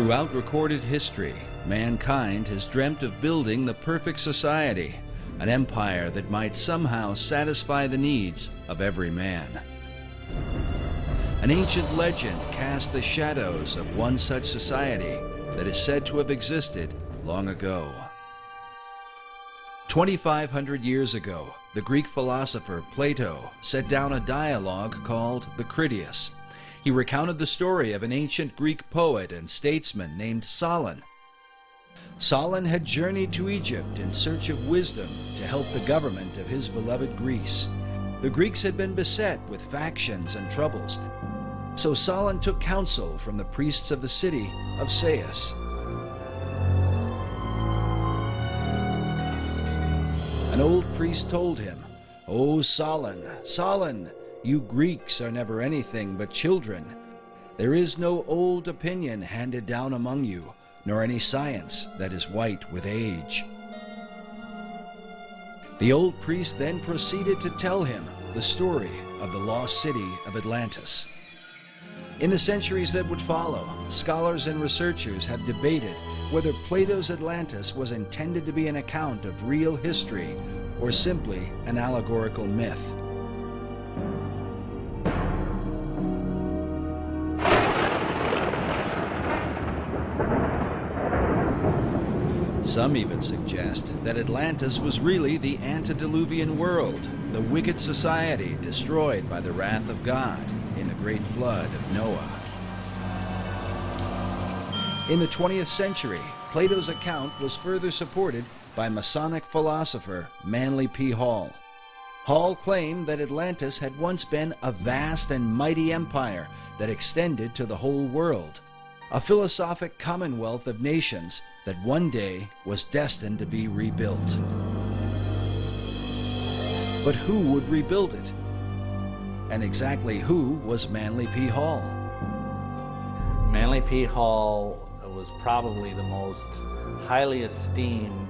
Throughout recorded history, mankind has dreamt of building the perfect society, an empire that might somehow satisfy the needs of every man. An ancient legend casts the shadows of one such society that is said to have existed long ago. 2,500 years ago, the Greek philosopher Plato set down a dialogue called the Critias. He recounted the story of an ancient Greek poet and statesman named Solon. Solon had journeyed to Egypt in search of wisdom to help the government of his beloved Greece. The Greeks had been beset with factions and troubles, so Solon took counsel from the priests of the city of Sais. An old priest told him, "O Solon, Solon, you Greeks are never anything but children. There is no old opinion handed down among you, nor any science that is white with age." The old priest then proceeded to tell him the story of the lost city of Atlantis. In the centuries that would follow, scholars and researchers have debated whether Plato's Atlantis was intended to be an account of real history or simply an allegorical myth. Some even suggest that Atlantis was really the antediluvian world, the wicked society destroyed by the wrath of God in the great flood of Noah. In the 20th century, Plato's account was further supported by Masonic philosopher Manly P. Hall. Hall claimed that Atlantis had once been a vast and mighty empire that extended to the whole world, a philosophic commonwealth of nations that one day was destined to be rebuilt. But who would rebuild it? And exactly who was Manly P. Hall? Manly P. Hall was probably the most highly esteemed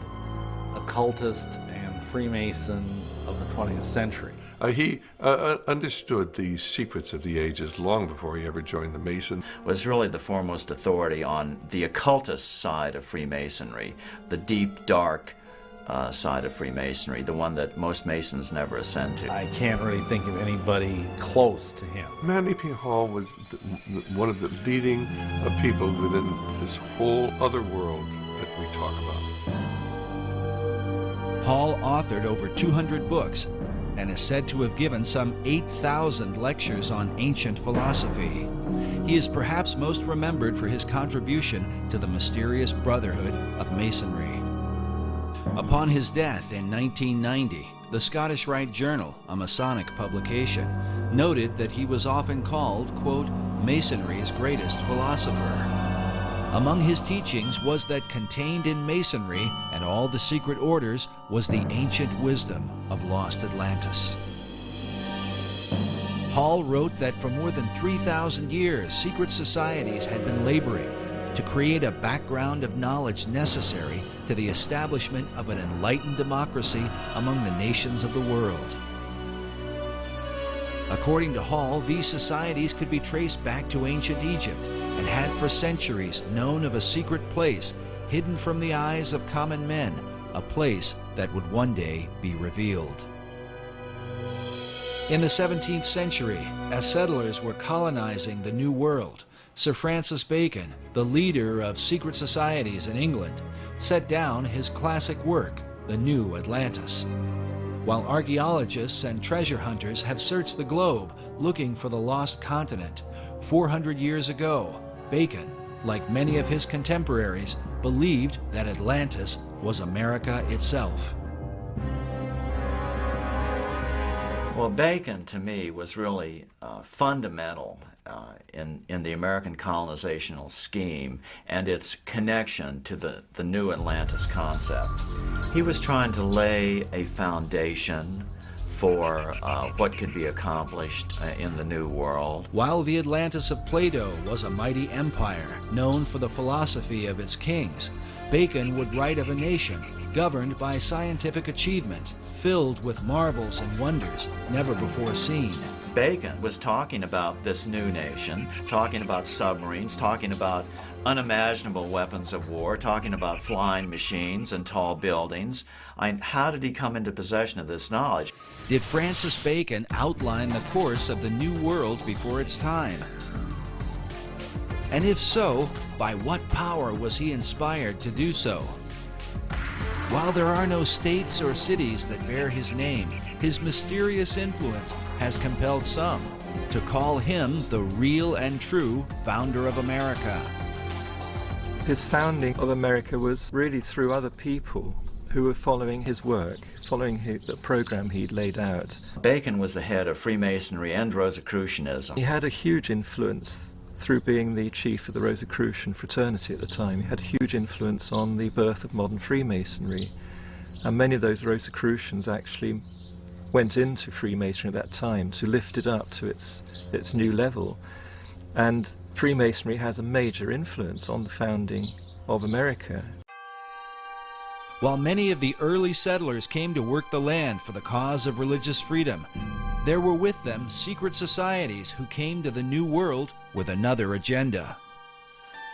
occultist and Freemason of the 20th century. He understood the secrets of the ages long before he ever joined the Masons. Was really the foremost authority on the occultist side of Freemasonry, the deep, dark side of Freemasonry, the one that most Masons never ascend to. I can't really think of anybody close to him. Manly P. Hall was one of the leading people within this whole other world that we talk about. Hall authored over 200 books and is said to have given some 8,000 lectures on ancient philosophy. He is perhaps most remembered for his contribution to the mysterious Brotherhood of Masonry. Upon his death in 1990, the Scottish Rite Journal, a Masonic publication, noted that he was often called, quote, Masonry's greatest philosopher. Among his teachings was that contained in Masonry and all the secret orders was the ancient wisdom of lost Atlantis. Hall wrote that for more than 3,000 years, secret societies had been laboring to create a background of knowledge necessary to the establishment of an enlightened democracy among the nations of the world. According to Hall, these societies could be traced back to ancient Egypt and had for centuries known of a secret place hidden from the eyes of common men, a place that would one day be revealed. In the 17th century, as settlers were colonizing the New World, Sir Francis Bacon, the leader of secret societies in England, set down his classic work, The New Atlantis. While archaeologists and treasure hunters have searched the globe looking for the lost continent, 400 years ago, Bacon, like many of his contemporaries, believed that Atlantis was America itself. Well, Bacon, to me, was really fundamental in the American colonizational scheme and its connection to the new Atlantis concept. He was trying to lay a foundation for what could be accomplished in the New World. While the Atlantis of Plato was a mighty empire known for the philosophy of its kings, Bacon would write of a nation governed by scientific achievement, filled with marvels and wonders never before seen. Bacon was talking about this new nation, talking about submarines, talking about unimaginable weapons of war, talking about flying machines and tall buildings. How did he come into possession of this knowledge? Did Francis Bacon outline the course of the New World before its time? And if so, by what power was he inspired to do so? While there are no states or cities that bear his name, his mysterious influence has compelled some to call him the real and true founder of America. His founding of America was really through other people who were following his work, following the program he'd laid out. Bacon was the head of Freemasonry and Rosicrucianism. He had a huge influence through being the chief of the Rosicrucian fraternity at the time. He had a huge influence on the birth of modern Freemasonry. And many of those Rosicrucians actually went into Freemasonry at that time to lift it up to its new level. And Freemasonry has a major influence on the founding of America. While many of the early settlers came to work the land for the cause of religious freedom, there were with them secret societies who came to the New World with another agenda.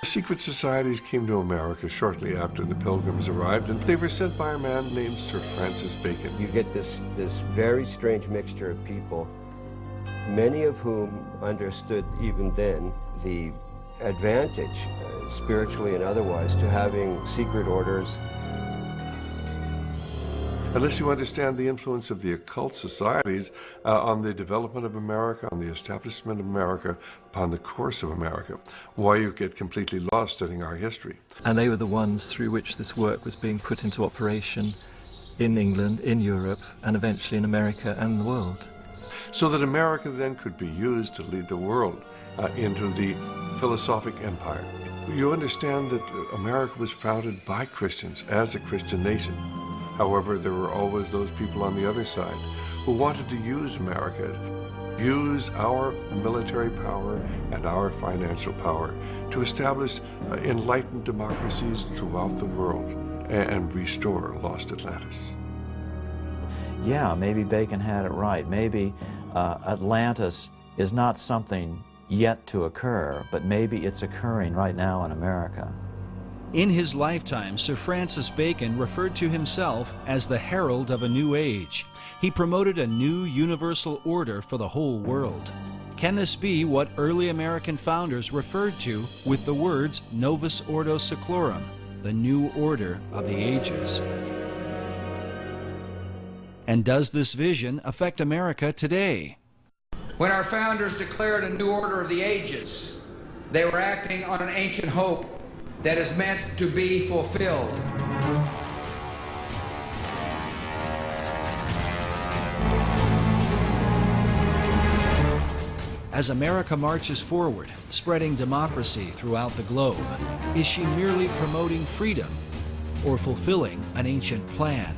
Secret societies came to America shortly after the Pilgrims arrived, and they were sent by a man named Sir Francis Bacon. You get this very strange mixture of people, many of whom understood even then the advantage, spiritually and otherwise, to having secret orders. Unless you understand the influence of the occult societies on the development of America, on the establishment of America, upon the course of America, why you get completely lost studying our history. And they were the ones through which this work was being put into operation in England, in Europe, and eventually in America and the world. So that America then could be used to lead the world into the philosophic empire. You understand that America was founded by Christians as a Christian nation. However, there were always those people on the other side who wanted to use America, use our military power and our financial power to establish enlightened democracies throughout the world and restore lost Atlantis. Yeah, maybe Bacon had it right. Maybe Atlantis is not something yet to occur, but maybe it's occurring right now in America. In his lifetime, Sir Francis Bacon referred to himself as the herald of a new age. He promoted a new universal order for the whole world. Can this be what early American founders referred to with the words Novus Ordo Seclorum, the new order of the ages? And does this vision affect America today? When our founders declared a new order of the ages, they were acting on an ancient hope that is meant to be fulfilled. As America marches forward, spreading democracy throughout the globe, is she merely promoting freedom or fulfilling an ancient plan?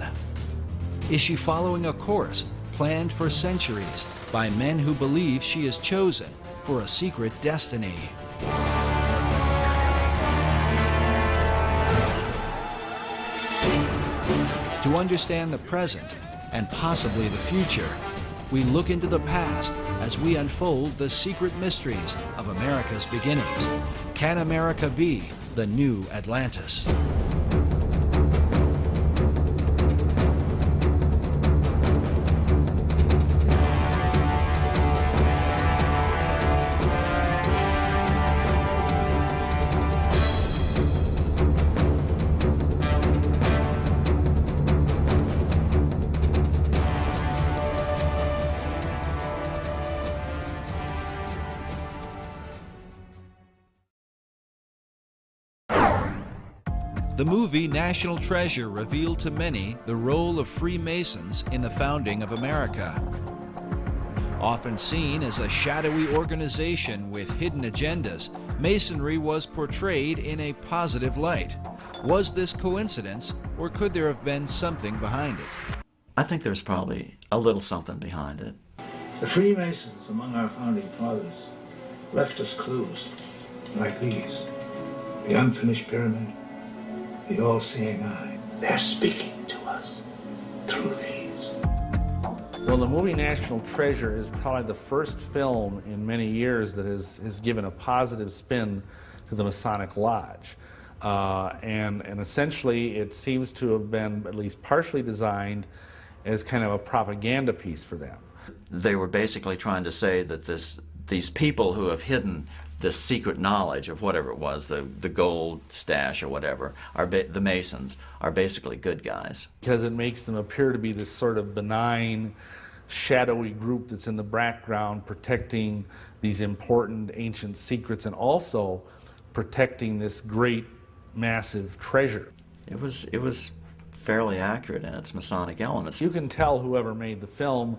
Is she following a course planned for centuries by men who believe she is chosen for a secret destiny? To understand the present and possibly the future, we look into the past as we unfold the secret mysteries of America's beginnings. Can America be the new Atlantis? The movie National Treasure revealed to many the role of Freemasons in the founding of America. Often seen as a shadowy organization with hidden agendas, Masonry was portrayed in a positive light. Was this coincidence, or could there have been something behind it? I think there's probably a little something behind it. The Freemasons among our founding fathers left us clues like these: the unfinished pyramid, the all-seeing eye. They're speaking to us through these. Well, the movie National Treasure is probably the first film in many years that has given a positive spin to the Masonic Lodge. And essentially it seems to have been at least partially designed as kind of a propaganda piece for them. They were basically trying to say that these people who have hidden this secret knowledge of whatever it was, the gold stash or whatever, the Masons, are basically good guys. Because it makes them appear to be this sort of benign, shadowy group that's in the background protecting these important ancient secrets and also protecting this great, massive treasure. It was fairly accurate in its Masonic elements. You can tell whoever made the film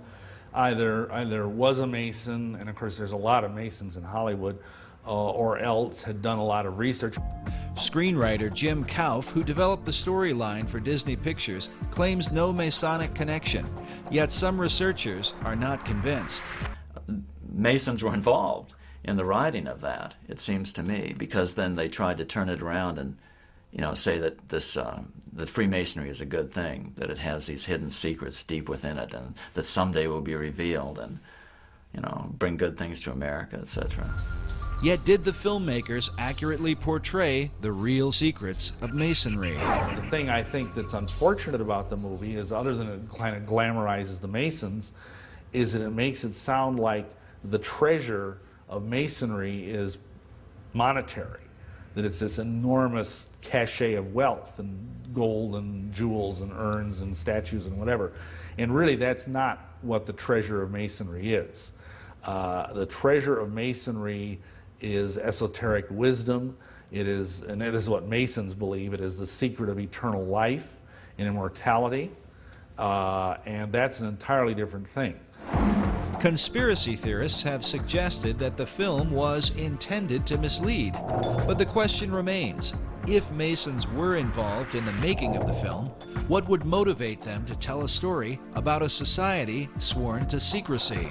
either was a Mason, and of course there's a lot of Masons in Hollywood, or else had done a lot of research. Screenwriter Jim Kauf, who developed the storyline for Disney Pictures, claims no Masonic connection, yet some researchers are not convinced. Masons were involved in the writing of that, it seems to me, because then they tried to turn it around and, you know, say that that Freemasonry is a good thing, that it has these hidden secrets deep within it, and that someday will be revealed, and, you know, bring good things to America, etc. Yet did the filmmakers accurately portray the real secrets of Masonry? The thing I think that's unfortunate about the movie is, other than it kind of glamorizes the Masons, is that it makes it sound like the treasure of Masonry is monetary, that it's this enormous cachet of wealth and gold and jewels and urns and statues and whatever. And really that's not what the treasure of Masonry is. The treasure of Masonry is esoteric wisdom. It is, and it is what Masons believe, it is the secret of eternal life and immortality. And that's an entirely different thing. Conspiracy theorists have suggested that the film was intended to mislead, but the question remains, if Masons were involved in the making of the film, what would motivate them to tell a story about a society sworn to secrecy?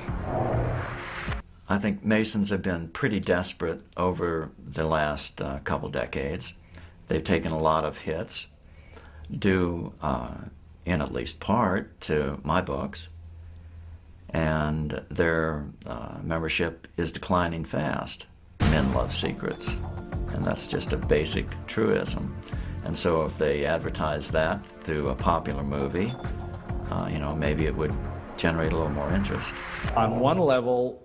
I think Masons have been pretty desperate over the last couple decades. They've taken a lot of hits, due in at least part to my books, and their membership is declining fast. Men love secrets, and that's just a basic truism. And so if they advertise that through a popular movie, you know, maybe it would generate a little more interest. On one level,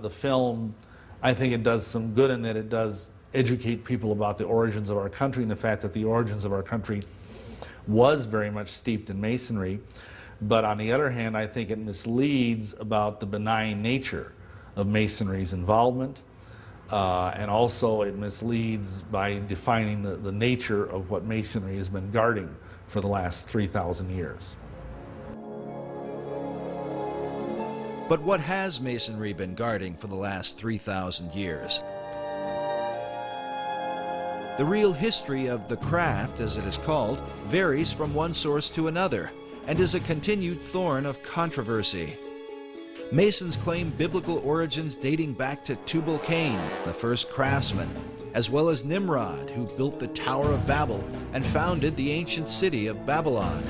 the film, I think it does some good in that it does educate people about the origins of our country and the fact that the origins of our country was very much steeped in Masonry. But on the other hand, I think it misleads about the benign nature of Masonry's involvement, and also it misleads by defining the nature of what Masonry has been guarding for the last 3,000 years. But what has Masonry been guarding for the last 3,000 years? The real history of the craft, as it is called, varies from one source to another, and is a continued thorn of controversy. Masons claim biblical origins dating back to Tubal-Cain, the first craftsman, as well as Nimrod, who built the Tower of Babel and founded the ancient city of Babylon.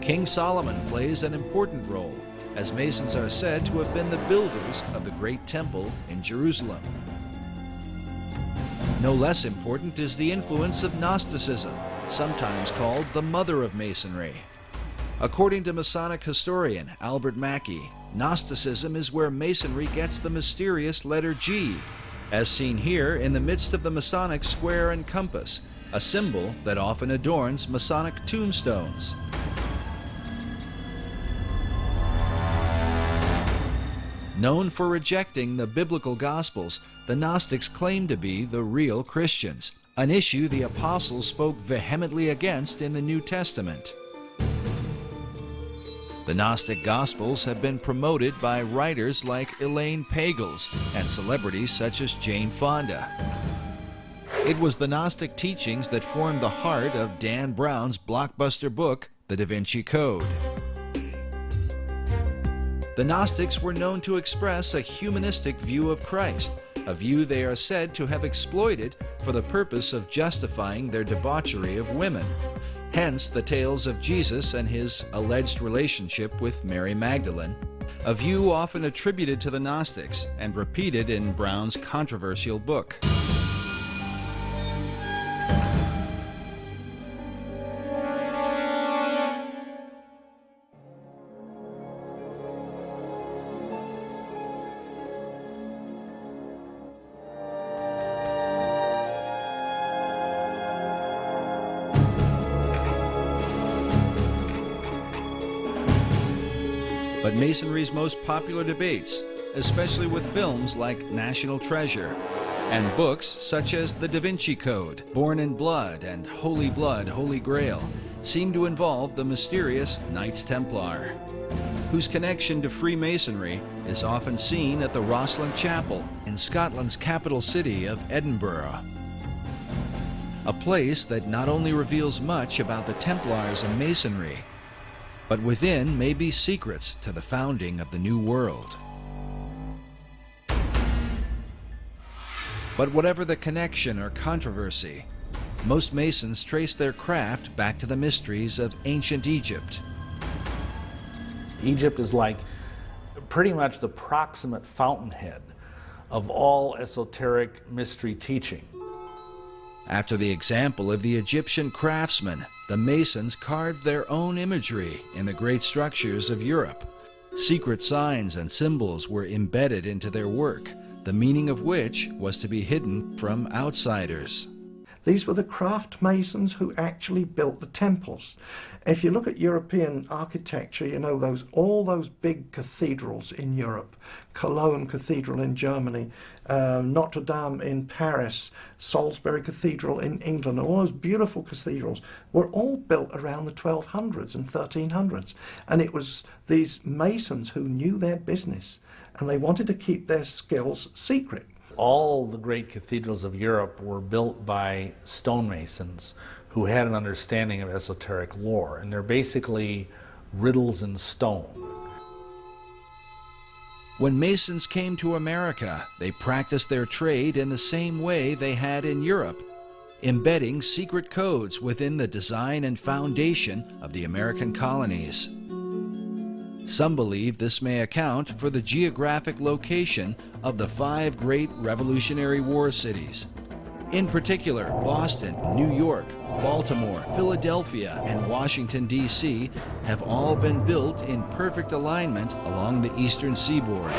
King Solomon plays an important role, as Masons are said to have been the builders of the Great Temple in Jerusalem. No less important is the influence of Gnosticism, sometimes called the mother of Masonry. According to Masonic historian Albert Mackey, Gnosticism is where Masonry gets the mysterious letter G, as seen here in the midst of the Masonic square and compass, a symbol that often adorns Masonic tombstones. Known for rejecting the biblical Gospels, the Gnostics claimed to be the real Christians, an issue the apostles spoke vehemently against in the New Testament. The Gnostic Gospels have been promoted by writers like Elaine Pagels and celebrities such as Jane Fonda. It was the Gnostic teachings that formed the heart of Dan Brown's blockbuster book, The Da Vinci Code. The Gnostics were known to express a humanistic view of Christ, a view they are said to have exploited for the purpose of justifying their debauchery of women. Hence the tales of Jesus and his alleged relationship with Mary Magdalene, a view often attributed to the Gnostics and repeated in Brown's controversial book. but Masonry's most popular debates, especially with films like National Treasure and books such as The Da Vinci Code, Born in Blood, and Holy Blood, Holy Grail, seem to involve the mysterious Knights Templar, whose connection to Freemasonry is often seen at the Rosslyn Chapel in Scotland's capital city of Edinburgh. A place that not only reveals much about the Templars and Masonry, but within may be secrets to the founding of the New World. But whatever the connection or controversy, most Masons trace their craft back to the mysteries of ancient Egypt. Egypt is like pretty much the proximate fountainhead of all esoteric mystery teaching. After the example of the Egyptian craftsmen, the Masons carved their own imagery in the great structures of Europe. Secret signs and symbols were embedded into their work, the meaning of which was to be hidden from outsiders. These were the craft masons who actually built the temples. If you look at European architecture, you know, all those big cathedrals in Europe, Cologne Cathedral in Germany, Notre Dame in Paris, Salisbury Cathedral in England, all those beautiful cathedrals were all built around the 1200s and 1300s. And it was these masons who knew their business, and they wanted to keep their skills secret. All the great cathedrals of Europe were built by stonemasons who had an understanding of esoteric lore, and they're basically riddles in stone. When Masons came to America, they practiced their trade in the same way they had in Europe, embedding secret codes within the design and foundation of the American colonies. Some believe this may account for the geographic location of the 5 great Revolutionary War cities. In particular, Boston, New York, Baltimore, Philadelphia, and Washington, D.C. have all been built in perfect alignment along the eastern seaboard.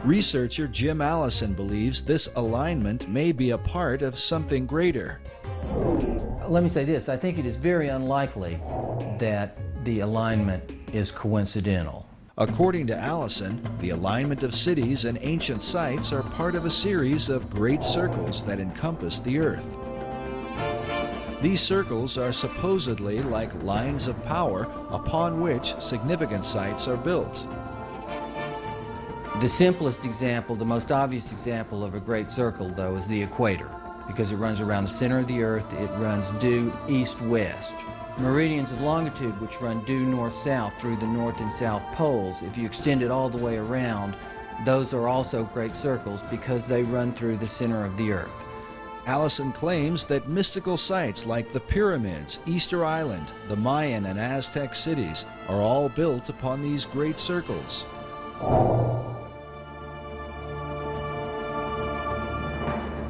Researcher Jim Allison believes this alignment may be a part of something greater. Let me say this, I think it is very unlikely that the alignment is coincidental. According to Allison, the alignment of cities and ancient sites are part of a series of great circles that encompass the Earth. These circles are supposedly like lines of power upon which significant sites are built. The simplest example, the most obvious example of a great circle, though, is the equator, because it runs around the center of the Earth. It runs due east-west. Meridians of longitude, which run due north-south through the north and south poles, if you extend it all the way around, those are also great circles because they run through the center of the Earth. Allison claims that mystical sites like the pyramids, Easter Island, the Mayan and Aztec cities are all built upon these great circles.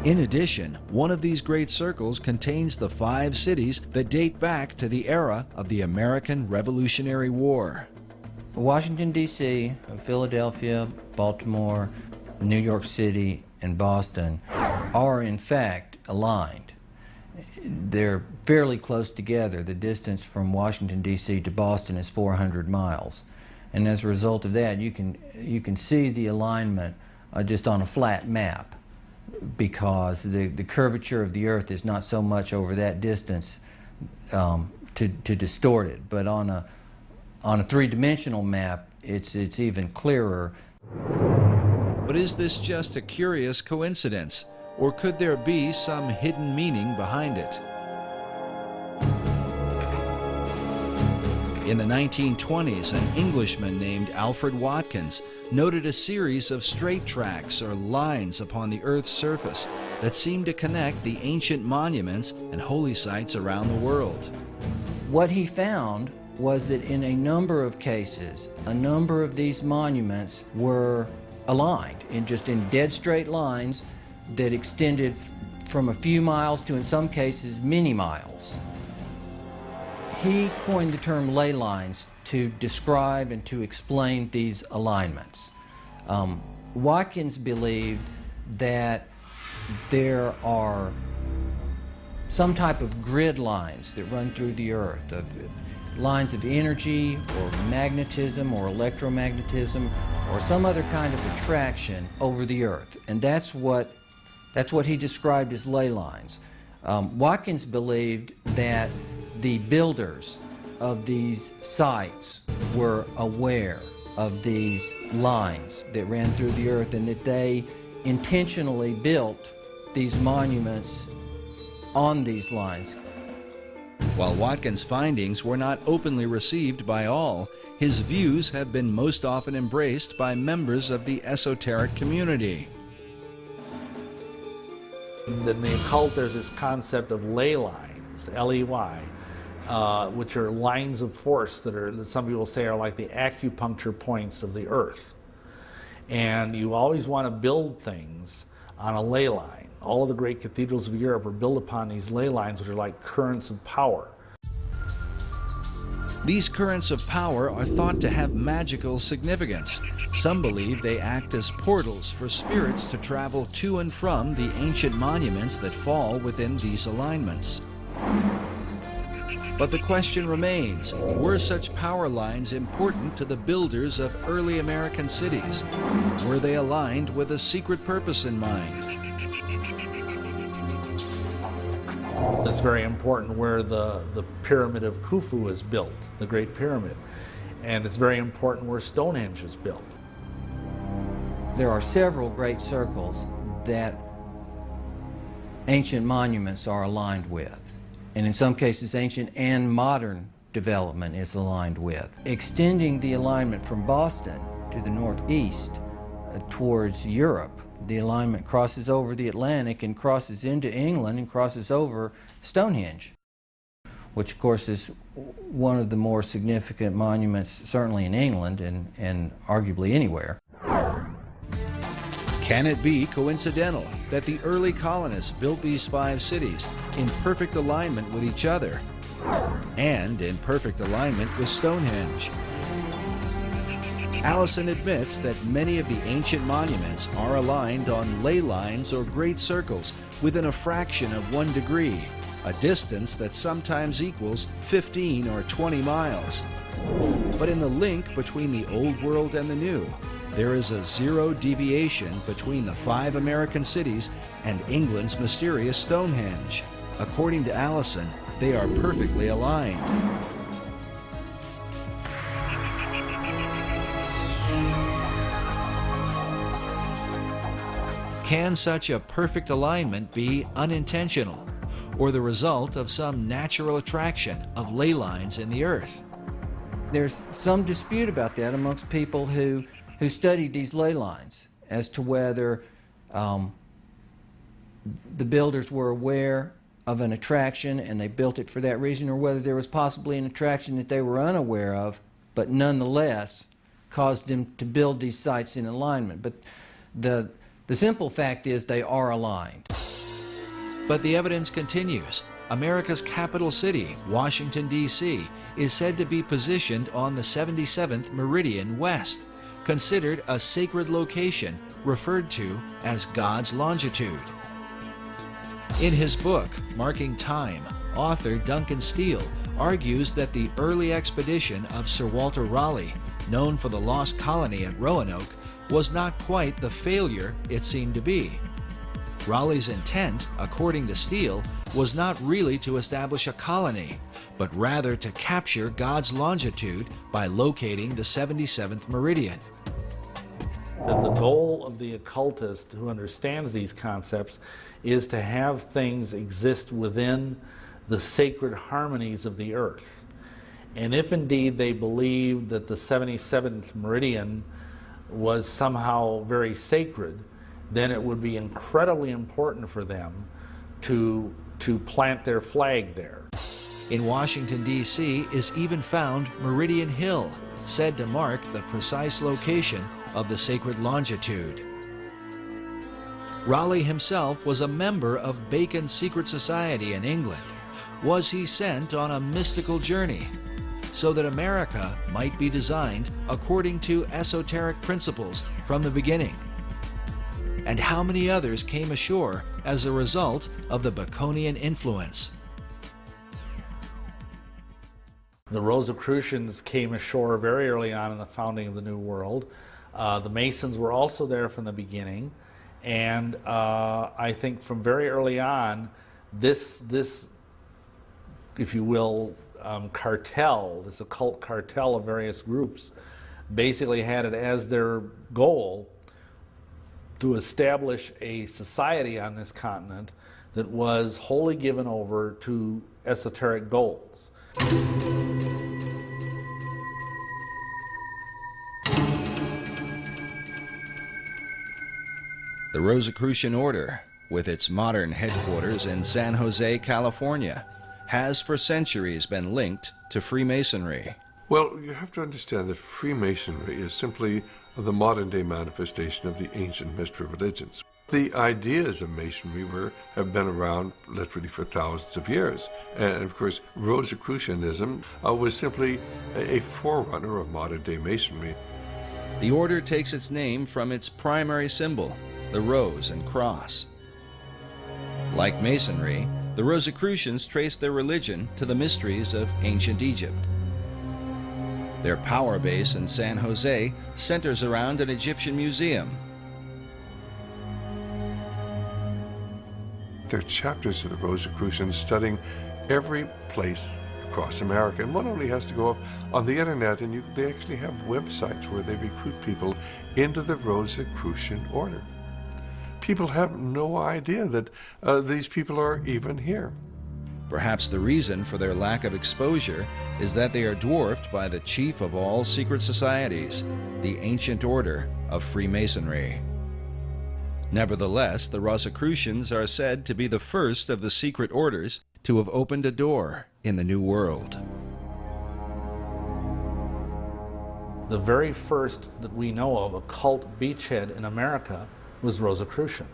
In addition, one of these great circles contains the 5 cities that date back to the era of the American Revolutionary War. Washington, D.C., Philadelphia, Baltimore, New York City, and Boston are in fact aligned. They're fairly close together. The distance from Washington, D.C. to Boston is 400 miles. And as a result of that, you can see the alignment just on a flat map, because the curvature of the Earth is not so much over that distance to distort it. But on a three-dimensional map, it's even clearer. But is this just a curious coincidence, or could there be some hidden meaning behind it? In the 1920s, an Englishman named Alfred Watkins noted a series of straight tracks or lines upon the Earth's surface that seemed to connect the ancient monuments and holy sites around the world. What he found was that in a number of cases, a number of these monuments were aligned in dead straight lines that extended from a few miles to, in some cases, many miles. He coined the term ley lines to describe and to explain these alignments. Watkins believed that there are some type of grid lines that run through the Earth, of lines of energy or magnetism or electromagnetism or some other kind of attraction over the Earth. And that's what he described as ley lines. Watkins believed that the builders of these sites were aware of these lines that ran through the Earth and that they intentionally built these monuments on these lines. While Watkins' findings were not openly received by all, his views have been most often embraced by members of the esoteric community. In the occult, there's this concept of ley lines, L-E-Y, which are lines of force that some people say are like the acupuncture points of the Earth. And you always want to build things on a ley line. All of the great cathedrals of Europe are built upon these ley lines, which are like currents of power. These currents of power are thought to have magical significance. Some believe they act as portals for spirits to travel to and from the ancient monuments that fall within these alignments. But the question remains, were such power lines important to the builders of early American cities? Were they aligned with a secret purpose in mind? It's very important where the pyramid of Khufu is built, the Great Pyramid. And it's very important where Stonehenge is built. There are several great circles that ancient monuments are aligned with. And in some cases, ancient and modern development is aligned with. Extending the alignment from Boston to the northeast towards Europe, the alignment crosses over the Atlantic and crosses into England and crosses over Stonehenge, which of course is one of the more significant monuments certainly in England and arguably anywhere. Can it be coincidental that the early colonists built these 5 cities in perfect alignment with each other and in perfect alignment with Stonehenge? Allison admits that many of the ancient monuments are aligned on ley lines or great circles within a fraction of 1 degree, a distance that sometimes equals 15 or 20 miles. But in the link between the Old World and the New, there is a 0 deviation between the 5 American cities and England's mysterious Stonehenge. According to Allison, they are perfectly aligned. Can such a perfect alignment be unintentional, or the result of some natural attraction of ley lines in the Earth? There's some dispute about that amongst people who studied these ley lines as to whether the builders were aware of an attraction and they built it for that reason, or whether there was possibly an attraction that they were unaware of, but nonetheless caused them to build these sites in alignment. But the simple fact is they are aligned. But the evidence continues. America's capital city, Washington, D.C., is said to be positioned on the 77th meridian west, considered a sacred location referred to as God's longitude. In his book, Marking Time, author Duncan Steele argues that the early expedition of Sir Walter Raleigh, known for the lost colony at Roanoke, was not quite the failure it seemed to be. Raleigh's intent, according to Steele, was not really to establish a colony, but rather to capture God's longitude by locating the 77th meridian. The goal of the occultist who understands these concepts is to have things exist within the sacred harmonies of the earth. And if indeed they believe that the 77th meridian was somehow very sacred, then it would be incredibly important for them to plant their flag there. In Washington, D.C. is even found Meridian Hill, said to mark the precise location of the sacred longitude. Raleigh himself was a member of Bacon's secret society in England. Was he sent on a mystical journey so that America might be designed according to esoteric principles from the beginning? and how many others came ashore as a result of the Baconian influence. The Rosicrucians came ashore very early on in the founding of the New World. The Masons were also there from the beginning, and I think from very early on, this if you will, cartel, this occult cartel of various groups, basically had it as their goal to establish a society on this continent that was wholly given over to esoteric goals. The Rosicrucian Order, with its modern headquarters in San Jose, California, has for centuries been linked to Freemasonry. Well, you have to understand that Freemasonry is simply the modern-day manifestation of the ancient mystery religions. The ideas of Masonry have been around literally for thousands of years. And of course, Rosicrucianism was simply a forerunner of modern-day Masonry. The order takes its name from its primary symbol, the rose and cross. Like Masonry, the Rosicrucians trace their religion to the mysteries of ancient Egypt. Their power base in San Jose centers around an Egyptian museum. There are chapters of the Rosicrucians studying every place across America, and one only has to go up on the internet, and they actually have websites where they recruit people into the Rosicrucian order. People have no idea that these people are even here. Perhaps the reason for their lack of exposure is that they are dwarfed by the chief of all secret societies, the ancient order of Freemasonry. Nevertheless, the Rosicrucians are said to be the first of the secret orders to have opened a door in the New World. The very first that we know of occult beachhead in America was Rosicrucian.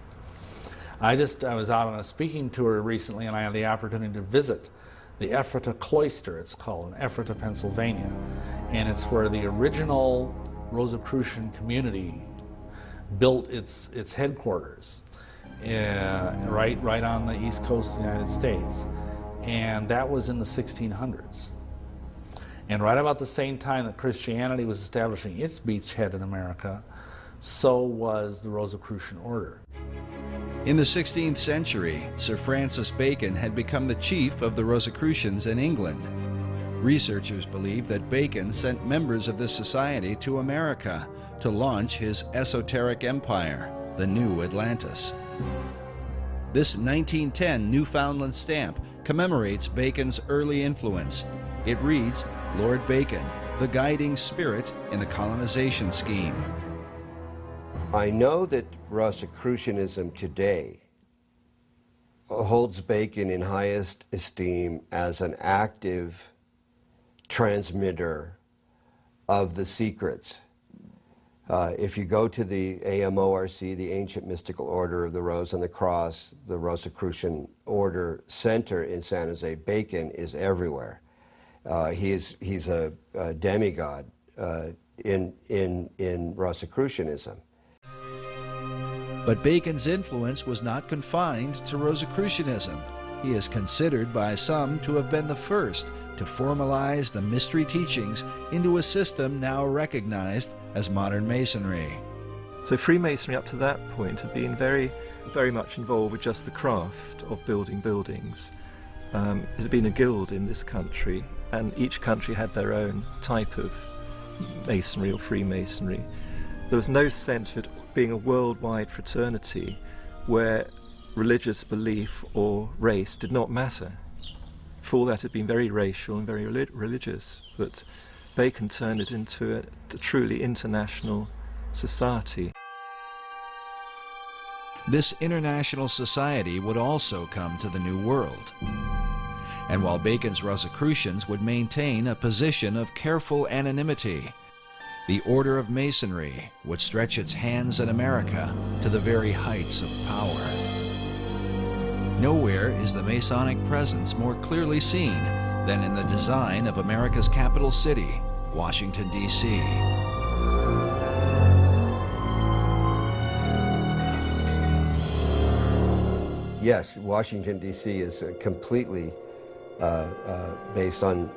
I was out on a speaking tour recently, and I had the opportunity to visit the Ephrata Cloister, it's called, in Ephrata, Pennsylvania. And it's where the original Rosicrucian community built its headquarters, right on the east coast of the United States. And that was in the 1600s. And right about the same time that Christianity was establishing its beachhead in America, so was the Rosicrucian order. In the 16th century, Sir Francis Bacon had become the chief of the Rosicrucians in England. Researchers believe that Bacon sent members of this society to America to launch his esoteric empire, the New Atlantis. This 1910 Newfoundland stamp commemorates Bacon's early influence. It reads, "Lord Bacon, the guiding spirit in the colonization scheme." I know that Rosicrucianism today holds Bacon in highest esteem as an active transmitter of the secrets. If you go to the AMORC, the Ancient Mystical Order of the Rose and the Cross, the Rosicrucian Order Center in San Jose, Bacon is everywhere. He's a demigod in Rosicrucianism. But Bacon's influence was not confined to Rosicrucianism. He is considered by some to have been the first to formalize the mystery teachings into a system now recognized as modern Masonry. So Freemasonry up to that point had been very, very much involved with just the craft of building buildings. It had been a guild in this country, and each country had their own type of Masonry or Freemasonry. There was no sense of it being a worldwide fraternity where religious belief or race did not matter. Before that, it had been very racial and very religious, but Bacon turned it into a truly international society. This international society would also come to the New World. And while Bacon's Rosicrucians would maintain a position of careful anonymity, the Order of Masonry would stretch its hands in America to the very heights of power. Nowhere is the Masonic presence more clearly seen than in the design of America's capital city, Washington, D.C. yes, Washington, D.C. is completely based on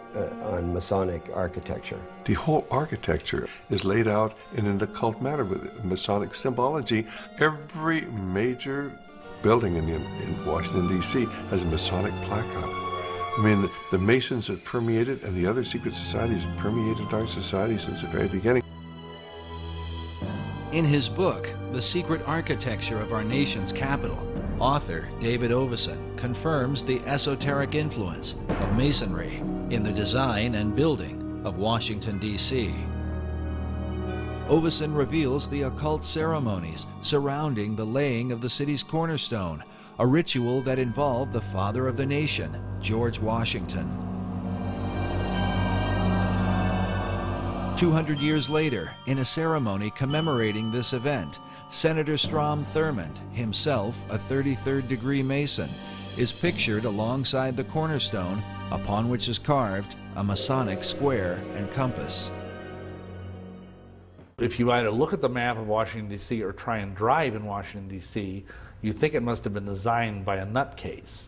Masonic architecture. The whole architecture is laid out in an occult manner with Masonic symbology. Every major building in Washington, D.C. has a Masonic plaque on it. I mean, the Masons have permeated, and the other secret societies have permeated our society since the very beginning. In his book, The Secret Architecture of Our Nation's Capital, author David Oveson confirms the esoteric influence of Masonry in the design and building of Washington, D.C. Oveson reveals the occult ceremonies surrounding the laying of the city's cornerstone, a ritual that involved the father of the nation, George Washington. 200 years later, in a ceremony commemorating this event, Senator Strom Thurmond, himself a 33rd degree Mason, is pictured alongside the cornerstone upon which is carved a Masonic square and compass. If you either look at the map of Washington, D.C. or try and drive in Washington, D.C., you think it must have been designed by a nutcase.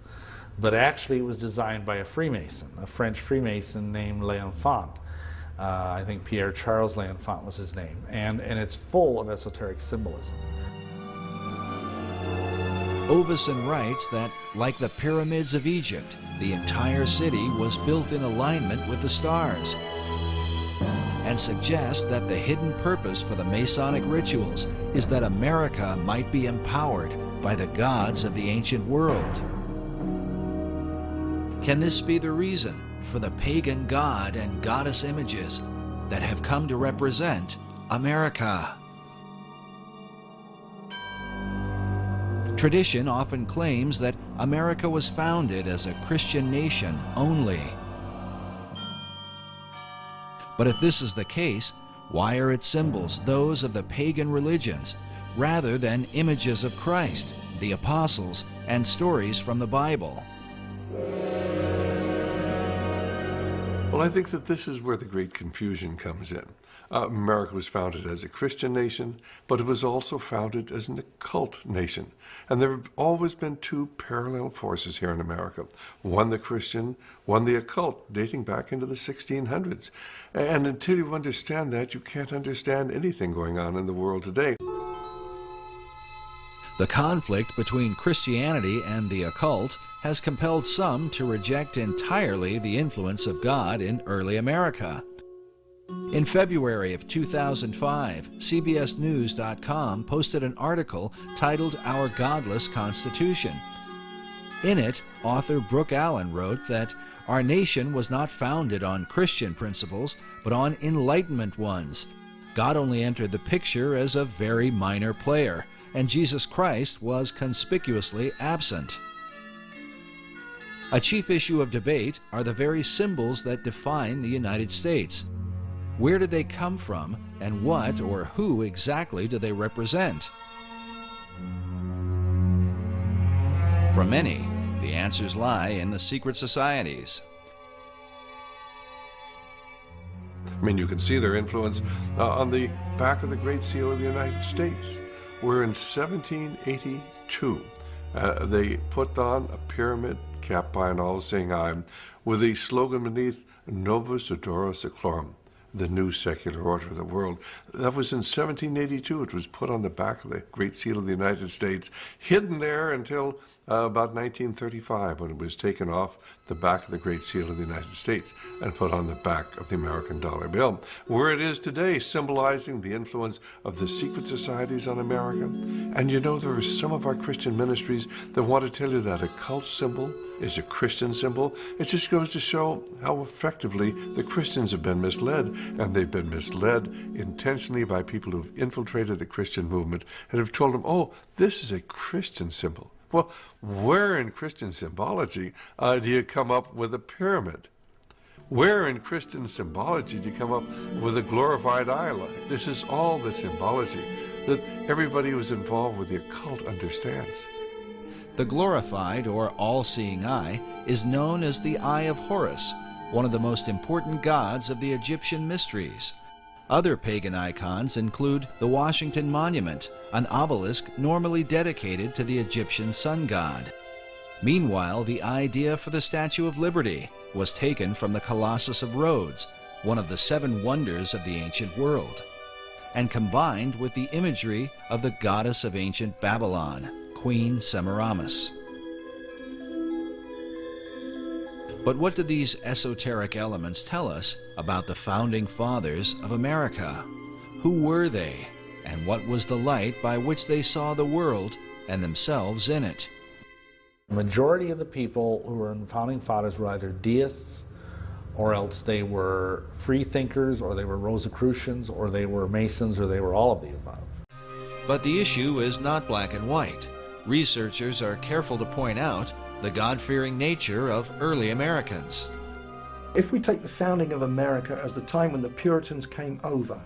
But actually it was designed by a Freemason, a French Freemason named L'Enfant. I think Pierre Charles L'Enfant was his name. And it's full of esoteric symbolism. Oveson writes that, like the pyramids of Egypt, the entire city was built in alignment with the stars, and suggests that the hidden purpose for the Masonic rituals is that America might be empowered by the gods of the ancient world. Can this be the reason for the pagan god and goddess images that have come to represent America? Tradition often claims that America was founded as a Christian nation only. But if this is the case, why are its symbols those of the pagan religions rather than images of Christ, the apostles, and stories from the Bible? Well, I think that this is where the great confusion comes in. America was founded as a Christian nation, but it was also founded as an occult nation. And there have always been two parallel forces here in America. One the Christian, one the occult, dating back into the 1600s. And until you understand that, you can't understand anything going on in the world today. The conflict between Christianity and the occult has compelled some to reject entirely the influence of God in early America. In February of 2005, CBSNews.com posted an article titled Our Godless Constitution. In it, author Brooke Allen wrote that our nation was not founded on Christian principles, but on Enlightenment ones. God only entered the picture as a very minor player, and Jesus Christ was conspicuously absent. A chief issue of debate are the very symbols that define the United States. Where did they come from, and what or who exactly do they represent? For many, the answers lie in the secret societies. I mean, you can see their influence on the back of the Great Seal of the United States, where in 1782 they put on a pyramid capped by an all-seeing eye with a slogan beneath, Novus Ordo Seclorum, the new secular order of the world. That was in 1782. It was put on the back of the Great Seal of the United States, hidden there until about 1935, when it was taken off the back of the Great Seal of the United States and put on the back of the American dollar bill, where it is today, symbolizing the influence of the secret societies on America. And you know, there are some of our Christian ministries that want to tell you that a cult symbol is a Christian symbol. It just goes to show how effectively the Christians have been misled, and they've been misled intentionally by people who've infiltrated the Christian movement and have told them, oh, this is a Christian symbol. Well, where in Christian symbology do you come up with a pyramid? Where in Christian symbology do you come up with a glorified eye light? This is all the symbology that everybody who's involved with the occult understands. The glorified or all-seeing eye is known as the Eye of Horus, one of the most important gods of the Egyptian mysteries. Other pagan icons include the Washington Monument, an obelisk normally dedicated to the Egyptian sun god. Meanwhile, the idea for the Statue of Liberty was taken from the Colossus of Rhodes, one of the 7 wonders of the ancient world, and combined with the imagery of the goddess of ancient Babylon, Queen Semiramis. But what do these esoteric elements tell us about the founding fathers of America? Who were they, and what was the light by which they saw the world and themselves in it? The majority of the people who were in the founding fathers were either deists, or else they were free thinkers, or they were Rosicrucians, or they were Masons, or they were all of the above. But the issue is not black and white. Researchers are careful to point out the God-fearing nature of early Americans. If we take the founding of America as the time when the Puritans came over,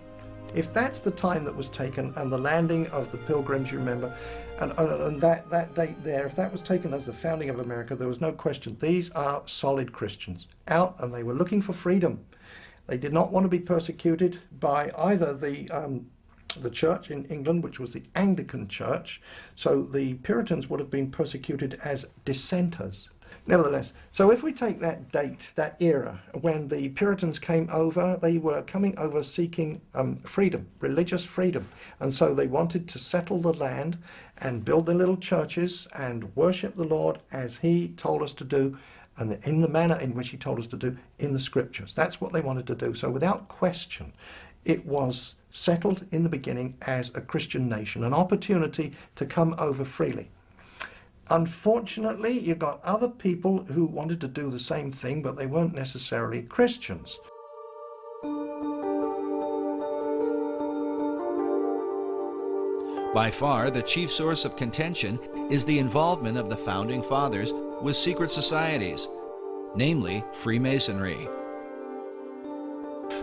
if that's the time that was taken, and the landing of the Pilgrims, you remember, and that date there, if that was taken as the founding of America, there was no question. These are solid Christians, out, and they were looking for freedom. They did not want to be persecuted by either the church in England, which was the Anglican church, so the Puritans would have been persecuted as dissenters. Nevertheless, so if we take that date, that era, when the Puritans came over, they were coming over seeking freedom, religious freedom, and so they wanted to settle the land and build their little churches and worship the Lord as He told us to do, and in the manner in which He told us to do in the Scriptures. That's what they wanted to do. So without question, it was settled in the beginning as a Christian nation, an opportunity to come over freely. Unfortunately, you got other people who wanted to do the same thing, but they weren't necessarily Christians. By far, the chief source of contention is the involvement of the Founding Fathers with secret societies, namely Freemasonry.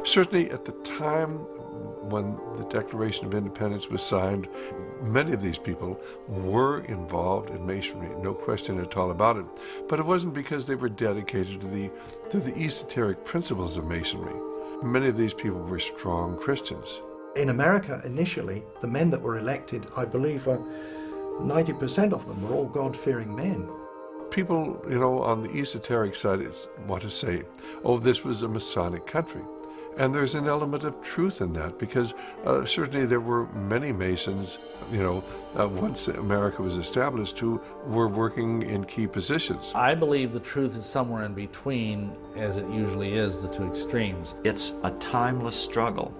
Certainly at the time when the Declaration of Independence was signed, many of these people were involved in Masonry, no question at all about it. But it wasn't because they were dedicated to the esoteric principles of Masonry. Many of these people were strong Christians. In America, initially, the men that were elected, I believe 90% of them were all God-fearing men. People, on the esoteric side want to say, oh, this was a Masonic country. And there's an element of truth in that, because certainly there were many Masons, once America was established, who were working in key positions. I believe the truth is somewhere in between, as it usually is, the two extremes. It's a timeless struggle.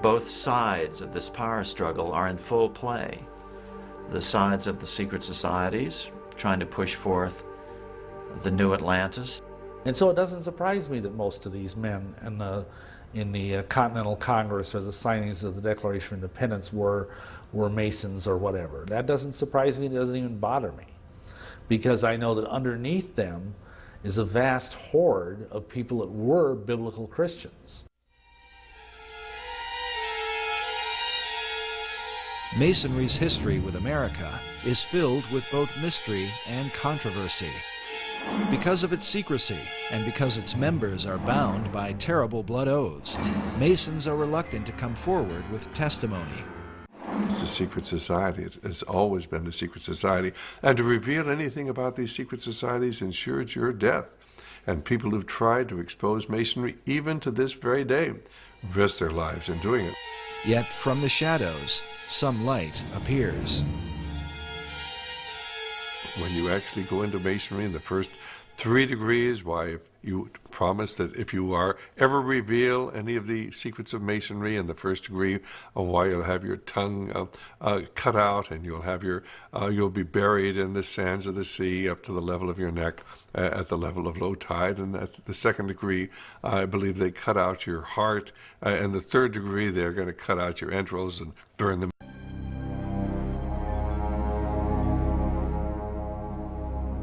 Both sides of this power struggle are in full play. The sides of the secret societies, trying to push forth the new Atlantis. And so it doesn't surprise me that most of these men in the Continental Congress or the signings of the Declaration of Independence were Masons or whatever. That doesn't surprise me. It doesn't even bother me, because I know that underneath them is a vast horde of people that were biblical Christians. Masonry's history with America is filled with both mystery and controversy. Because of its secrecy, and because its members are bound by terrible blood oaths, Masons are reluctant to come forward with testimony. It's a secret society. It has always been a secret society. And to reveal anything about these secret societies ensures your death. And people who've tried to expose Masonry, even to this very day, risk their lives in doing it. Yet from the shadows, some light appears. When you actually go into Masonry in the first 3 degrees, why, if you promise that if you ever reveal any of the secrets of Masonry in the first degree, why you'll have your tongue cut out, and you'll be buried in the sands of the sea up to the level of your neck at the level of low tide. And at the 2nd degree, I believe they cut out your heart, and the 3rd degree, they're going to cut out your entrails and burn them.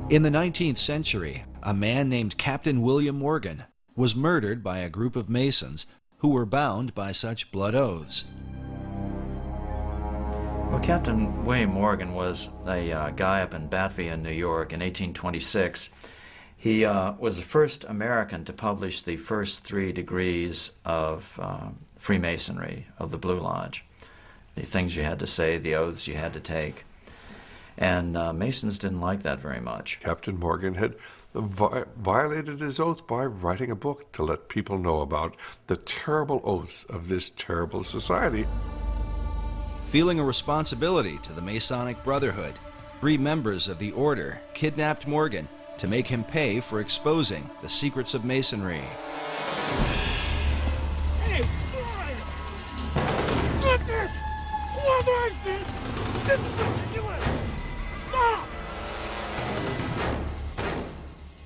In the 19th century, a man named Captain William Morgan was murdered by a group of Masons who were bound by such blood oaths. Well, Captain William Morgan was a guy up in Batavia, New York in 1826. He was the first American to publish the first 3 degrees of Freemasonry, of the Blue Lodge. The things you had to say, the oaths you had to take. And Masons didn't like that very much. Captain Morgan had violated his oath by writing a book to let people know about the terrible oaths of this terrible society. Feeling a responsibility to the Masonic Brotherhood, 3 members of the order kidnapped Morgan to make him pay for exposing the secrets of Masonry. Hey, stop this! What is this? This is ridiculous! Stop!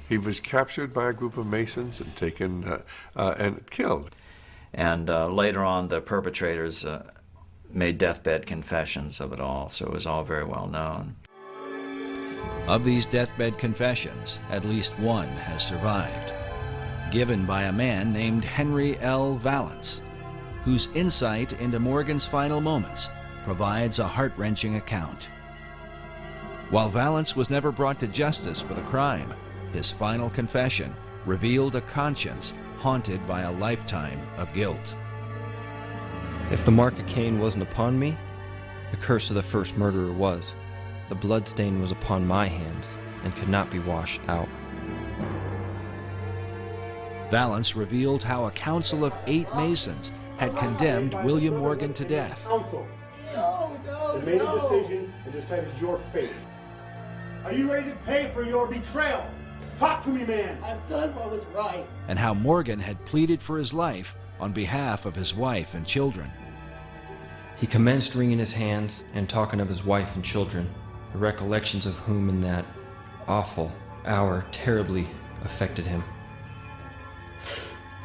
He was captured by a group of Masons and taken and killed. And later on, the perpetrators made deathbed confessions of it all, so it was all very well known. Of these deathbed confessions, at least one has survived, given by a man named Henry L. Valance, whose insight into Morgan's final moments provides a heart-wrenching account. While Valance was never brought to justice for the crime, his final confession revealed a conscience haunted by a lifetime of guilt. If the mark of Cain wasn't upon me, the curse of the first murderer was. The bloodstain was upon my hands and could not be washed out. Valance revealed how a council of 8 Masons had condemned William Morgan to death. Council. They made a decision and decided your fate. Are you ready to pay for your betrayal? Talk to me, man. I've done what was right. And how Morgan had pleaded for his life on behalf of his wife and children. He commenced wringing his hands and talking of his wife and children, the recollections of whom in that awful hour terribly affected him.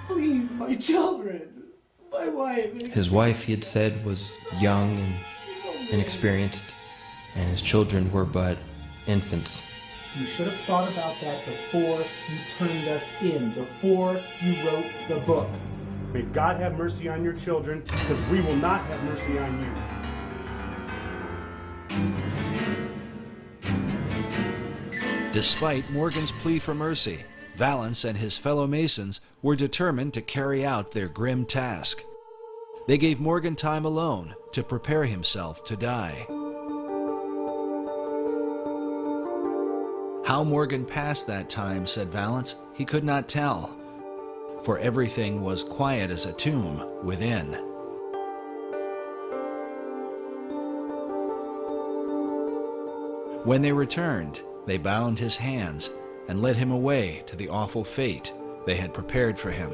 Please, my children, my wife. His wife, he had said, was young and inexperienced, and his children were but infants. You should have thought about that before you turned us in, before you wrote the book. May God have mercy on your children, because we will not have mercy on you. Despite Morgan's plea for mercy, Valance and his fellow Masons were determined to carry out their grim task. They gave Morgan time alone to prepare himself to die. How Morgan passed that time, said Valance, he could not tell, for everything was quiet as a tomb within. When they returned, they bound his hands and led him away to the awful fate they had prepared for him.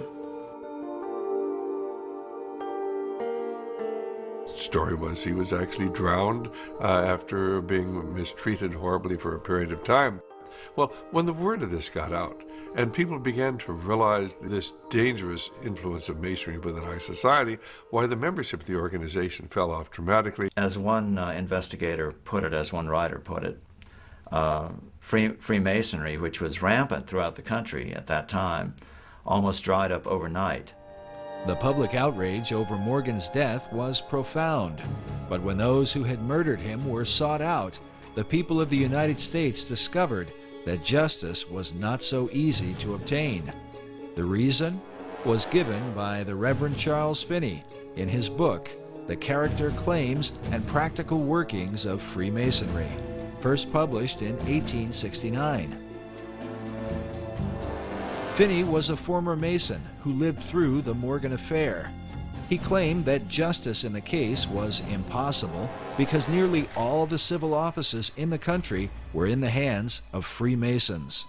The story was he was actually drowned after being mistreated horribly for a period of time. Well, when the word of this got out, and people began to realize this dangerous influence of Masonry within our society, why the membership of the organization fell off dramatically. As one investigator put it, as one writer put it, Freemasonry, which was rampant throughout the country at that time, almost dried up overnight. The public outrage over Morgan's death was profound, but when those who had murdered him were sought out, the people of the United States discovered that justice was not so easy to obtain. The reason was given by the Reverend Charles Finney in his book, The Character, Claims, and Practical Workings of Freemasonry, first published in 1869. Finney was a former Mason who lived through the Morgan affair. He claimed that justice in the case was impossible because nearly all the civil offices in the country were in the hands of Freemasons.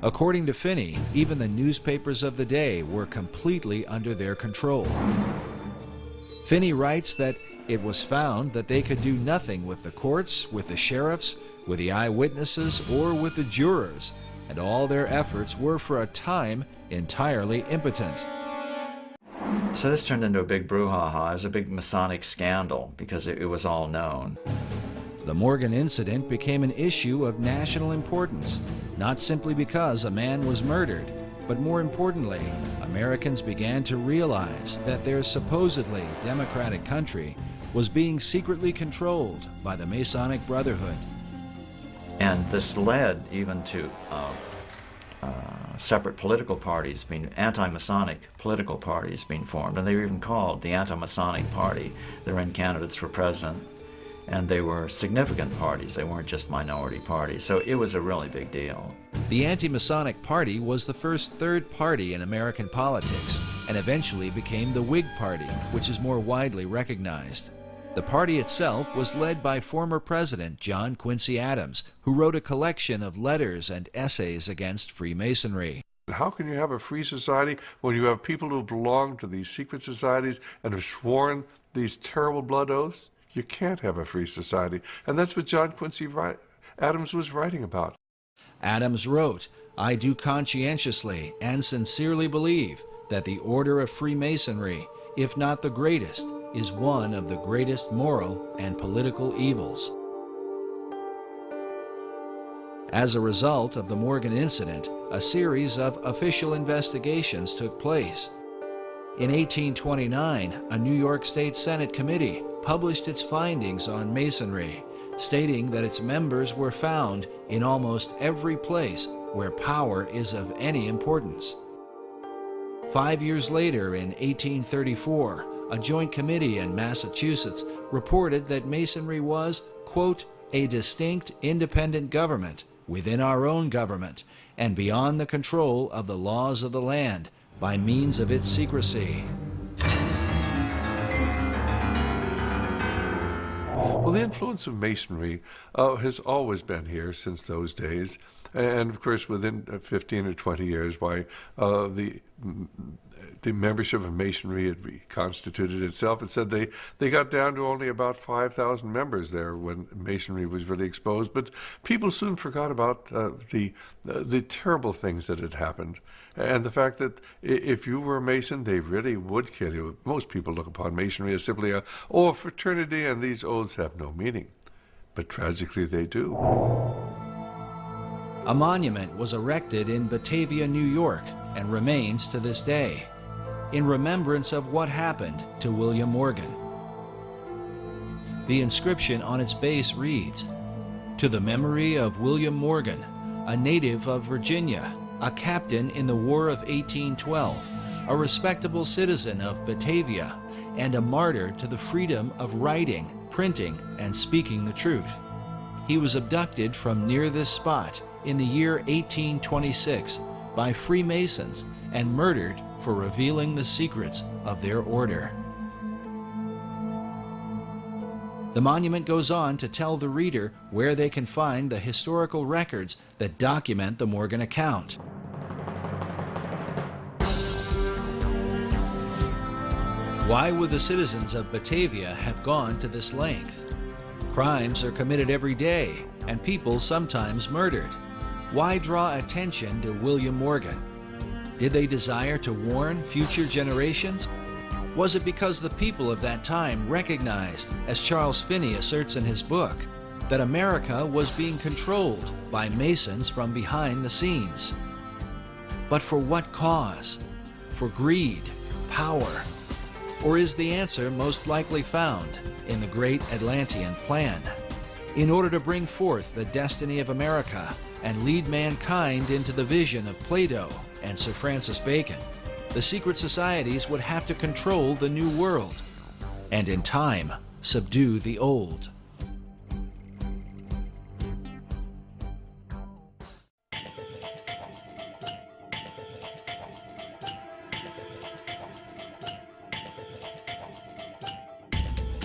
According to Finney, even the newspapers of the day were completely under their control. Finney writes that it was found that they could do nothing with the courts, with the sheriffs, with the eyewitnesses, or with the jurors, and all their efforts were for a time entirely impotent. So this turned into a big brouhaha. It was a big Masonic scandal because it was all known. The Morgan incident became an issue of national importance, not simply because a man was murdered, but more importantly, Americans began to realize that their supposedly democratic country was being secretly controlled by the Masonic Brotherhood. And this led even to separate political parties, anti-Masonic political parties being formed, and they were even called the Anti-Masonic Party. They ran candidates for president and they were significant parties. They weren't just minority parties, so it was a really big deal. The Anti-Masonic Party was the first third party in American politics and eventually became the Whig Party, which is more widely recognized. The party itself was led by former President John Quincy Adams, who wrote a collection of letters and essays against Freemasonry. How can you have a free society when you have people who belong to these secret societies and have sworn these terrible blood oaths? You can't have a free society. And that's what John Quincy Adams was writing about. Adams wrote, "I do conscientiously and sincerely believe that the order of Freemasonry, if not the greatest, is one of the greatest moral and political evils." As a result of the Morgan incident, a series of official investigations took place. In 1829, a New York State Senate committee published its findings on Masonry, stating that its members were found in almost every place where power is of any importance. 5 years later, in 1834, a joint committee in Massachusetts reported that Masonry was, quote, "a distinct independent government within our own government and beyond the control of the laws of the land by means of its secrecy." Well, the influence of Masonry has always been here since those days. And of course, within 15 or 20 years, why the membership of Masonry had reconstituted itself. It said they got down to only about 5,000 members there when Masonry was really exposed. But people soon forgot about the terrible things that had happened. And the fact that if you were a Mason, they really would kill you. Most people look upon Masonry as simply a fraternity, and these oaths have no meaning. But tragically, they do. A monument was erected in Batavia, New York, and remains to this day, in remembrance of what happened to William Morgan. The inscription on its base reads, "To the memory of William Morgan, a native of Virginia, a captain in the War of 1812, a respectable citizen of Batavia, and a martyr to the freedom of writing, printing, and speaking the truth. He was abducted from near this spot in the year 1826 by Freemasons and murdered for revealing the secrets of their order." The monument goes on to tell the reader where they can find the historical records that document the Morgan account. Why would the citizens of Batavia have gone to this length? Crimes are committed every day, and people sometimes murdered. Why draw attention to William Morgan? Did they desire to warn future generations? Was it because the people of that time recognized, as Charles Finney asserts in his book, that America was being controlled by Masons from behind the scenes? But for what cause? For greed, power? Or is the answer most likely found in the great Atlantean plan? In order to bring forth the destiny of America and lead mankind into the vision of Plato and Sir Francis Bacon, the secret societies would have to control the new world, and in time, subdue the old.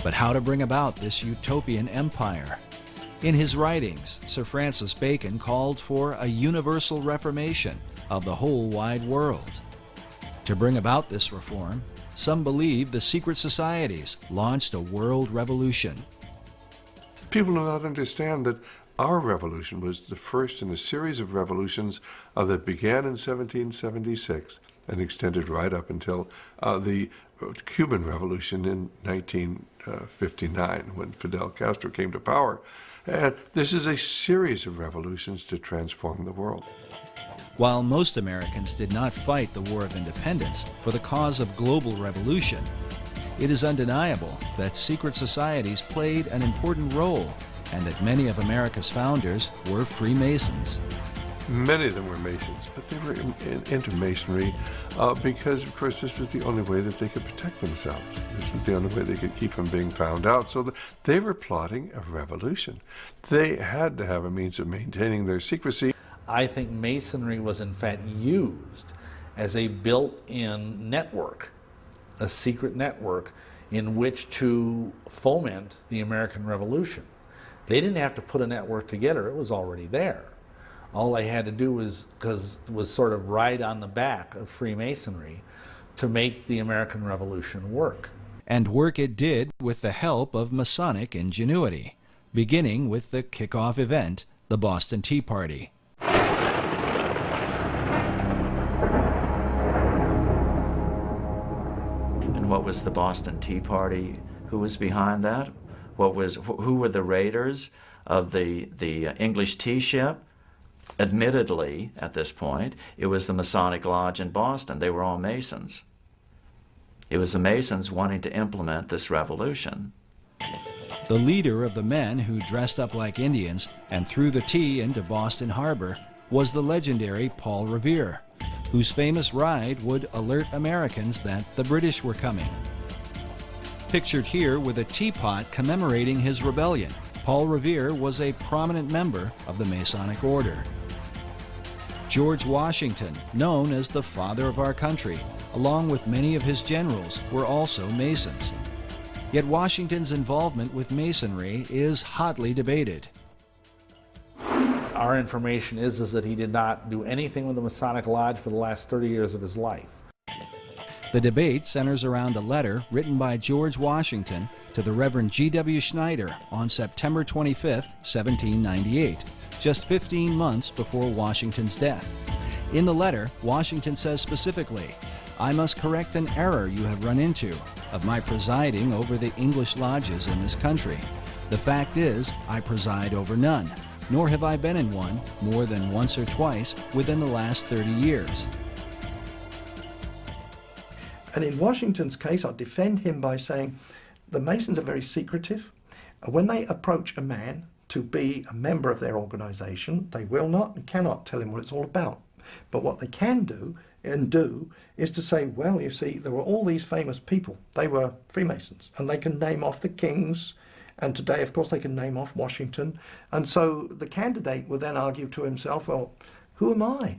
But how to bring about this utopian empire? In his writings, Sir Francis Bacon called for a universal reformation of the whole wide world. To bring about this reform, some believe the secret societies launched a world revolution. People do not understand that our revolution was the first in a series of revolutions that began in 1776 and extended right up until the Cuban Revolution in 1959 when Fidel Castro came to power. And this is a series of revolutions to transform the world. While most Americans did not fight the War of Independence for the cause of global revolution, it is undeniable that secret societies played an important role and that many of America's founders were Freemasons. Many of them were Masons, but they were into Masonry because, of course, this was the only way that they could protect themselves. This was the only way they could keep from being found out. So they were plotting a revolution. They had to have a means of maintaining their secrecy. I think Masonry was, in fact, used as a built-in network, a secret network in which to foment the American Revolution. They didn't have to put a network together, it was already there. All they had to do was sort of ride on the back of Freemasonry to make the American Revolution work. And work it did with the help of Masonic ingenuity, beginning with the kickoff event, the Boston Tea Party. And what was the Boston Tea Party? Who was behind that? Who were the raiders of the English tea ship? Admittedly, at this point, it was the Masonic Lodge in Boston. They were all Masons. It was the Masons wanting to implement this revolution. The leader of the men who dressed up like Indians and threw the tea into Boston Harbor was the legendary Paul Revere, whose famous ride would alert Americans that the British were coming. Pictured here with a teapot commemorating his rebellion, Paul Revere was a prominent member of the Masonic Order. George Washington, known as the father of our country, along with many of his generals, were also Masons. Yet Washington's involvement with Masonry is hotly debated. Our information is that he did not do anything with the Masonic Lodge for the last 30 years of his life. The debate centers around a letter written by George Washington to the Reverend G.W. Schneider on September 25, 1798, just 15 months before Washington's death. In the letter, Washington says specifically, "I must correct an error you have run into of my presiding over the English lodges in this country. The fact is, I preside over none, nor have I been in one more than once or twice within the last 30 years. And in Washington's case, I defend him by saying the Masons are very secretive. When they approach a man to be a member of their organization, they will not and cannot tell him what it's all about. But what they can do is to say, well, you see, there were all these famous people. They were Freemasons, and they can name off the kings. And today, of course, they can name off Washington. And so the candidate will then argue to himself, well, who am I?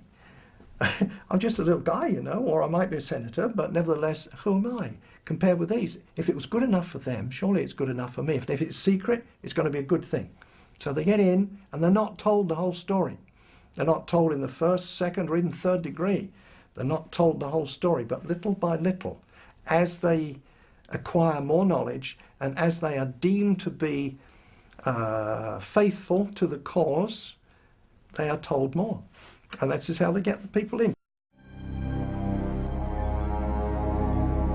I'm just a little guy, you know, or I might be a senator, but nevertheless, who am I compared with these? If it was good enough for them, surely it's good enough for me. If it's secret, it's going to be a good thing. So they get in, and they're not told the whole story. They're not told in the first, second, or even third degree. They're not told the whole story, but little by little, as they acquire more knowledge and as they are deemed to be faithful to the cause, they are told more. And that's just how they get the people in.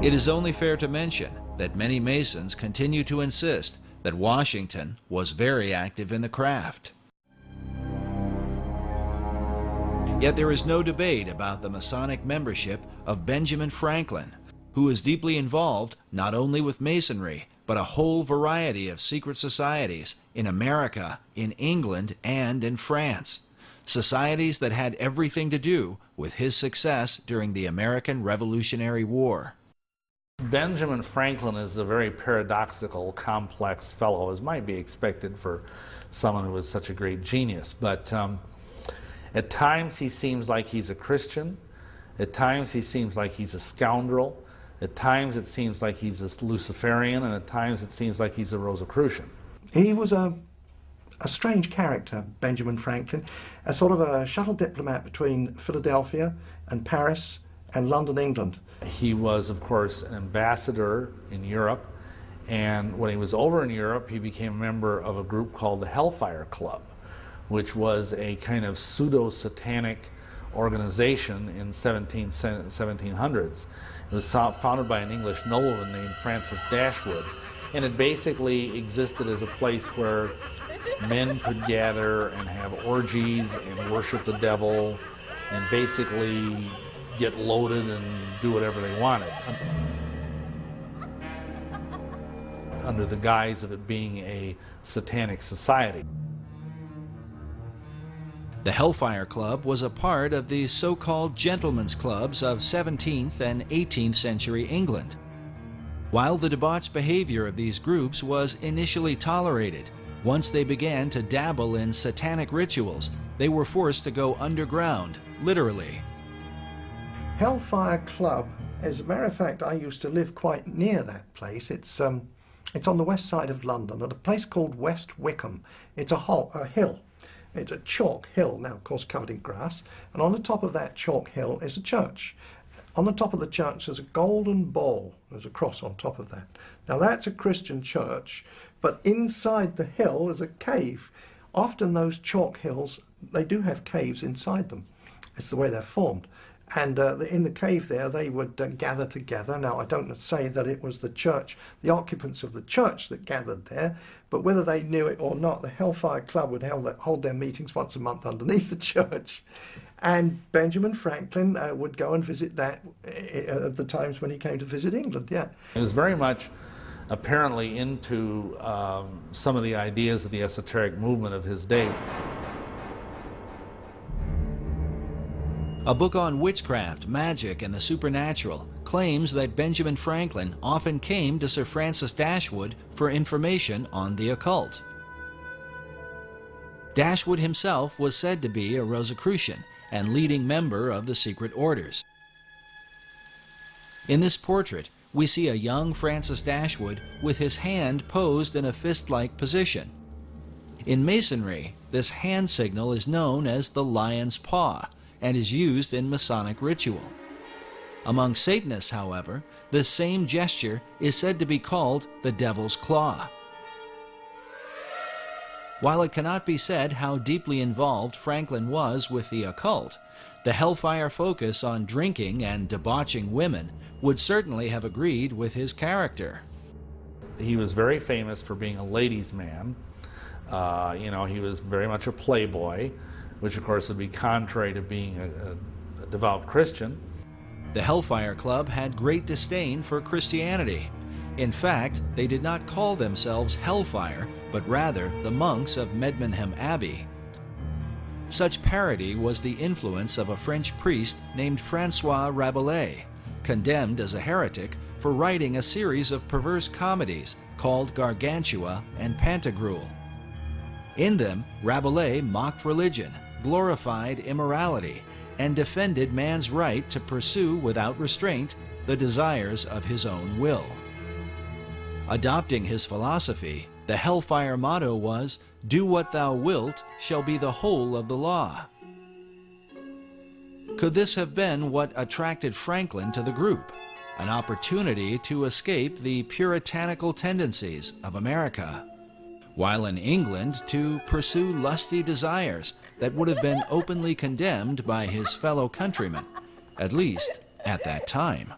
It is only fair to mention that many Masons continue to insist that Washington was very active in the craft. Yet there is no debate about the Masonic membership of Benjamin Franklin, who is deeply involved not only with Masonry, but a whole variety of secret societies in America, in England, and in France. Societies that had everything to do with his success during the American Revolutionary War. Benjamin Franklin is a very paradoxical, complex fellow, as might be expected for someone who was such a great genius. But at times he seems like he's a Christian. At times he seems like he's a scoundrel. At times it seems like he's a Luciferian, and at times it seems like he's a Rosicrucian. He was a strange character, Benjamin Franklin, a sort of a shuttle diplomat between Philadelphia and Paris and London, England. He was, of course, an ambassador in Europe, and when he was over in Europe, he became a member of a group called the Hellfire Club, which was a kind of pseudo-satanic organization in 1700s. It was founded by an English nobleman named Francis Dashwood, and it basically existed as a place where men could gather and have orgies and worship the devil and basically get loaded and do whatever they wanted, under the guise of it being a satanic society. The Hellfire Club was a part of the so-called gentlemen's clubs of 17th and 18th century England. While the debauched behavior of these groups was initially tolerated, once they began to dabble in satanic rituals, they were forced to go underground, literally. Hellfire Club, as a matter of fact, I used to live quite near that place. It's on the west side of London, at a place called West Wickham. It's a hill. It's a chalk hill, now of course covered in grass, and on the top of that chalk hill is a church. On the top of the church there's a golden ball. There's a cross on top of that. Now that's a Christian church, but inside the hill is a cave. Often those chalk hills, they do have caves inside them. It's the way they're formed. And in the cave there, they would gather together. Now, I don't say that it was the church, the occupants of the church that gathered there, but whether they knew it or not, the Hellfire Club would hold their meetings once a month underneath the church. And Benjamin Franklin would go and visit that at the times when he came to visit England, yeah. He was very much apparently into some of the ideas of the esoteric movement of his day. A book on witchcraft, magic, and the supernatural claims that Benjamin Franklin often came to Sir Francis Dashwood for information on the occult. Dashwood himself was said to be a Rosicrucian and leading member of the secret orders. In this portrait, we see a young Francis Dashwood with his hand posed in a fist-like position. In Masonry, this hand signal is known as the lion's paw and is used in Masonic ritual. Among Satanists, however, this same gesture is said to be called the devil's claw. While it cannot be said how deeply involved Franklin was with the occult, the Hellfire focus on drinking and debauching women would certainly have agreed with his character. He was very famous for being a ladies' man. He was very much a playboy, which of course would be contrary to being a devout Christian. The Hellfire Club had great disdain for Christianity. In fact, they did not call themselves Hellfire, but rather the monks of Medmenham Abbey. Such parody was the influence of a French priest named Francois Rabelais, condemned as a heretic for writing a series of perverse comedies called Gargantua and Pantagruel. In them, Rabelais mocked religion, glorified immorality, and defended man's right to pursue without restraint the desires of his own will. Adopting his philosophy, the Hellfire motto was, "Do what thou wilt shall be the whole of the law." Could this have been what attracted Franklin to the group? An opportunity to escape the puritanical tendencies of America, while in England to pursue lusty desires that would have been openly condemned by his fellow countrymen, at least at that time.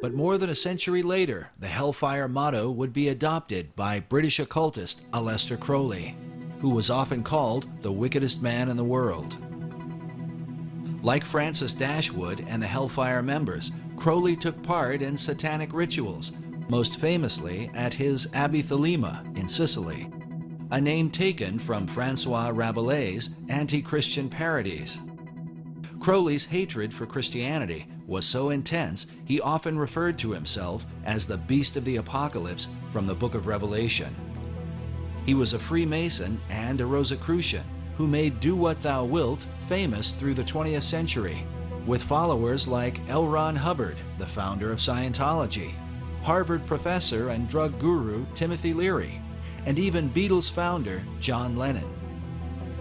But more than a century later, the Hellfire motto would be adopted by British occultist Aleister Crowley, who was often called the wickedest man in the world. Like Francis Dashwood and the Hellfire members, Crowley took part in satanic rituals, most famously at his Abbey Thelema in Sicily, a name taken from Francois Rabelais' anti-Christian parodies. Crowley's hatred for Christianity was so intense he often referred to himself as the Beast of the Apocalypse from the Book of Revelation. He was a Freemason and a Rosicrucian who made Do What Thou Wilt famous through the 20th century, with followers like L. Ron Hubbard, the founder of Scientology, Harvard professor and drug guru Timothy Leary, and even Beatles founder John Lennon.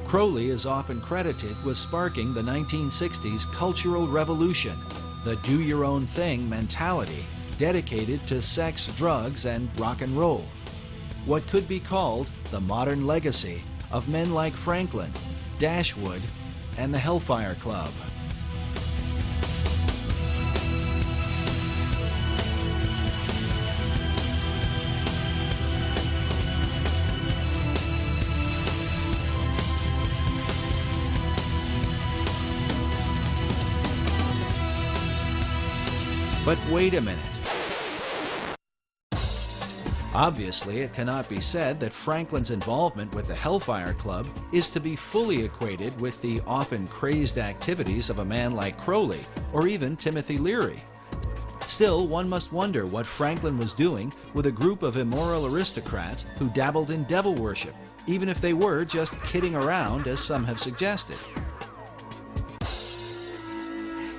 Crowley is often credited with sparking the 1960s cultural revolution, the do-your-own-thing mentality dedicated to sex, drugs, and rock and roll. What could be called the modern legacy of men like Franklin, Dashwood, and the Hellfire Club. But wait a minute. Obviously, it cannot be said that Franklin's involvement with the Hellfire Club is to be fully equated with the often crazed activities of a man like Crowley or even Timothy Leary. Still, one must wonder what Franklin was doing with a group of immoral aristocrats who dabbled in devil worship, even if they were just kidding around, as some have suggested.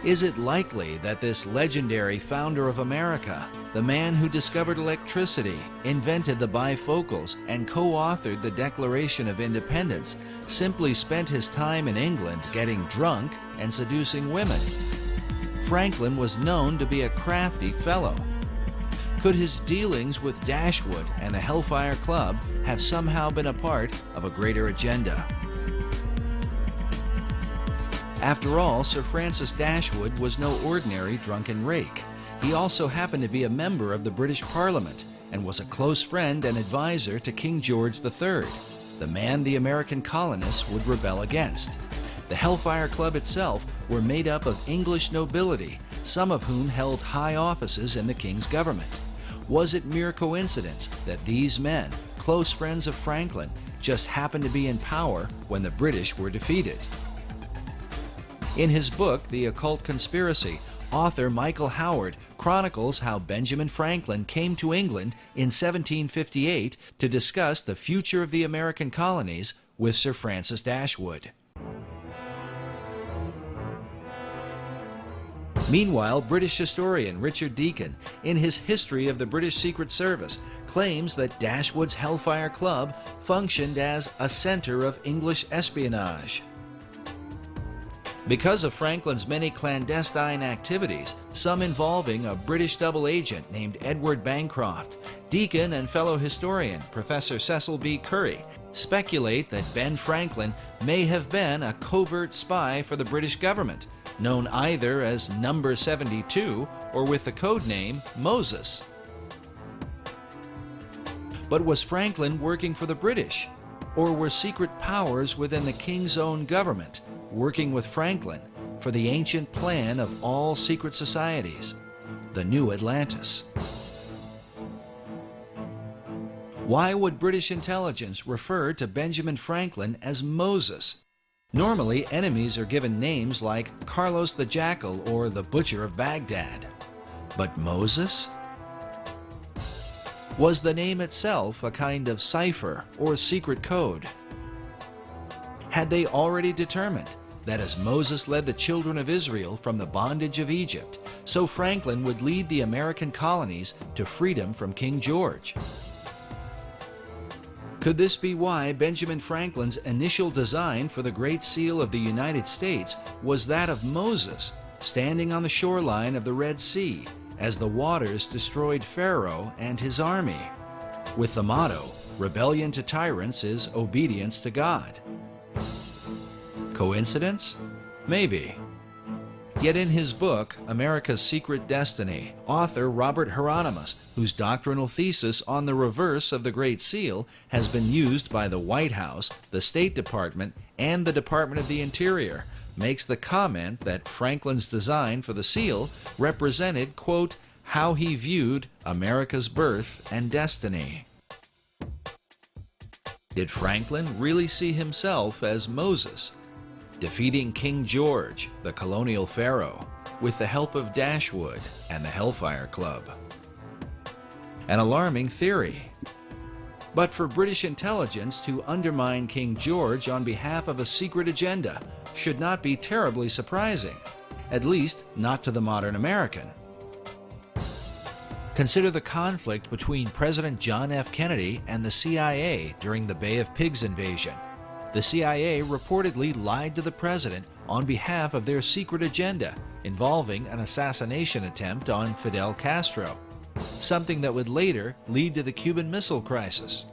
Is it likely that this legendary founder of America, the man who discovered electricity, invented the bifocals, and co-authored the Declaration of Independence, simply spent his time in England getting drunk and seducing women? Franklin was known to be a crafty fellow. Could his dealings with Dashwood and the Hellfire Club have somehow been a part of a greater agenda? After all, Sir Francis Dashwood was no ordinary drunken rake. He also happened to be a member of the British Parliament and was a close friend and advisor to King George III, the man the American colonists would rebel against. The Hellfire Club itself were made up of English nobility, some of whom held high offices in the King's government. Was it mere coincidence that these men, close friends of Franklin, just happened to be in power when the British were defeated? In his book, The Occult Conspiracy, author Michael Howard chronicles how Benjamin Franklin came to England in 1758 to discuss the future of the American colonies with Sir Francis Dashwood. Meanwhile, British historian Richard Deacon, in his History of the British Secret Service, claims that Dashwood's Hellfire Club functioned as a center of English espionage. Because of Franklin's many clandestine activities, some involving a British double agent named Edward Bancroft, Deacon and fellow historian Professor Cecil B. Curry speculate that Ben Franklin may have been a covert spy for the British government, known either as Number 72 or with the code name Moses. But was Franklin working for the British? Or were secret powers within the King's own government working with Franklin for the ancient plan of all secret societies, the New Atlantis? Why would British intelligence refer to Benjamin Franklin as Moses? Normally, enemies are given names like Carlos the Jackal or the Butcher of Baghdad. But Moses? Was the name itself a kind of cipher or secret code? Had they already determined that as Moses led the children of Israel from the bondage of Egypt, so Franklin would lead the American colonies to freedom from King George? Could this be why Benjamin Franklin's initial design for the Great Seal of the United States was that of Moses, standing on the shoreline of the Red Sea as the waters destroyed Pharaoh and his army, with the motto, "Rebellion to tyrants is obedience to God"? Coincidence? Maybe. Yet in his book, America's Secret Destiny, author Robert Hieronymus, whose doctrinal thesis on the reverse of the Great Seal has been used by the White House, the State Department, and the Department of the Interior, makes the comment that Franklin's design for the seal represented, quote, how he viewed America's birth and destiny. Did Franklin really see himself as Moses, defeating King George, the colonial pharaoh, with the help of Dashwood and the Hellfire Club? An alarming theory. But for British intelligence to undermine King George on behalf of a secret agenda should not be terribly surprising, at least not to the modern American. Consider the conflict between President John F. Kennedy and the CIA during the Bay of Pigs invasion. The CIA reportedly lied to the president on behalf of their secret agenda involving an assassination attempt on Fidel Castro, something that would later lead to the Cuban Missile Crisis.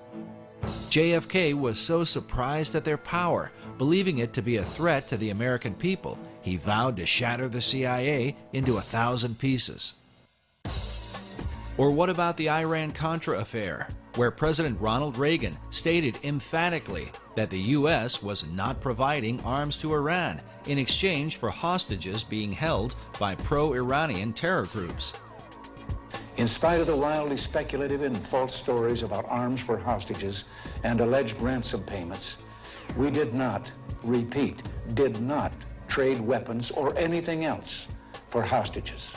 JFK was so surprised at their power, believing it to be a threat to the American people, he vowed to shatter the CIA into 1,000 pieces. Or what about the Iran-Contra affair, where President Ronald Reagan stated emphatically that the U.S. was not providing arms to Iran in exchange for hostages being held by pro-Iranian terror groups? In spite of the wildly speculative and false stories about arms for hostages and alleged ransom payments, we did not, repeat, did not trade weapons or anything else for hostages.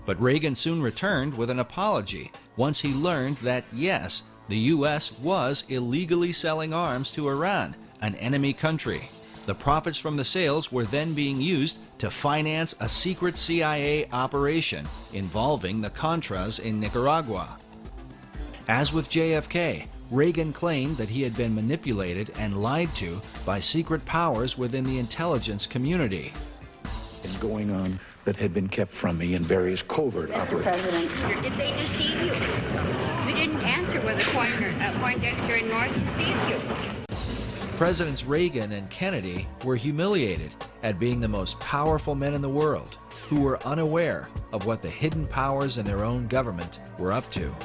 But Reagan soon returned with an apology once he learned that, yes, the U.S. was illegally selling arms to Iran, an enemy country. The profits from the sales were then being used to finance a secret CIA operation involving the Contras in Nicaragua. As with JFK, Reagan claimed that he had been manipulated and lied to by secret powers within the intelligence community. It's going on that had been kept from me in various covert Mr. operations. President, did they deceive you? You didn't answer whether Poindexter and North deceived you. Presidents Reagan and Kennedy were humiliated at being the most powerful men in the world who were unaware of what the hidden powers in their own government were up to.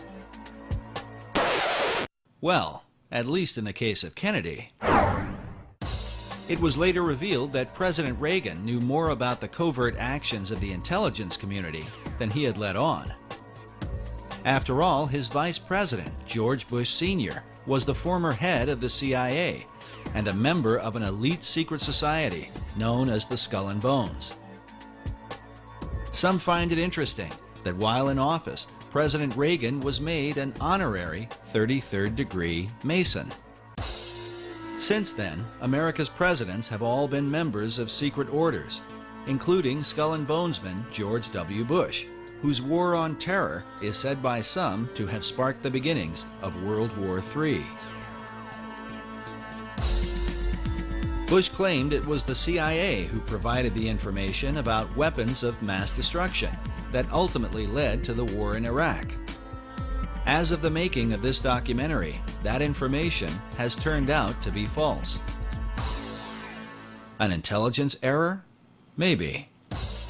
Well, at least in the case of Kennedy. It was later revealed that President Reagan knew more about the covert actions of the intelligence community than he had let on. After all, his vice president, George Bush Sr., was the former head of the CIA and a member of an elite secret society known as the Skull and Bones. Some find it interesting that while in office, President Reagan was made an honorary 33rd degree Mason. Since then, America's presidents have all been members of secret orders, including Skull and Bonesman George W. Bush, whose war on terror is said by some to have sparked the beginnings of World War III. Bush claimed it was the CIA who provided the information about weapons of mass destruction that ultimately led to the war in Iraq. As of the making of this documentary, that information has turned out to be false. An intelligence error? Maybe.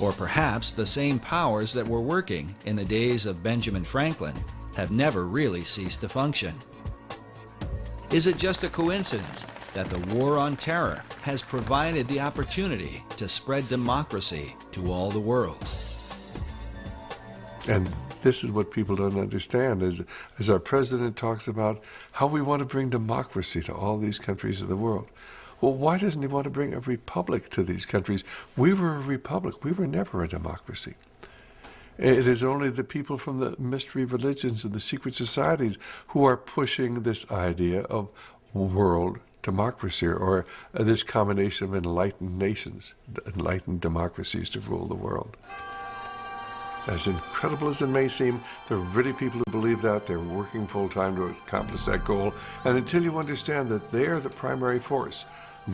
Or perhaps the same powers that were working in the days of Benjamin Franklin have never really ceased to function. Is it just a coincidence that the war on terror has provided the opportunity to spread democracy to all the world? And this is what people don't understand, as our president talks about how we want to bring democracy to all these countries of the world. Well, why doesn't he want to bring a republic to these countries? We were a republic. We were never a democracy. It is only the people from the mystery religions and the secret societies who are pushing this idea of world democracy, or this combination of enlightened nations, enlightened democracies to rule the world. As incredible as it may seem, there are really people who believe that. They're working full-time to accomplish that goal. And until you understand that they are the primary force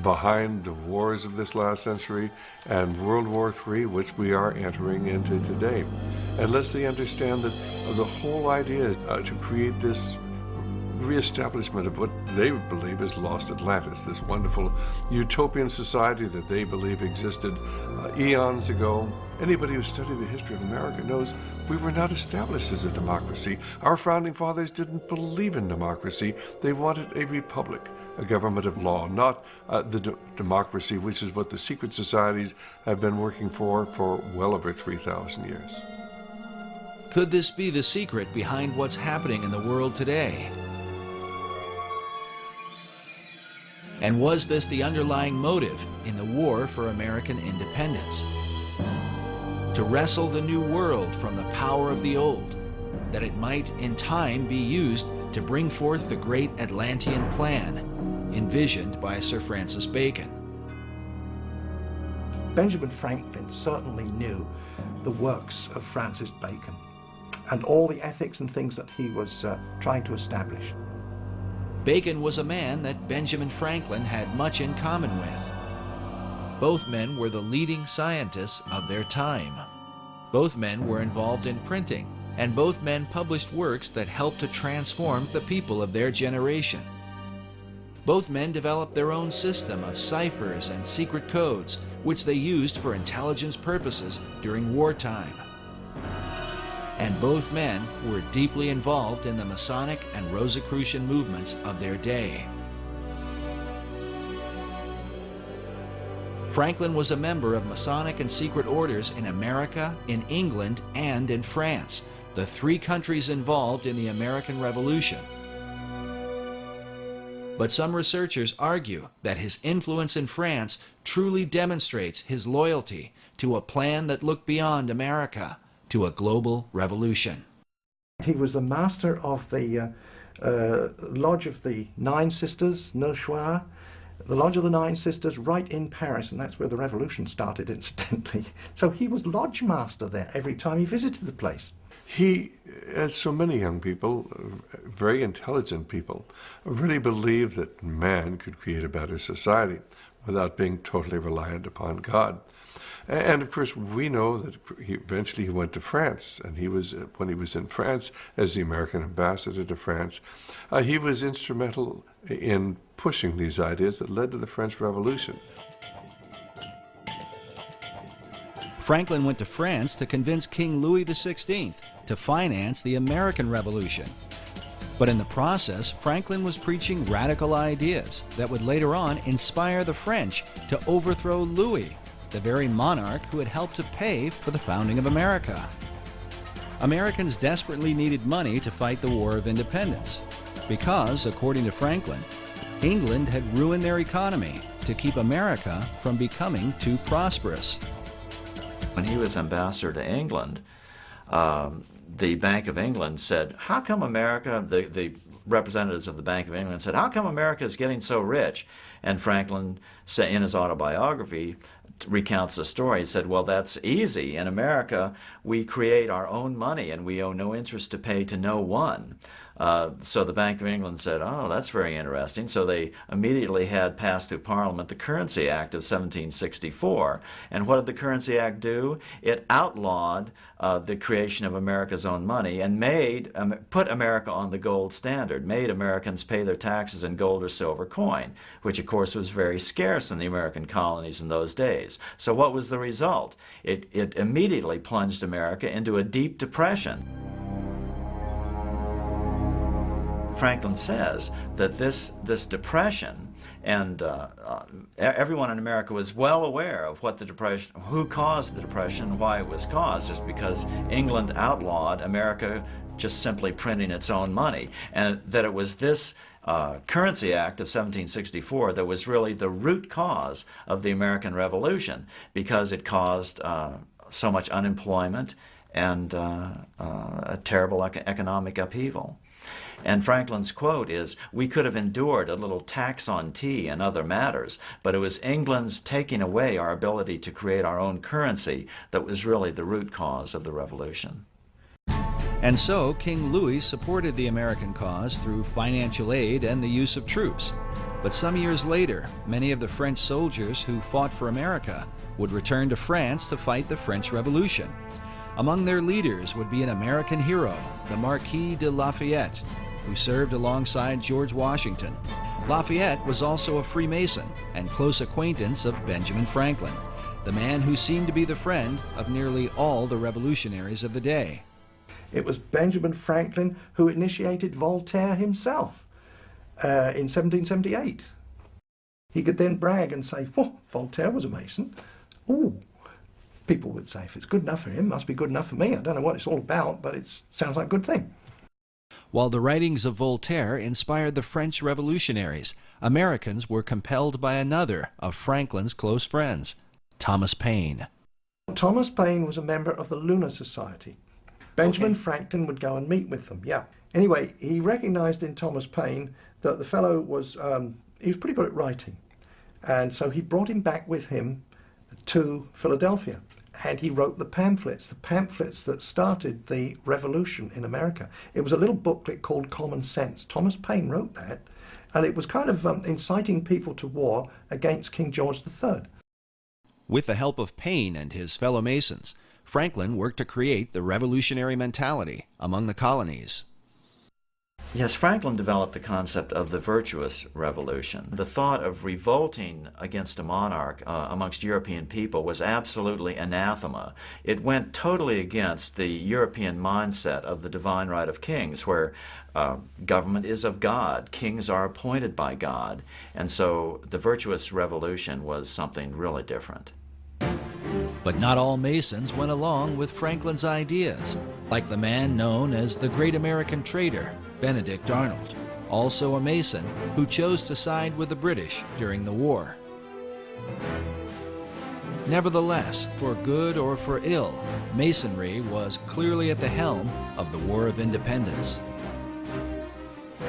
behind the wars of this last century and World War III, which we are entering into today, unless they understand that the whole idea is to create this reestablishment of what they believe is lost Atlantis, this wonderful utopian society that they believe existed eons ago. Anybody who studied the history of America knows we were not established as a democracy. Our founding fathers didn't believe in democracy. They wanted a republic, a government of law, not the democracy, which is what the secret societies have been working for well over 3,000 years. Could this be the secret behind what's happening in the world today? And was this the underlying motive in the war for American independence? To wrestle the new world from the power of the old, that it might in time be used to bring forth the great Atlantean plan, envisioned by Sir Francis Bacon. Benjamin Franklin certainly knew the works of Francis Bacon and all the ethics and things that he was trying to establish. Bacon was a man that Benjamin Franklin had much in common with. Both men were the leading scientists of their time. Both men were involved in printing, and both men published works that helped to transform the people of their generation. Both men developed their own system of ciphers and secret codes, which they used for intelligence purposes during wartime. And both men were deeply involved in the Masonic and Rosicrucian movements of their day. Franklin was a member of Masonic and secret orders in America, in England, and in France, the three countries involved in the American Revolution. But some researchers argue that his influence in France truly demonstrates his loyalty to a plan that looked beyond America, to a global revolution. He was the master of the Lodge of the Nine Sisters, Neuchoir, the Lodge of the Nine Sisters right in Paris, and that's where the revolution started, incidentally. So he was lodge master there every time he visited the place. He, as so many young people, very intelligent people, really believed that man could create a better society without being totally reliant upon God. And of course, we know that eventually he went to France, and when he was in France as the American ambassador to France, he was instrumental in pushing these ideas that led to the French Revolution. Franklin went to France to convince King Louis XVI to finance the American Revolution. But in the process, Franklin was preaching radical ideas that would later on inspire the French to overthrow Louis, the very monarch who had helped to pay for the founding of America. Americans desperately needed money to fight the War of Independence because, according to Franklin, England had ruined their economy to keep America from becoming too prosperous. When he was ambassador to England, the Bank of England said, how come America, the representatives of the Bank of England said, how come America is getting so rich? And Franklin, in his autobiography, recounts the story. He said, well, that's easy. In America, we create our own money and we owe no interest to pay to no one. So the Bank of England said, oh, that's very interesting. So they immediately had passed through Parliament the Currency Act of 1764. And what did the Currency Act do? It outlawed the creation of America's own money and put America on the gold standard, made Americans pay their taxes in gold or silver coin, which of course was very scarce in the American colonies in those days. So what was the result? It immediately plunged America into a deep depression. Franklin says that this depression, and everyone in America was well aware of what the depression, who caused the depression, why it was caused, just because England outlawed America just simply printing its own money, and that it was this Currency Act of 1764 that was really the root cause of the American Revolution, because it caused so much unemployment and a terrible economic upheaval. And Franklin's quote is, we could have endured a little tax on tea and other matters, but it was England's taking away our ability to create our own currency that was really the root cause of the revolution. And so King Louis supported the American cause through financial aid and the use of troops. But some years later, many of the French soldiers who fought for America would return to France to fight the French Revolution. Among their leaders would be an American hero, the Marquis de Lafayette, who served alongside George Washington. Lafayette was also a Freemason and close acquaintance of Benjamin Franklin, the man who seemed to be the friend of nearly all the revolutionaries of the day. It was Benjamin Franklin who initiated Voltaire himself in 1778. He could then brag and say, oh, Voltaire was a Mason. Oh, people would say, if it's good enough for him, it must be good enough for me. I don't know what it's all about, but it sounds like a good thing. While the writings of Voltaire inspired the French revolutionaries, Americans were compelled by another of Franklin's close friends, Thomas Paine. Thomas Paine was a member of the Lunar Society. Benjamin Franklin would go and meet with them, yeah. Anyway, he recognized in Thomas Paine that the fellow was, he was pretty good at writing. And so he brought him back with him to Philadelphia. And he wrote the pamphlets that started the revolution in America. It was a little booklet called Common Sense. Thomas Paine wrote that, and it was kind of inciting people to war against King George III. With the help of Paine and his fellow Masons, Franklin worked to create the revolutionary mentality among the colonies. Yes, Franklin developed the concept of the virtuous revolution. The thought of revolting against a monarch amongst European people was absolutely anathema. It went totally against the European mindset of the divine right of kings, where government is of God, kings are appointed by God, and so the virtuous revolution was something really different. But not all Masons went along with Franklin's ideas. like the man known as the Great American Trader, Benedict Arnold, also a Mason who chose to side with the British during the war. Nevertheless, for good or for ill, Masonry was clearly at the helm of the War of Independence.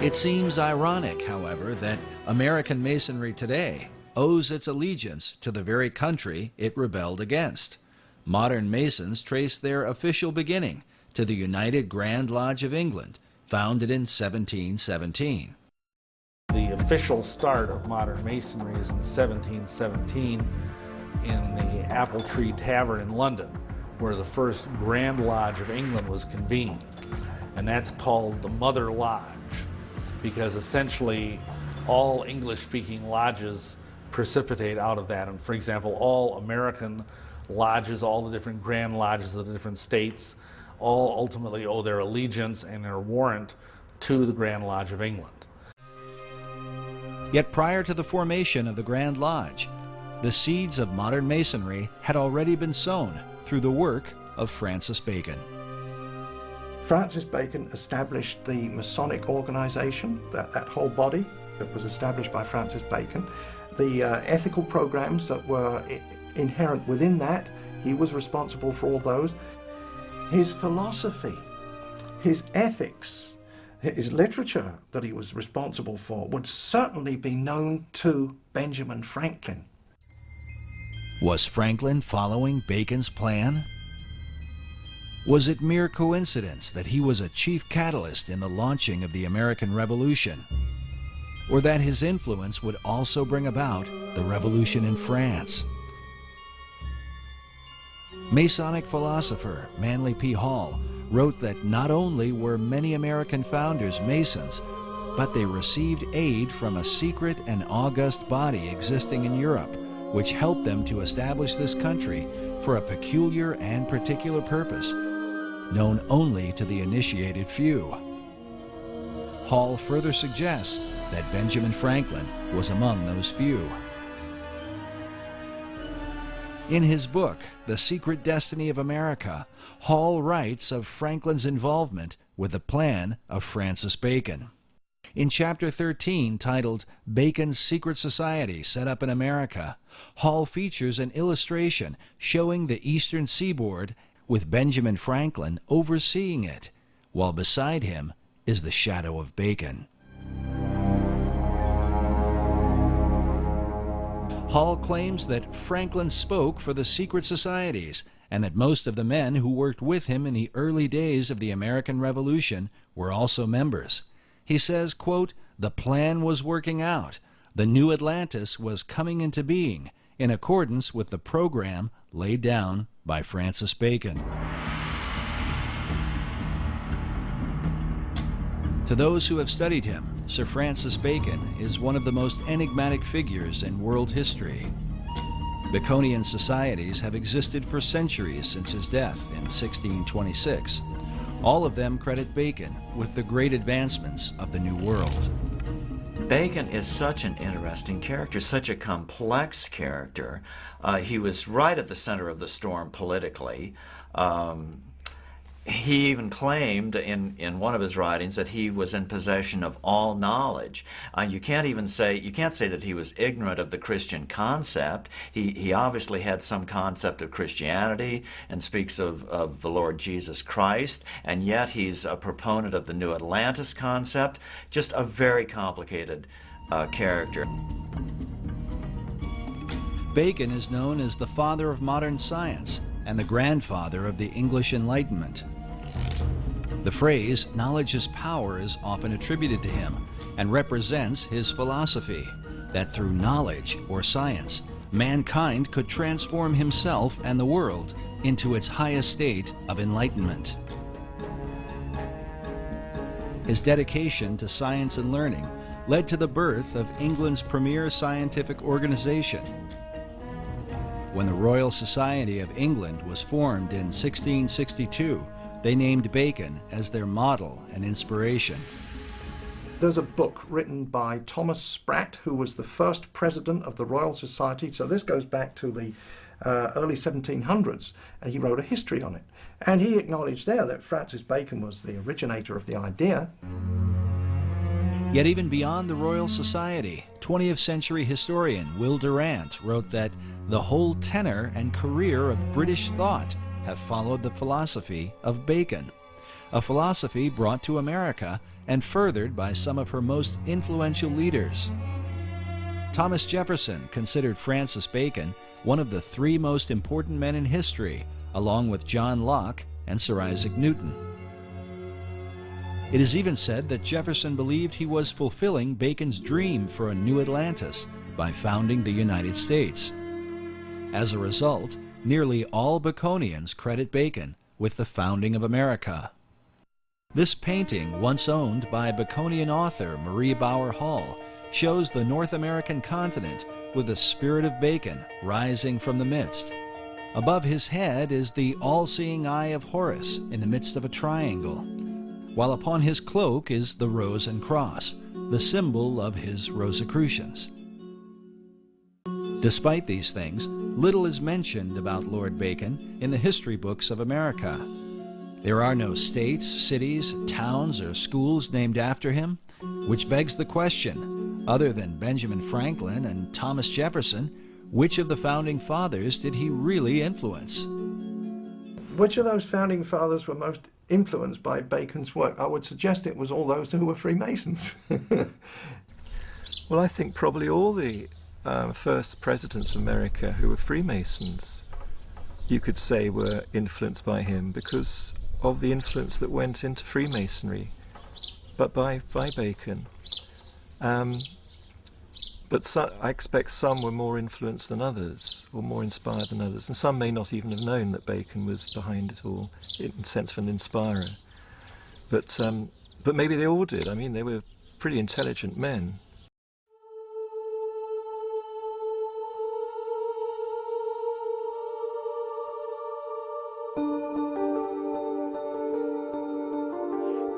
It seems ironic, however, that American Masonry today owes its allegiance to the very country it rebelled against. Modern Masons trace their official beginning to the United Grand Lodge of England, founded in 1717. The official start of modern Masonry is in 1717 in the Apple Tree Tavern in London, where the first Grand Lodge of England was convened. And that's called the Mother Lodge, because essentially all English-speaking lodges precipitate out of that. And for example, all American lodges, all the different Grand Lodges of the different states, all ultimately owe their allegiance and their warrant to the Grand Lodge of England. Yet prior to the formation of the Grand Lodge, the seeds of modern Masonry had already been sown through the work of Francis Bacon. Francis Bacon established the Masonic organization, that whole body that was established by Francis Bacon. The ethical programs that were inherent within that, he was responsible for all those. His philosophy, his ethics, his literature that he was responsible for would certainly be known to Benjamin Franklin. Was Franklin following Bacon's plan? Was it mere coincidence that he was a chief catalyst in the launching of the American Revolution? Or that his influence would also bring about the revolution in France? Masonic philosopher Manly P. Hall wrote that not only were many American founders Masons, but they received aid from a secret and august body existing in Europe, which helped them to establish this country for a peculiar and particular purpose, known only to the initiated few. Hall further suggests that Benjamin Franklin was among those few. In his book, The Secret Destiny of America, Hall writes of Franklin's involvement with the plan of Francis Bacon. In Chapter 13, titled Bacon's Secret Society Set Up in America, Hall features an illustration showing the eastern seaboard with Benjamin Franklin overseeing it, while beside him is the shadow of Bacon. Hall claims that Franklin spoke for the secret societies and that most of the men who worked with him in the early days of the American Revolution were also members. He says, quote, "The plan was working out. The new Atlantis was coming into being in accordance with the program laid down by Francis Bacon." To those who have studied him, Sir Francis Bacon is one of the most enigmatic figures in world history. Baconian societies have existed for centuries since his death in 1626. All of them credit Bacon with the great advancements of the New World. Bacon is such an interesting character, such a complex character. He was right at the center of the storm politically. He even claimed in one of his writings that he was in possession of all knowledge. You can't say that he was ignorant of the Christian concept. He obviously had some concept of Christianity and speaks of the Lord Jesus Christ, and yet he's a proponent of the New Atlantis concept. Just a very complicated character. Bacon is known as the father of modern science and the grandfather of the English Enlightenment. The phrase, "knowledge is power," is often attributed to him and represents his philosophy, that through knowledge or science, mankind could transform himself and the world into its highest state of enlightenment. His dedication to science and learning led to the birth of England's premier scientific organization. When the Royal Society of England was formed in 1662, they named Bacon as their model and inspiration. There's a book written by Thomas Sprat, who was the first president of the Royal Society. So this goes back to the early 1700s, and he wrote a history on it. And he acknowledged there that Francis Bacon was the originator of the idea. Yet even beyond the Royal Society, 20th century historian Will Durant wrote that the whole tenor and career of British thought have followed the philosophy of Bacon, a philosophy brought to America and furthered by some of her most influential leaders. Thomas Jefferson considered Francis Bacon one of the three most important men in history, along with John Locke and Sir Isaac Newton. It is even said that Jefferson believed he was fulfilling Bacon's dream for a new Atlantis by founding the United States. As a result, nearly all Baconians credit Bacon with the founding of America. This painting, once owned by Baconian author Marie Bauer Hall, shows the North American continent with the spirit of Bacon rising from the midst. Above his head is the all-seeing eye of Horus in the midst of a triangle, while upon his cloak is the rose and cross, the symbol of his Rosicrucians. Despite these things, little is mentioned about Lord Bacon in the history books of America. There are no states, cities, towns, or schools named after him, which begs the question, other than Benjamin Franklin and Thomas Jefferson, which of the founding fathers did he really influence? Which of those founding fathers were most influenced by Bacon's work? I would suggest it was all those who were Freemasons. Well, I think probably all the first presidents of America who were Freemasons, you could say, were influenced by him because of the influence that went into Freemasonry, but by Bacon. But I expect some were more influenced than others, or more inspired than others, and some may not even have known that Bacon was behind it all, in the sense of an inspirer. But maybe they all did. I mean, they were pretty intelligent men.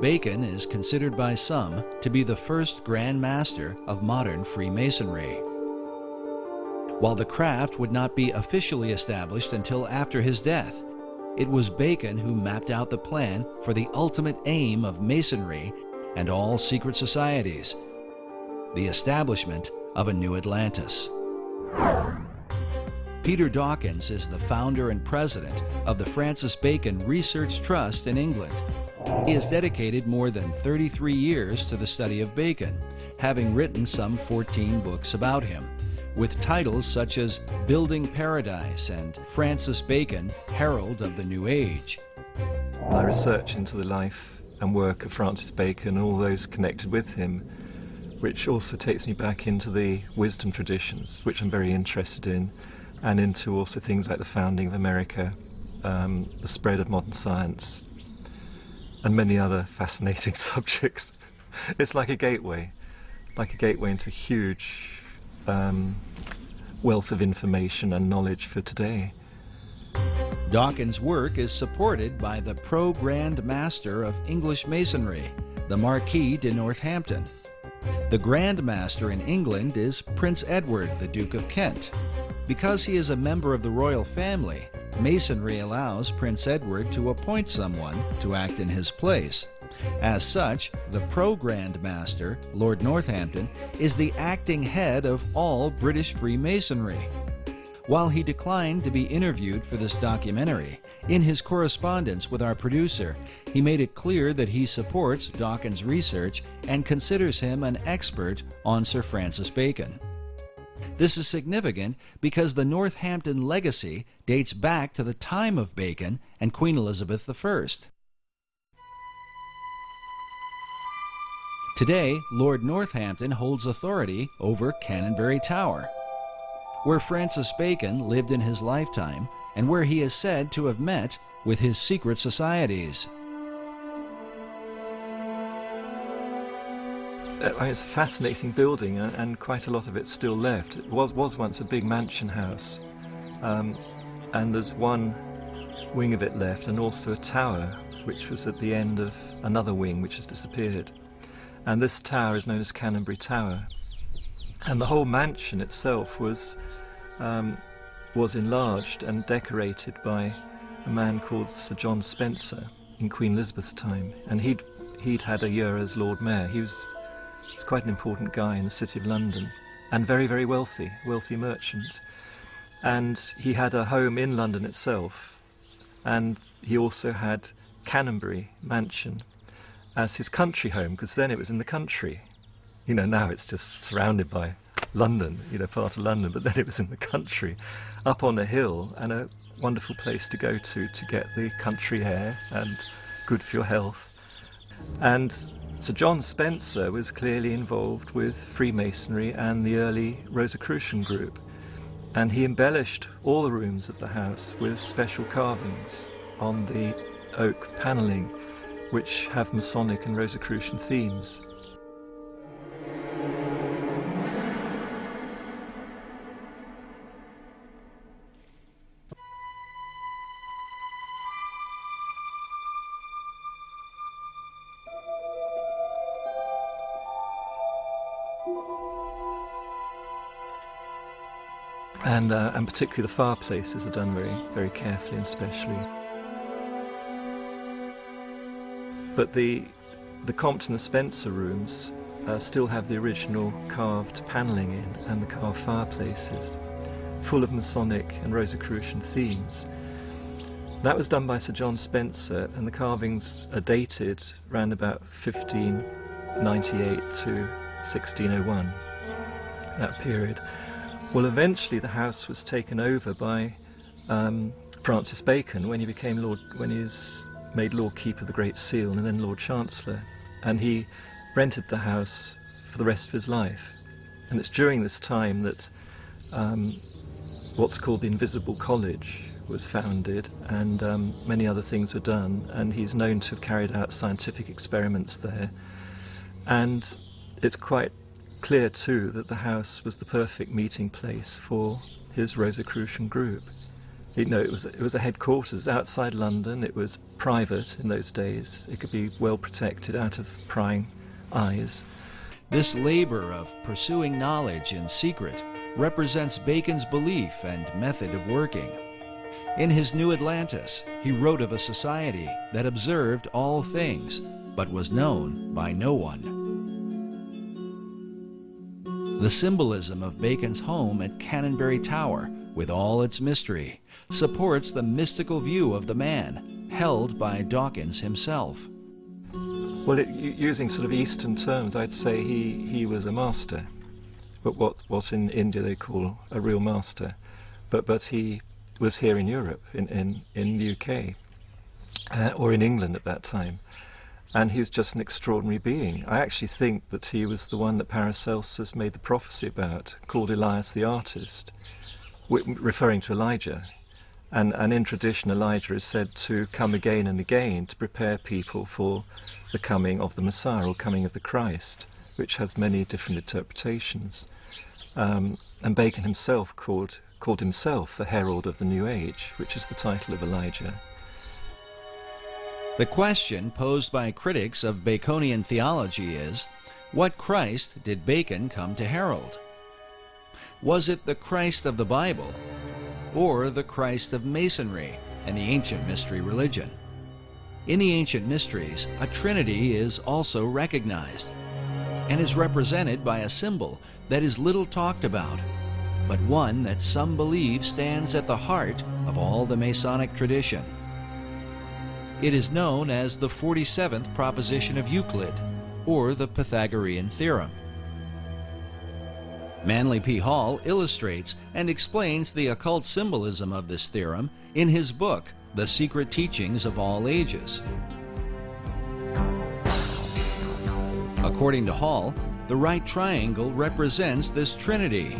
Bacon is considered by some to be the first Grand Master of modern Freemasonry. While the craft would not be officially established until after his death, it was Bacon who mapped out the plan for the ultimate aim of Masonry and all secret societies, the establishment of a new Atlantis. Peter Dawkins is the founder and president of the Francis Bacon Research Trust in England. He has dedicated more than 33 years to the study of Bacon, having written some 14 books about him, with titles such as Building Paradise and Francis Bacon, Herald of the New Age. My research into the life and work of Francis Bacon and all those connected with him, which also takes me back into the wisdom traditions, which I'm very interested in, and into also things like the founding of America, the spread of modern science, and many other fascinating subjects. It's like a gateway into a huge wealth of information and knowledge for today. Dawkins' work is supported by the Pro-Grand Master of English Masonry, the Marquis de Northampton. The Grand Master in England is Prince Edward, the Duke of Kent. Because he is a member of the royal family, Masonry allows Prince Edward to appoint someone to act in his place. As such, the Pro-Grand Master, Lord Northampton, is the acting head of all British Freemasonry. While he declined to be interviewed for this documentary, in his correspondence with our producer, he made it clear that he supports Dawkins' research and considers him an expert on Sir Francis Bacon. This is significant because the Northampton legacy dates back to the time of Bacon and Queen Elizabeth I. Today, Lord Northampton holds authority over Canonbury Tower, where Francis Bacon lived in his lifetime and where he is said to have met with his secret societies. It's a fascinating building, and quite a lot of it's still left. It was once a big mansion house, and there's one wing of it left, and also a tower, which was at the end of another wing, which has disappeared. And this tower is known as Canonbury Tower. And the whole mansion itself was was enlarged and decorated by a man called Sir John Spencer in Queen Elizabeth's time, and he'd had a year as Lord Mayor. He was quite an important guy in the City of London, and very, very wealthy merchant. And he had a home in London itself, and he also had Canonbury Mansion as his country home, because then it was in the country. You know, now it's just surrounded by London, you know, part of London, but then it was in the country, up on a hill, and a wonderful place to go to get the country air and good for your health. And Sir John Spencer was clearly involved with Freemasonry and the early Rosicrucian group, and he embellished all the rooms of the house with special carvings on the oak panelling, which have Masonic and Rosicrucian themes. And particularly the fireplaces are done very, very carefully and specially. But the Compton and Spencer rooms still have the original carved panelling in, and the carved fireplaces, full of Masonic and Rosicrucian themes. That was done by Sir John Spencer, and the carvings are dated around about 1598 to 1601, that period. Well, eventually the house was taken over by Francis Bacon when he was made Lord Keeper of the Great Seal and then Lord Chancellor, and he rented the house for the rest of his life. And it's during this time that what's called the Invisible College was founded, and many other things were done, and he's known to have carried out scientific experiments there. And it's quite clear too that the house was the perfect meeting place for his Rosicrucian group. You know, it was a headquarters outside London. It was private in those days. It could be well protected out of prying eyes. This labor of pursuing knowledge in secret represents Bacon's belief and method of working. In his New Atlantis, he wrote of a society that observed all things, but was known by no one. The symbolism of Bacon's home at Canonbury Tower, with all its mystery, supports the mystical view of the man, held by Dawkins himself. Well, using sort of Eastern terms, I'd say he was a master, but what in India they call a real master. But he was here in Europe, in the UK, or in England at that time, and he was just an extraordinary being. I actually think that he was the one that Paracelsus made the prophecy about, called Elias the Artist, referring to Elijah. And in tradition, Elijah is said to come again and again to prepare people for the coming of the Messiah, or coming of the Christ, which has many different interpretations. And Bacon himself called himself the herald of the New Age, which is the title of Elijah. The question posed by critics of Baconian theology is, what Christ did Bacon come to herald? Was it the Christ of the Bible, or the Christ of Masonry and the ancient mystery religion? In the ancient mysteries, a trinity is also recognized and is represented by a symbol that is little talked about, but one that some believe stands at the heart of all the Masonic tradition. It is known as the 47th proposition of Euclid, or the Pythagorean theorem. Manly P. Hall illustrates and explains the occult symbolism of this theorem in his book, The Secret Teachings of All Ages. According to Hall, the right triangle represents this trinity.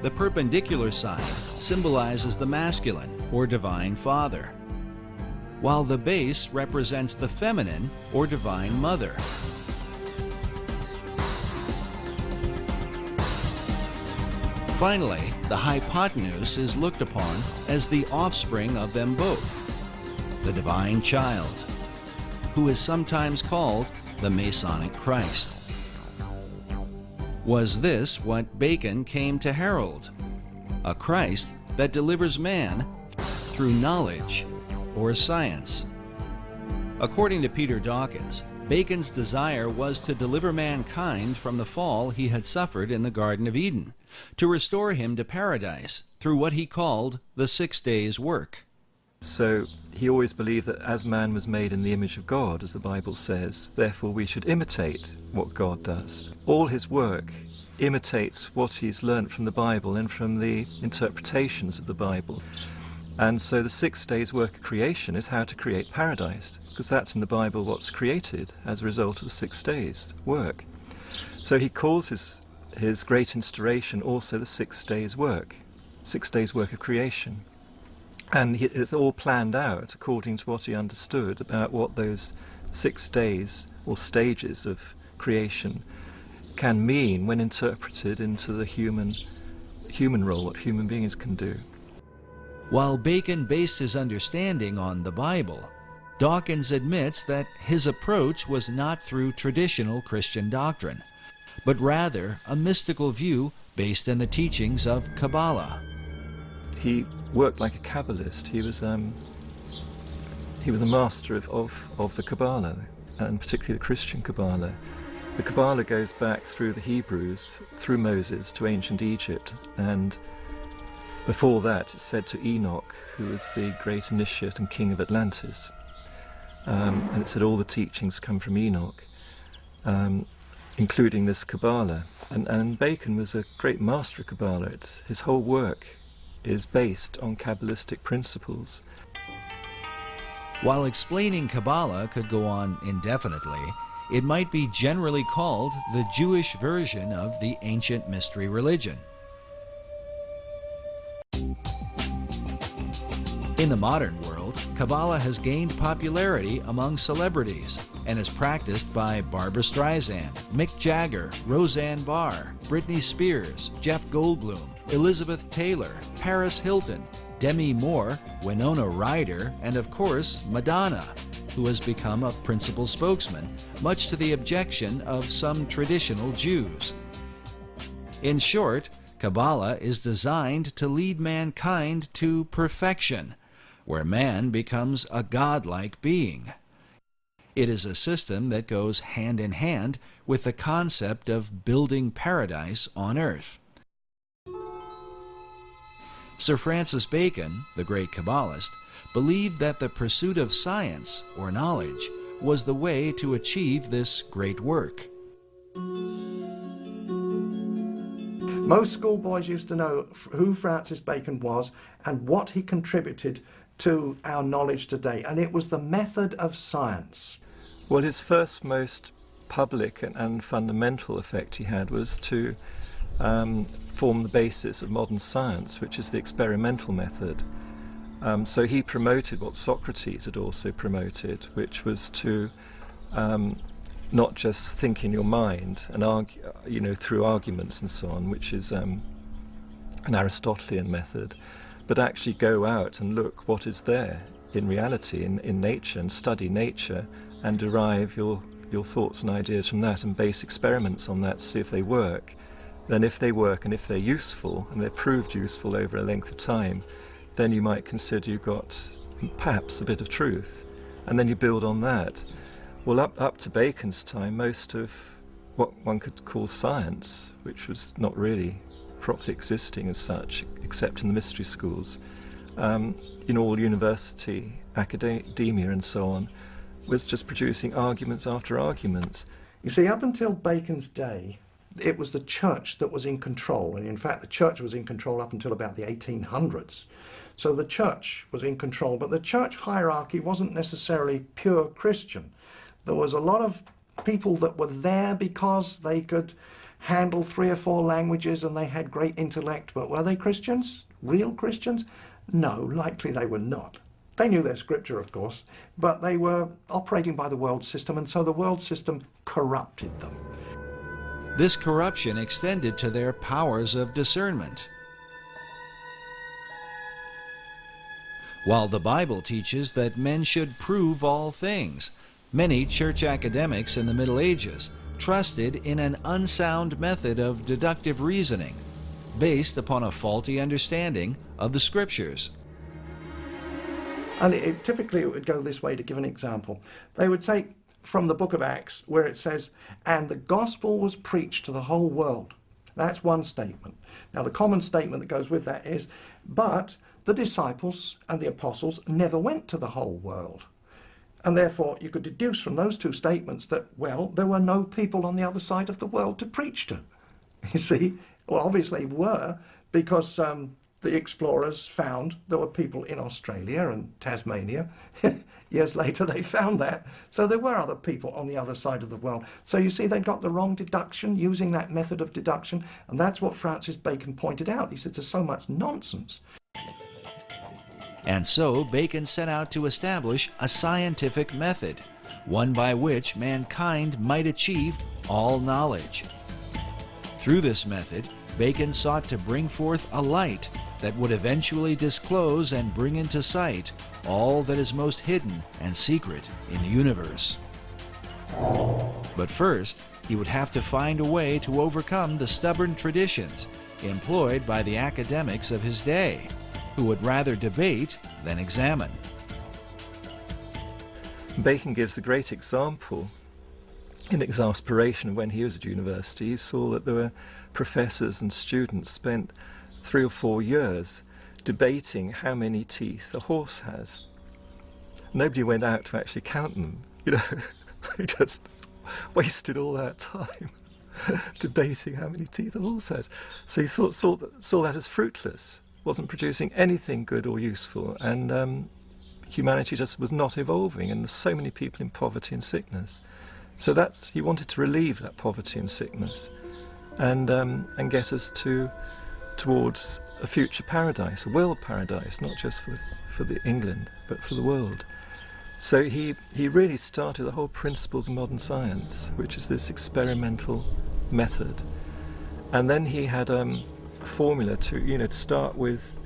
The perpendicular side symbolizes the masculine, or divine father, while the base represents the feminine, or divine mother. Finally, the hypotenuse is looked upon as the offspring of them both, the divine child, who is sometimes called the Masonic Christ. Was this what Bacon came to herald? a Christ that delivers man through knowledge or science. According to Peter Dawkins, Bacon's desire was to deliver mankind from the fall he had suffered in the Garden of Eden, to restore him to paradise through what he called the 6 days' work. So he always believed that as man was made in the image of God, as the Bible says, therefore we should imitate what God does. All his work imitates what he's learnt from the Bible and from the interpretations of the Bible. And so the 6 days' work of creation is how to create paradise, because that's in the Bible what's created as a result of the 6 days' work. So he calls his great instauration also the 6 days' work, 6 days' work of creation. And it's all planned out according to what he understood about what those 6 days or stages of creation can mean when interpreted into the human role, what human beings can do. While Bacon based his understanding on the Bible, Dawkins admits that his approach was not through traditional Christian doctrine, but rather a mystical view based in the teachings of Kabbalah. He worked like a Kabbalist. He was a master of the Kabbalah, and particularly the Christian Kabbalah. The Kabbalah goes back through the Hebrews, through Moses, to ancient Egypt, and before that it's said to Enoch, who was the great initiate and king of Atlantis. And it said all the teachings come from Enoch, including this Kabbalah. And Bacon was a great master of Kabbalah. His whole work is based on Kabbalistic principles. While explaining Kabbalah could go on indefinitely, it might be generally called the Jewish version of the ancient mystery religion. In the modern world, Kabbalah has gained popularity among celebrities and is practiced by Barbra Streisand, Mick Jagger, Roseanne Barr, Britney Spears, Jeff Goldblum, Elizabeth Taylor, Paris Hilton, Demi Moore, Winona Ryder, and of course Madonna, who has become a principal spokesman, much to the objection of some traditional Jews. In short, Kabbalah is designed to lead mankind to perfection, where man becomes a godlike being. It is a system that goes hand in hand with the concept of building paradise on earth. Sir Francis Bacon, the great Kabbalist, believed that the pursuit of science, or knowledge, was the way to achieve this great work. Most schoolboys used to know who Francis Bacon was and what he contributed to our knowledge today, and it was the method of science. Well, his first most public and fundamental effect he had was to form the basis of modern science, which is the experimental method. So he promoted what Socrates had also promoted, which was to not just think in your mind and argue, through arguments and so on, which is an Aristotelian method, but actually go out and look what is there in reality, in nature, and study nature and derive your thoughts and ideas from that and base experiments on that to see if they work. Then if they work and if they're useful, and they're proved useful over a length of time, then you might consider you've got perhaps a bit of truth, and then you build on that. Well, up to Bacon's time, most of what one could call science, which was not really properly existing as such, except in the mystery schools, in all university, academia and so on, was just producing arguments after arguments. You see, up until Bacon's day, it was the church that was in control, and in fact the church was in control up until about the 1800s. So the church was in control, but the church hierarchy wasn't necessarily pure Christian. There was a lot of people that were there because they could handle 3 or 4 languages and they had great intellect, but were they Christians? Real Christians? No, likely they were not. They knew their scripture, of course, but they were operating by the world system, and so the world system corrupted them. This corruption extended to their powers of discernment. While the Bible teaches that men should prove all things, many church academics in the Middle Ages trusted in an unsound method of deductive reasoning, based upon a faulty understanding of the Scriptures. And typically it would go this way, to give an example. They would take from the book of Acts where it says, and the gospel was preached to the whole world. That's one statement. Now the common statement that goes with that is, but the disciples and the apostles never went to the whole world. And therefore you could deduce from those two statements that, well, there were no people on the other side of the world to preach to. You see? Well, obviously were, because the explorers found there were people in Australia and Tasmania. Years later they found that. So there were other people on the other side of the world. So you see, they got the wrong deduction using that method of deduction, and that's what Francis Bacon pointed out. He said there's so much nonsense. And so Bacon set out to establish a scientific method, one by which mankind might achieve all knowledge. Through this method, Bacon sought to bring forth a light that would eventually disclose and bring into sight all that is most hidden and secret in the universe. But first, he would have to find a way to overcome the stubborn traditions employed by the academics of his day, who would rather debate than examine. Bacon gives a great example in exasperation. When he was at university, he saw that there were professors and students spent 3 or 4 years debating how many teeth a horse has. Nobody went out to actually count them, you know. They just wasted all that time debating how many teeth a horse has. So he saw that as fruitless, wasn't producing anything good or useful, and humanity just was not evolving, and there's so many people in poverty and sickness. So he wanted to relieve that poverty and sickness, and get us towards a future paradise, a world paradise, not just for the England, but for the world. So he really started the whole principles of modern science, which is this experimental method. And then he had a formula to start with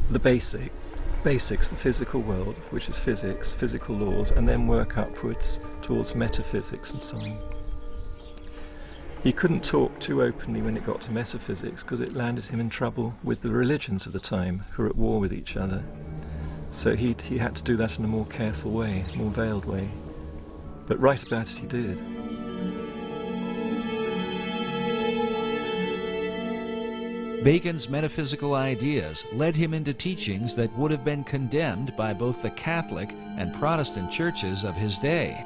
the basics, the physical world, which is physics, physical laws, and then work upwards towards metaphysics and so on. He couldn't talk too openly when it got to metaphysics, because it landed him in trouble with the religions of the time, who were at war with each other. So he had to do that in a more careful way, more veiled way. But right about it he did. Bacon's metaphysical ideas led him into teachings that would have been condemned by both the Catholic and Protestant churches of his day.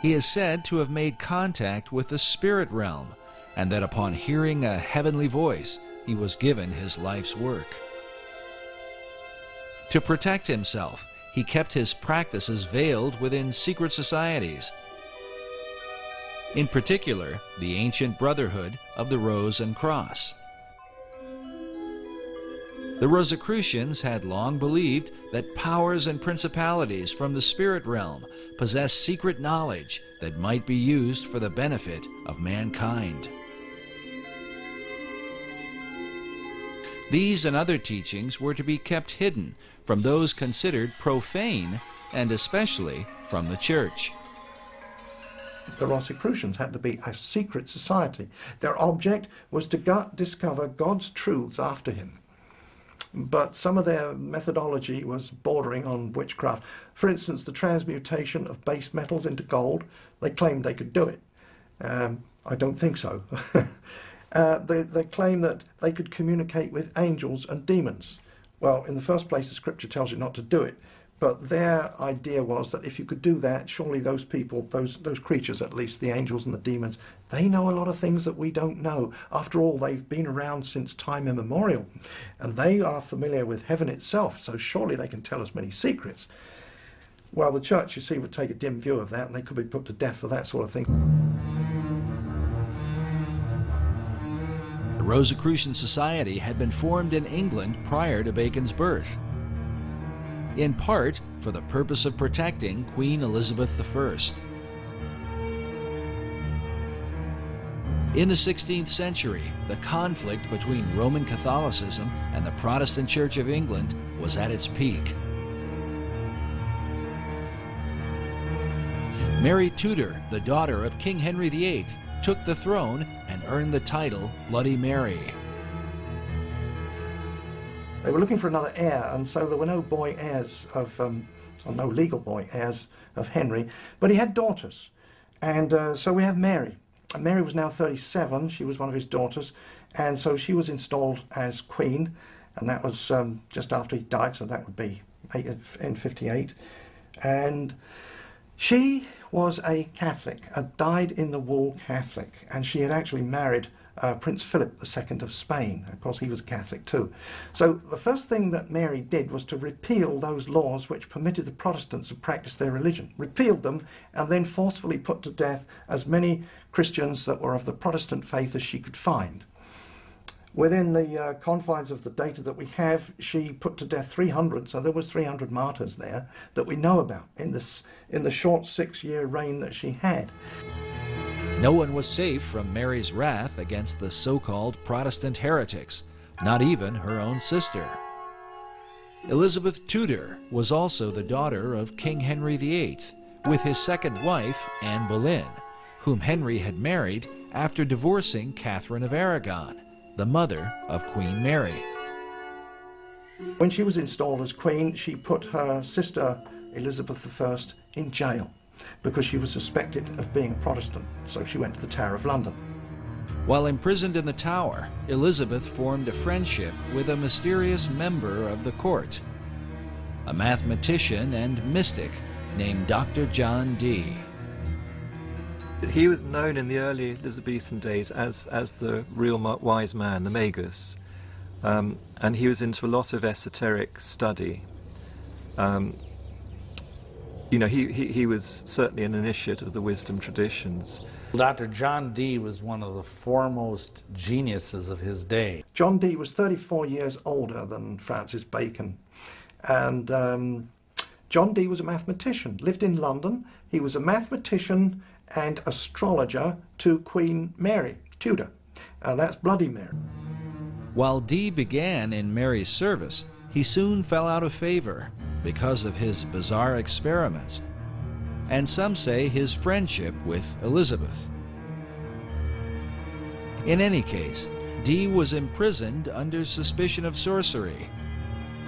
He is said to have made contact with the spirit realm, and that upon hearing a heavenly voice, he was given his life's work. To protect himself, he kept his practices veiled within secret societies, in particular the ancient Brotherhood of the Rose and Cross. The Rosicrucians had long believed that powers and principalities from the spirit realm possessed secret knowledge that might be used for the benefit of mankind. These and other teachings were to be kept hidden from those considered profane, and especially from the church. The Rosicrucians had to be a secret society. Their object was to discover God's truths after him. But some of their methodology was bordering on witchcraft. For instance, the transmutation of base metals into gold, they claimed they could do it. I don't think so. They claim that they could communicate with angels and demons. Well, in the first place, the scripture tells you not to do it. But their idea was that if you could do that, surely those people, those creatures at least, the angels and the demons, they know a lot of things that we don't know. After all, they've been around since time immemorial, and they are familiar with heaven itself, so surely they can tell us many secrets. Well, the church, you see, would take a dim view of that, and they could be put to death for that sort of thing. The Rosicrucian Society had been formed in England prior to Bacon's birth, in part for the purpose of protecting Queen Elizabeth I. In the 16th century, the conflict between Roman Catholicism and the Protestant Church of England was at its peak. Mary Tudor, the daughter of King Henry VIII, took the throne and earned the title Bloody Mary. They were looking for another heir, and so there were no boy heirs of, or no legal boy heirs of Henry, but he had daughters. And so we have Mary. And Mary was now 37, she was one of his daughters, and so she was installed as queen, and that was just after he died, so that would be in 58. And she was a Catholic, a dyed-in-the-wool Catholic, and she had actually married Prince Philip II of Spain. Of course, he was a Catholic too. So the first thing that Mary did was to repeal those laws which permitted the Protestants to practice their religion. Repealed them and then forcefully put to death as many Christians that were of the Protestant faith as she could find. Within the confines of the data that we have, she put to death 300, so there was 300 martyrs there that we know about in the short 6-year reign that she had. No one was safe from Mary's wrath against the so-called Protestant heretics, not even her own sister. Elizabeth Tudor was also the daughter of King Henry VIII, with his second wife, Anne Boleyn, whom Henry had married after divorcing Catherine of Aragon, the mother of Queen Mary. When she was installed as queen, she put her sister Elizabeth I in jail because she was suspected of being a Protestant, so she went to the Tower of London. While imprisoned in the Tower, Elizabeth formed a friendship with a mysterious member of the court, a mathematician and mystic named Dr. John Dee. He was known in the early Elizabethan days as the real wise man, the magus, and he was into a lot of esoteric study. You know, he was certainly an initiate of the wisdom traditions. Dr. John Dee was one of the foremost geniuses of his day. John Dee was 34 years older than Francis Bacon, and John Dee was a mathematician, lived in London. He was a mathematician and astrologer to Queen Mary, Tudor. That's Bloody Mary. While Dee began in Mary's service, he soon fell out of favor because of his bizarre experiments, and some say his friendship with Elizabeth. In any case, Dee was imprisoned under suspicion of sorcery,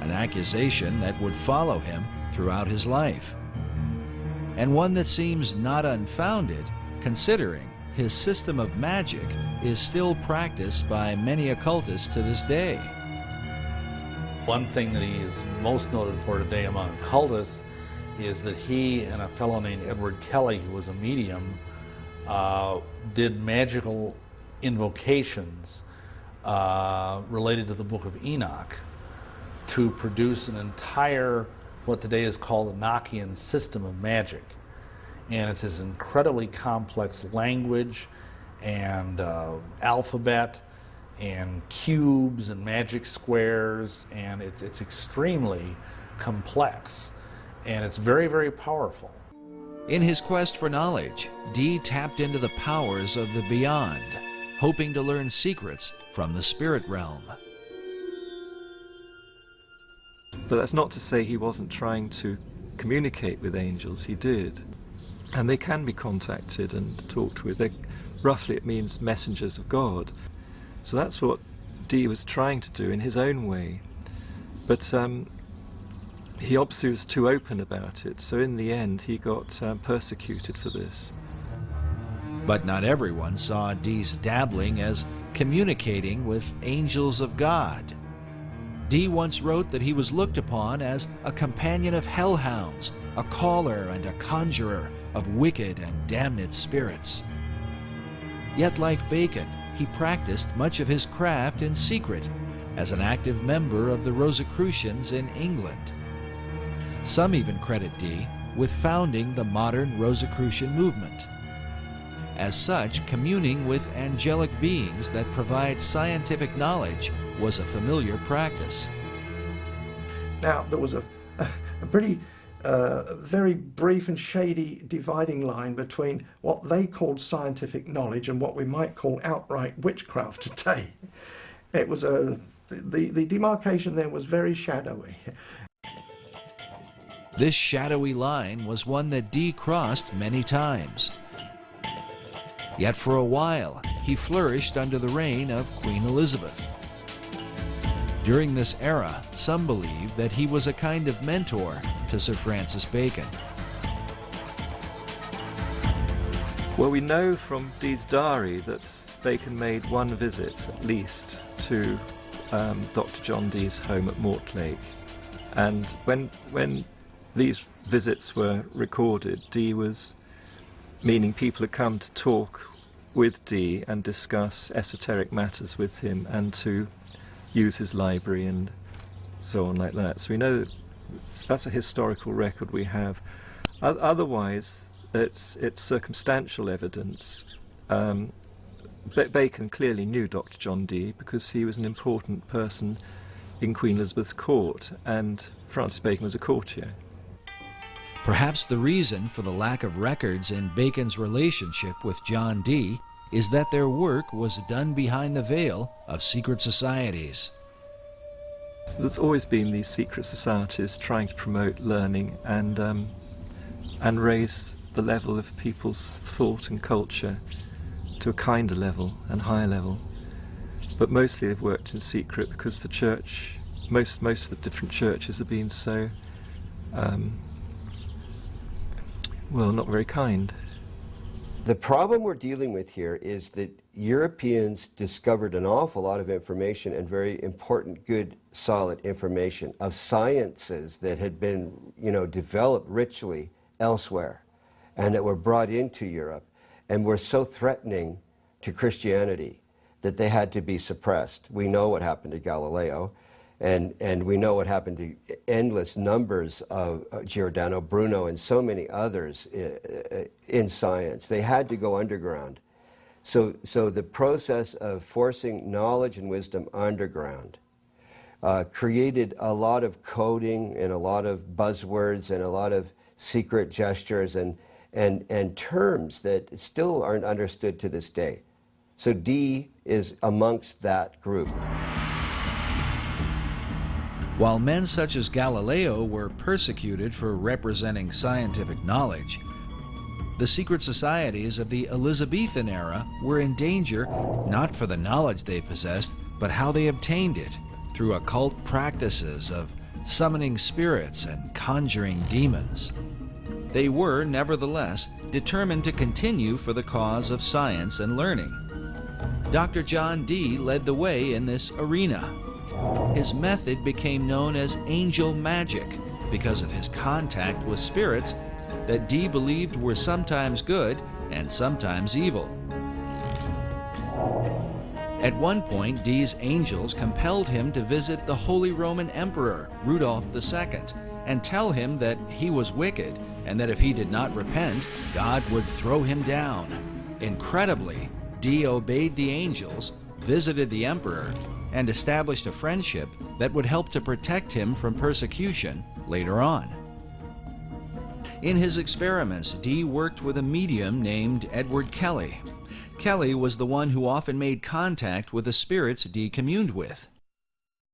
an accusation that would follow him throughout his life, and one that seems not unfounded considering his system of magic is still practiced by many occultists to this day. One thing that he is most noted for today among occultists is that he and a fellow named Edward Kelly, who was a medium, did magical invocations related to the Book of Enoch to produce an entire, what today is called the Enochian system of magic. And it's this incredibly complex language and alphabet and cubes and magic squares, and it's extremely complex, and it's very, very powerful. In his quest for knowledge, Dee tapped into the powers of the beyond, hoping to learn secrets from the spirit realm. But that's not to say he wasn't trying to communicate with angels. He did. And they can be contacted and talked with. Roughly it means messengers of God. So that's what Dee was trying to do in his own way. But he obviously was too open about it, so in the end he got persecuted for this. But not everyone saw Dee's dabbling as communicating with angels of God. Dee once wrote that he was looked upon as a companion of hellhounds, a caller and a conjurer of wicked and damned spirits. Yet like Bacon, he practiced much of his craft in secret as an active member of the Rosicrucians in England. Some even credit Dee with founding the modern Rosicrucian movement. As such, communing with angelic beings that provide scientific knowledge was a familiar practice. Now, there was a pretty very brief and shady dividing line between what they called scientific knowledge and what we might call outright witchcraft today. It was the demarcation there was very shadowy. This shadowy line was one that Dee crossed many times. Yet for a while, he flourished under the reign of Queen Elizabeth. During this era, some believe that he was a kind of mentor to Sir Francis Bacon. Well, we know from Dee's diary that Bacon made one visit, at least, to Dr. John Dee's home at Mortlake. And when these visits were recorded, Dee was meaning people had come to talk with Dee and discuss esoteric matters with him and to use his library and so on like that. So we know that that's a historical record we have. Otherwise, it's circumstantial evidence. Bacon clearly knew Dr. John Dee because he was an important person in Queen Elizabeth's court, and Francis Bacon was a courtier. Perhaps the reason for the lack of records in Bacon's relationship with John Dee is that their work was done behind the veil of secret societies. There's always been these secret societies trying to promote learning and raise the level of people's thought and culture to a kinder level and higher level. But mostly they've worked in secret because the church, most of the different churches have been so, well, not very kind. The problem we're dealing with here is that Europeans discovered an awful lot of information, and very important, good, solid information of sciences that had been, developed richly elsewhere and that were brought into Europe and were so threatening to Christianity that they had to be suppressed. We know what happened to Galileo, and we know what happened to endless numbers of Giordano Bruno and so many others in science. They had to go underground. So the process of forcing knowledge and wisdom underground created a lot of coding and a lot of buzzwords and a lot of secret gestures and terms that still aren't understood to this day. So Dee is amongst that group. While men such as Galileo were persecuted for representing scientific knowledge, the secret societies of the Elizabethan era were in danger not for the knowledge they possessed, but how they obtained it, through occult practices of summoning spirits and conjuring demons. They were, nevertheless, determined to continue for the cause of science and learning. Dr. John Dee led the way in this arena. His method became known as angel magic because of his contact with spirits that Dee believed were sometimes good and sometimes evil. At one point, Dee's angels compelled him to visit the Holy Roman Emperor, Rudolph II, and tell him that he was wicked and that if he did not repent, God would throw him down. Incredibly, Dee obeyed the angels, visited the emperor, and established a friendship that would help to protect him from persecution later on. In his experiments, Dee worked with a medium named Edward Kelly. Kelly was the one who often made contact with the spirits Dee communed with.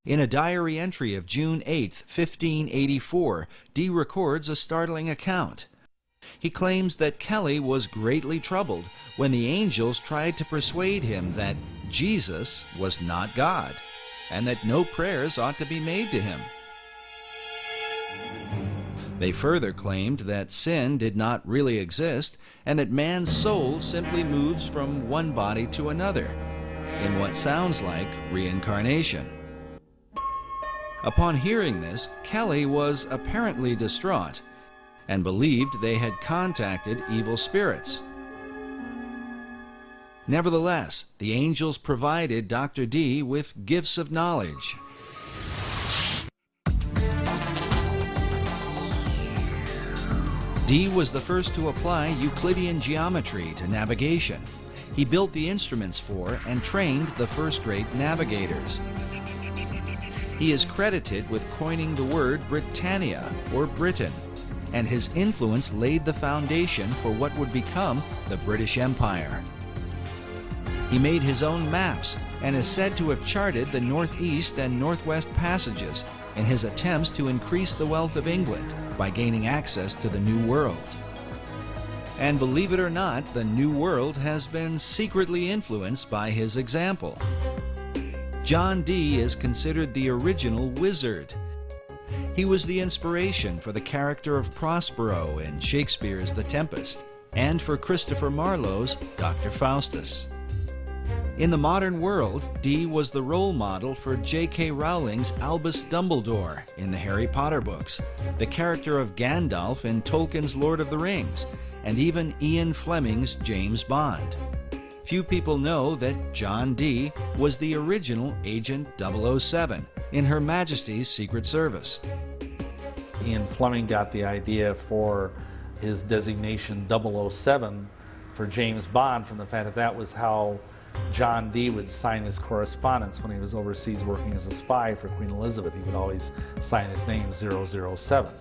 In a diary entry of June 8, 1584, Dee records a startling account. He claims that Kelly was greatly troubled when the angels tried to persuade him that Jesus was not God, and that no prayers ought to be made to him. They further claimed that sin did not really exist, and that man's soul simply moves from one body to another, in what sounds like reincarnation. Upon hearing this, Kelly was apparently distraught, and believed they had contacted evil spirits. Nevertheless, the angels provided Dr. Dee with gifts of knowledge. Dee was the first to apply Euclidean geometry to navigation. He built the instruments for and trained the first-rate navigators. He is credited with coining the word Britannia, or Britain, and his influence laid the foundation for what would become the British Empire. He made his own maps and is said to have charted the northeast and northwest passages in his attempts to increase the wealth of England by gaining access to the New World. And believe it or not, the New World has been secretly influenced by his example. John Dee is considered the original wizard. He was the inspiration for the character of Prospero in Shakespeare's The Tempest, and for Christopher Marlowe's Dr. Faustus. In the modern world, Dee was the role model for J.K. Rowling's Albus Dumbledore in the Harry Potter books, the character of Gandalf in Tolkien's Lord of the Rings, and even Ian Fleming's James Bond. Few people know that John Dee was the original Agent 007 in Her Majesty's Secret Service. Ian Fleming got the idea for his designation 007 for James Bond from the fact that that was how John Dee would sign his correspondence when he was overseas working as a spy for Queen Elizabeth. He would always sign his name 007.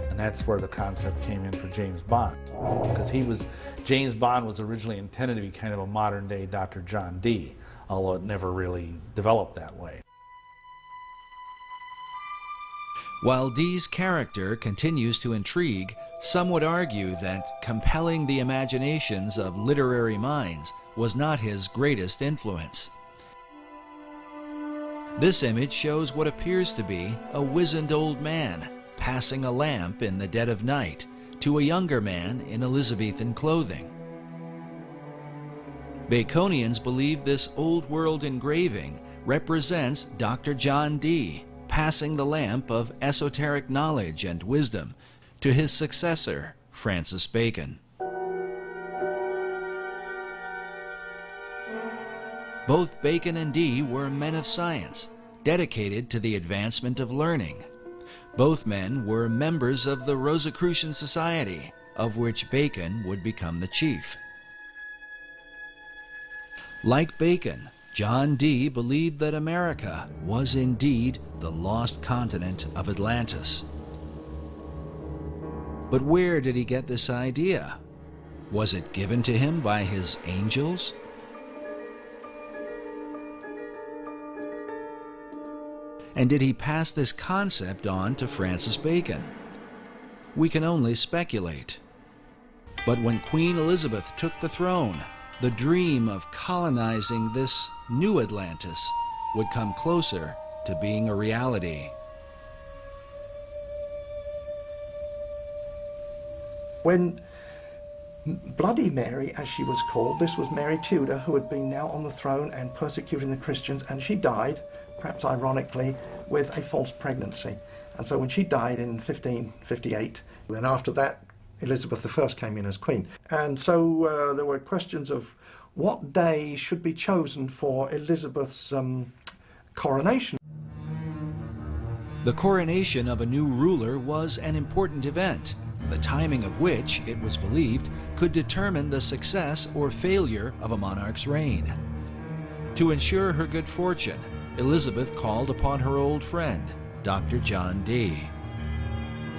And that's where the concept came in for James Bond. Because James Bond was originally intended to be kind of a modern day Dr. John Dee, although it never really developed that way. While Dee's character continues to intrigue, some would argue that compelling the imaginations of literary minds was not his greatest influence. This image shows what appears to be a wizened old man passing a lamp in the dead of night to a younger man in Elizabethan clothing. Baconians believe this old world engraving represents Dr. John Dee passing the lamp of esoteric knowledge and wisdom to his successor, Francis Bacon. Both Bacon and Dee were men of science, dedicated to the advancement of learning. Both men were members of the Rosicrucian Society, of which Bacon would become the chief. Like Bacon, John Dee believed that America was indeed the lost continent of Atlantis. But where did he get this idea? Was it given to him by his angels? And did he pass this concept on to Francis Bacon? We can only speculate. But when Queen Elizabeth took the throne, the dream of colonizing this new Atlantis would come closer to being a reality. When Bloody Mary, as she was called, this was Mary Tudor, who had been now on the throne and persecuting the Christians, and she died, perhaps ironically, with a false pregnancy. And so when she died in 1558, then after that, Elizabeth I came in as queen. And so there were questions of what day should be chosen for Elizabeth's coronation. The coronation of a new ruler was an important event, the timing of which, it was believed, could determine the success or failure of a monarch's reign. To ensure her good fortune, Elizabeth called upon her old friend, Dr. John Dee.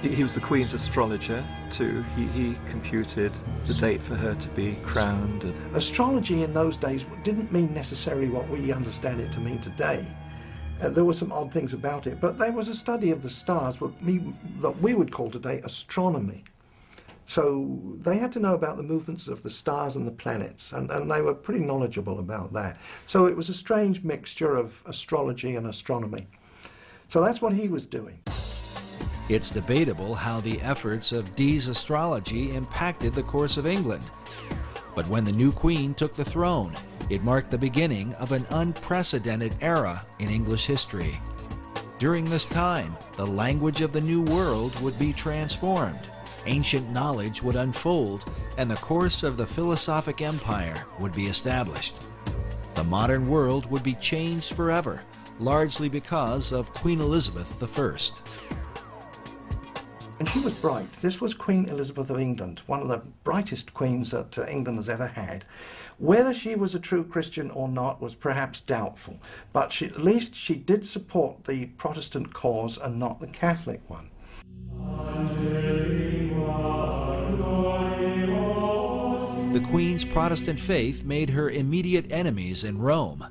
He was the Queen's astrologer, too. He computed the date for her to be crowned. Astrology in those days didn't mean necessarily what we understand it to mean today. There were some odd things about it, but there was a study of the stars, that we would call today astronomy. So they had to know about the movements of the stars and the planets, and they were pretty knowledgeable about that. So it was a strange mixture of astrology and astronomy. So that's what he was doing. It's debatable how the efforts of Dee's astrology impacted the course of England. But when the new queen took the throne, it marked the beginning of an unprecedented era in English history. During this time, the language of the New World would be transformed, ancient knowledge would unfold, and the course of the philosophic empire would be established. The modern world would be changed forever, largely because of Queen Elizabeth I. And she was bright. This was Queen Elizabeth of England, one of the brightest queens that England has ever had. Whether she was a true Christian or not was perhaps doubtful, but at least she did support the Protestant cause and not the Catholic one. The Queen's Protestant faith made her immediate enemies in Rome.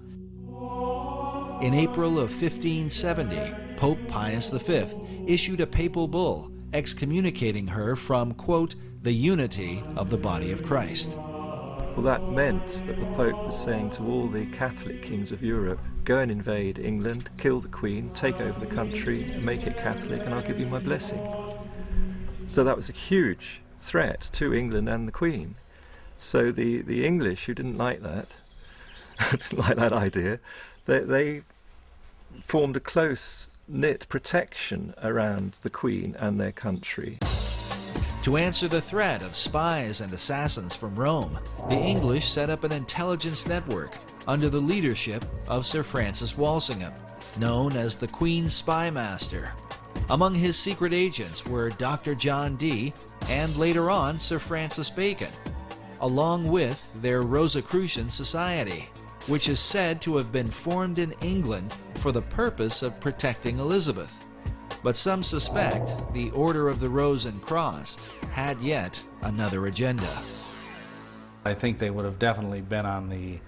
In April of 1570, Pope Pius V issued a papal bull excommunicating her from, quote, the unity of the body of Christ. Well, that meant that the Pope was saying to all the Catholic kings of Europe, go and invade England, kill the Queen, take over the country, and make it Catholic, and I'll give you my blessing. So that was a huge threat to England and the Queen. So the English, who didn't like that, didn't like that idea, they formed a close-knit protection around the Queen and their country. To answer the threat of spies and assassins from Rome, the English set up an intelligence network under the leadership of Sir Francis Walsingham, known as the Queen's Spy Master. Among his secret agents were Dr. John Dee and later on Sir Francis Bacon, along with their Rosicrucian Society, which is said to have been formed in England for the purpose of protecting Elizabeth. But some suspect the Order of the Rose and Cross had yet another agenda. I think they would have definitely been on the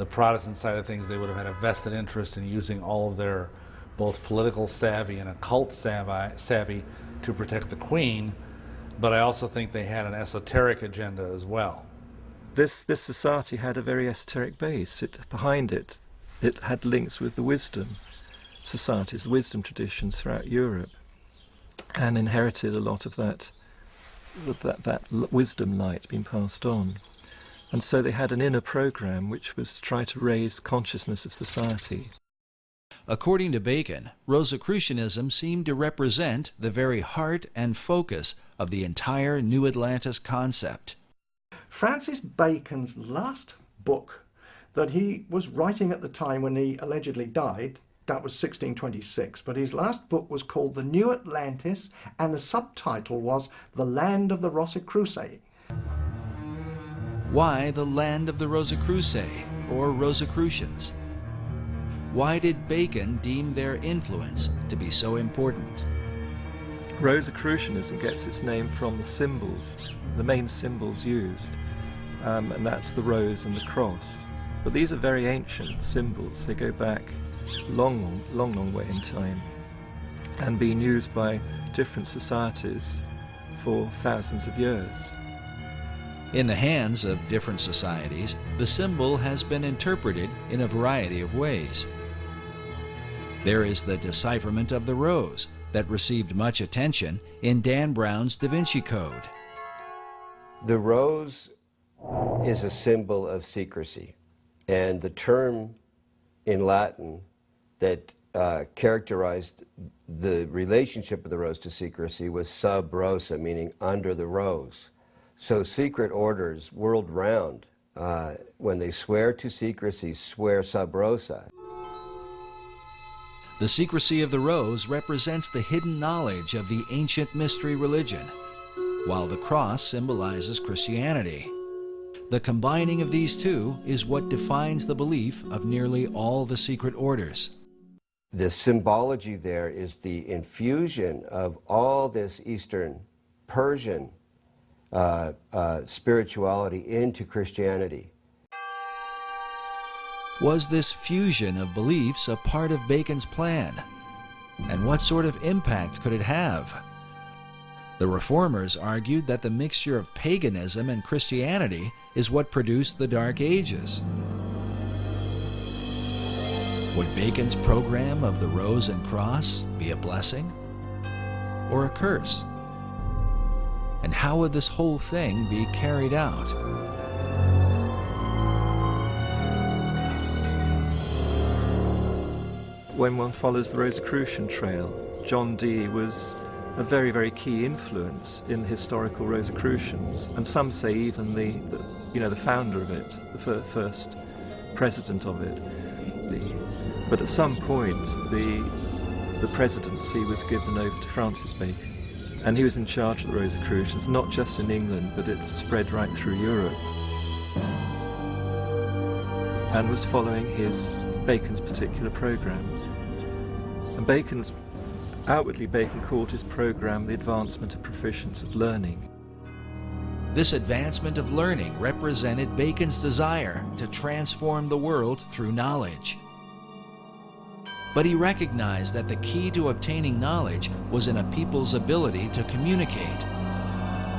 Protestant side of things. They would have had a vested interest in using all of their both political savvy and occult savvy to protect the Queen, but I also think they had an esoteric agenda as well. This society had a very esoteric base. Behind it had links with the wisdom societies, the wisdom traditions throughout Europe, and inherited a lot of that wisdom light being passed on. And so they had an inner program which was to try to raise consciousness of society. According to Bacon, Rosicrucianism seemed to represent the very heart and focus of the entire New Atlantis concept. Francis Bacon's last book that he was writing at the time when he allegedly died, that was 1626, but his last book was called The New Atlantis, and the subtitle was The Land of the Rosicrucians. Why the land of the Rosicrucians, or Rosicrucians? Why did Bacon deem their influence to be so important? Rosicrucianism gets its name from the symbols, the main symbols used, and that's the rose and the cross. But these are very ancient symbols. They go back long way in time, and being used by different societies for thousands of years. In the hands of different societies, the symbol has been interpreted in a variety of ways. There is the decipherment of the rose that received much attention in Dan Brown's Da Vinci Code. The rose is a symbol of secrecy, and the term in Latin that characterized the relationship of the rose to secrecy was sub rosa, meaning under the rose. So secret orders world round, when they swear to secrecy, swear sub rosa. The secrecy of the rose represents the hidden knowledge of the ancient mystery religion, while the cross symbolizes Christianity. The combining of these two is what defines the belief of nearly all the secret orders. The symbology there is the infusion of all this Eastern Persian spirituality into Christianity. Was this fusion of beliefs a part of Bacon's plan? And what sort of impact could it have? The Reformers argued that the mixture of paganism and Christianity is what produced the Dark Ages. Would Bacon's program of the Rose and Cross be a blessing or a curse? And how would this whole thing be carried out? When one follows the Rosicrucian trail, John Dee was a very, very key influence in the historical Rosicrucians, and some say even the founder of it, the first president of it. But at some point, the presidency was given over to Francis Bacon, and he was in charge of the Rosicrucians, not just in England, but it spread right through Europe, and was following Bacon's particular program. And outwardly Bacon called his program the advancement of proficience of learning. This advancement of learning represented Bacon's desire to transform the world through knowledge. But he recognized that the key to obtaining knowledge was in a people's ability to communicate.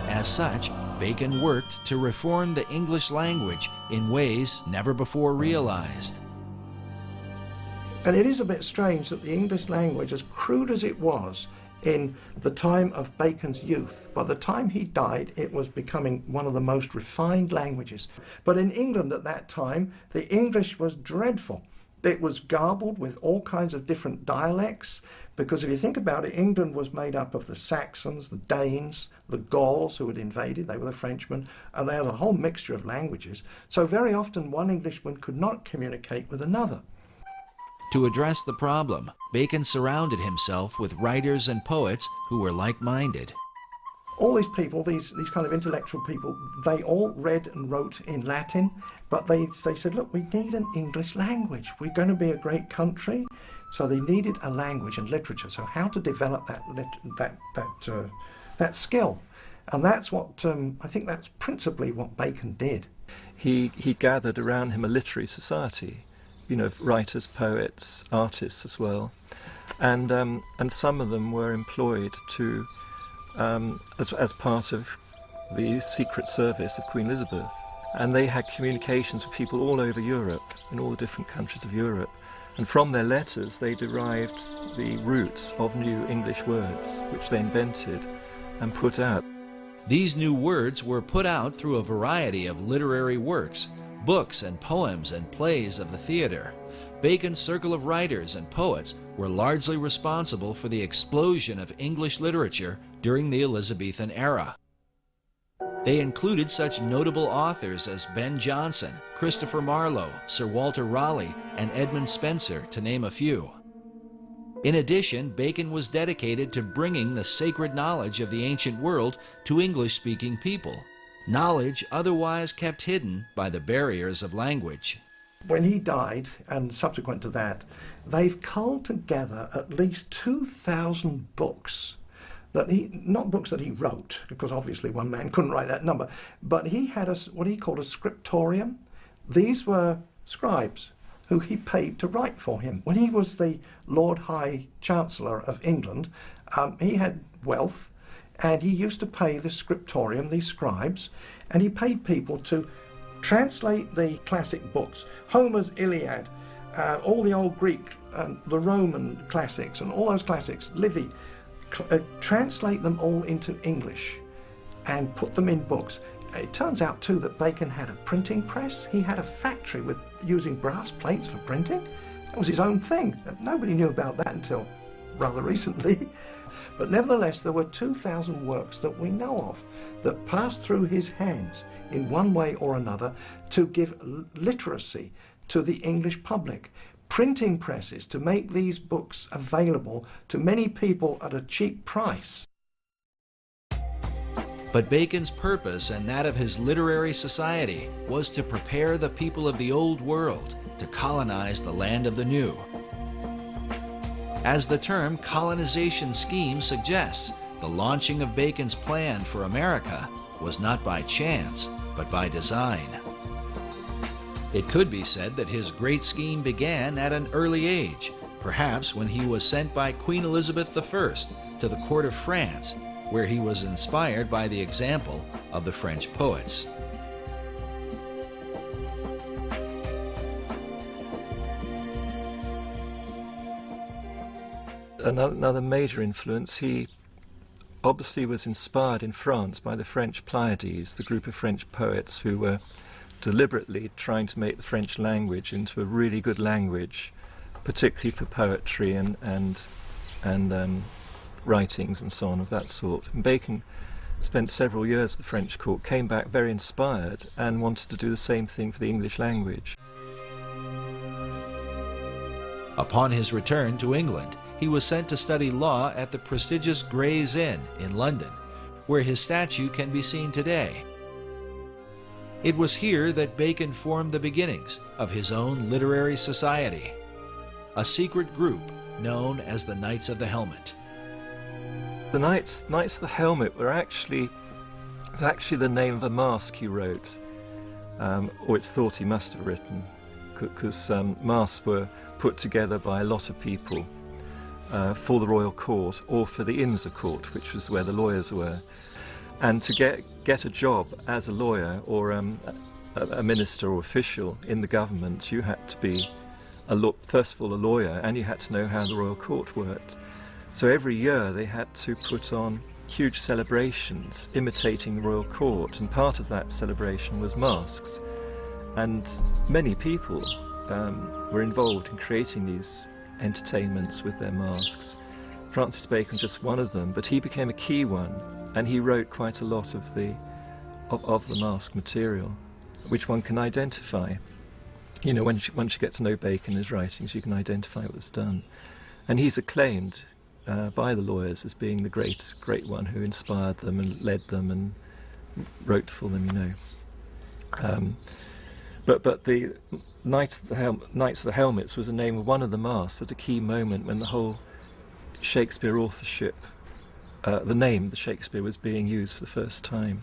As such, Bacon worked to reform the English language in ways never before realized. And it is a bit strange that the English language, as crude as it was in the time of Bacon's youth, by the time he died, it was becoming one of the most refined languages. But in England at that time, the English was dreadful. It was garbled with all kinds of different dialects, because if you think about it, England was made up of the Saxons, the Danes, the Gauls who had invaded, they were the Frenchmen, and they had a whole mixture of languages. So very often one Englishman could not communicate with another. To address the problem, Bacon surrounded himself with writers and poets who were like-minded. All these people, these kind of intellectual people, they all read and wrote in Latin, but they said, look, we need an English language. We're going to be a great country. So they needed a language and literature. So how to develop that skill. And that's what, I think that's principally what Bacon did. He gathered around him a literary society, you know, writers, poets, artists as well. And some of them were employed to, as part of the Secret Service of Queen Elizabeth. And they had communications with people all over Europe, in all the different countries of Europe. And from their letters they derived the roots of new English words, which they invented and put out. These new words were put out through a variety of literary works, books and poems and plays of the theater. Bacon's circle of writers and poets were largely responsible for the explosion of English literature during the Elizabethan era. They included such notable authors as Ben Jonson, Christopher Marlowe, Sir Walter Raleigh, and Edmund Spenser, to name a few. In addition, Bacon was dedicated to bringing the sacred knowledge of the ancient world to English-speaking people, knowledge otherwise kept hidden by the barriers of language. When he died, and subsequent to that, they've culled together at least 2,000 books. Not books that he wrote, because obviously one man couldn't write that number, but he had what he called a scriptorium. These were scribes who he paid to write for him. When he was the Lord High Chancellor of England, he had wealth, and he used to pay the scriptorium, these scribes, and he paid people to translate the classic books, Homer's Iliad, all the old Greek, the Roman classics, and all those classics, Livy, translate them all into English and put them in books. It turns out too that Bacon had a printing press. He had a factory with using brass plates for printing. That was his own thing. Nobody knew about that until rather recently. But nevertheless, there were 2,000 works that we know of that passed through his hands in one way or another to give literacy to the English public. Printing presses to make these books available to many people at a cheap price. But Bacon's purpose and that of his literary society was to prepare the people of the old world to colonize the land of the new. As the term colonization scheme suggests, the launching of Bacon's plan for America was not by chance, but by design. It could be said that his great scheme began at an early age, perhaps when he was sent by Queen Elizabeth I to the court of France, where he was inspired by the example of the French poets. Another major influence, he obviously was inspired in France by the French Pleiades, the group of French poets who were deliberately trying to make the French language into a really good language, particularly for poetry and writings and so on of that sort. And Bacon spent several years at the French court, came back very inspired and wanted to do the same thing for the English language. Upon his return to England, he was sent to study law at the prestigious Gray's Inn in London, where his statue can be seen today. It was here that Bacon formed the beginnings of his own literary society, a secret group known as the Knights of the Helmet. The Knights of the Helmet were actually the name of a masque he wrote, or it's thought he must have written, because masques were put together by a lot of people for the royal court or for the Inns of Court, which was where the lawyers were. And to get a job as a lawyer or a minister or official in the government, you had to be, first of all, a lawyer, and you had to know how the royal court worked. So every year they had to put on huge celebrations imitating the royal court, and part of that celebration was masks. And many people were involved in creating these entertainments with their masks. Francis Bacon just one of them, but he became a key one, and he wrote quite a lot of the mask material, which one can identify. You know, once you get to know Bacon and his writings, you can identify what was done. And he's acclaimed by the lawyers as being the great one who inspired them and led them and wrote for them, you know. But the Knights of the Helmets was the name of one of the masks at a key moment when the whole Shakespeare authorship, the name the Shakespeare was being used for the first time.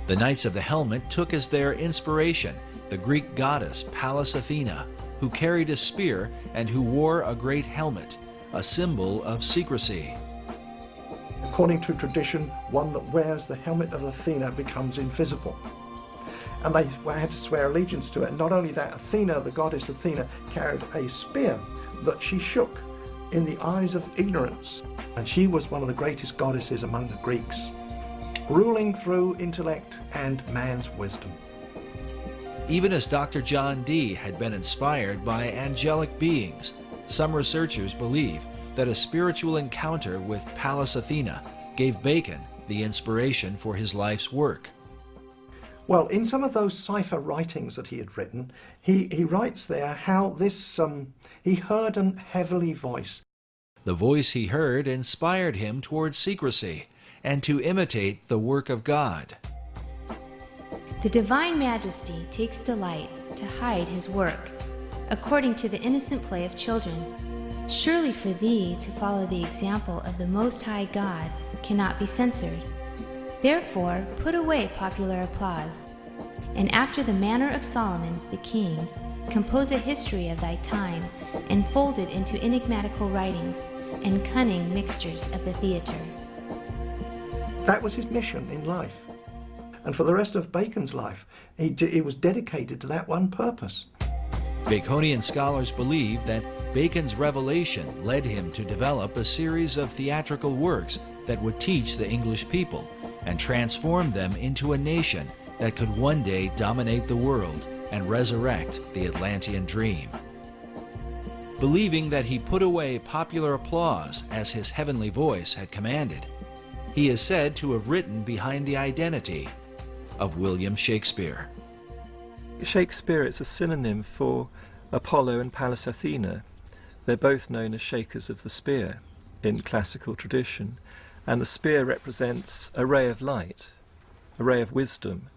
The Knights of the Helmet took as their inspiration the Greek goddess Pallas Athena, who carried a spear and who wore a great helmet, a symbol of secrecy. According to tradition, one that wears the helmet of Athena becomes invisible. And they had to swear allegiance to it. And not only that, Athena, the goddess Athena, carried a spear that she shook in the eyes of ignorance. And she was one of the greatest goddesses among the Greeks, ruling through intellect and man's wisdom. Even as Dr. John Dee had been inspired by angelic beings, some researchers believe that a spiritual encounter with Pallas Athena gave Bacon the inspiration for his life's work. Well, in some of those cipher writings that he had written, he writes there how this, he heard an heavenly voice. The voice he heard inspired him towards secrecy and to imitate the work of God. The Divine Majesty takes delight to hide his work, according to the innocent play of children. Surely for thee to follow the example of the Most High God cannot be censored. Therefore put away popular applause, and after the manner of Solomon the king, compose a history of thy time, and fold it into enigmatical writings and cunning mixtures of the theatre. That was his mission in life. And for the rest of Bacon's life, he was dedicated to that one purpose. Baconian scholars believe that Bacon's revelation led him to develop a series of theatrical works that would teach the English people and transform them into a nation that could one day dominate the world and resurrect the Atlantean dream. Believing that he put away popular applause as his heavenly voice had commanded, he is said to have written behind the identity of William Shakespeare. Shakespeare is a synonym for Apollo and Pallas Athena. They're both known as shakers of the spear in classical tradition, and the spear represents a ray of light, a ray of wisdom,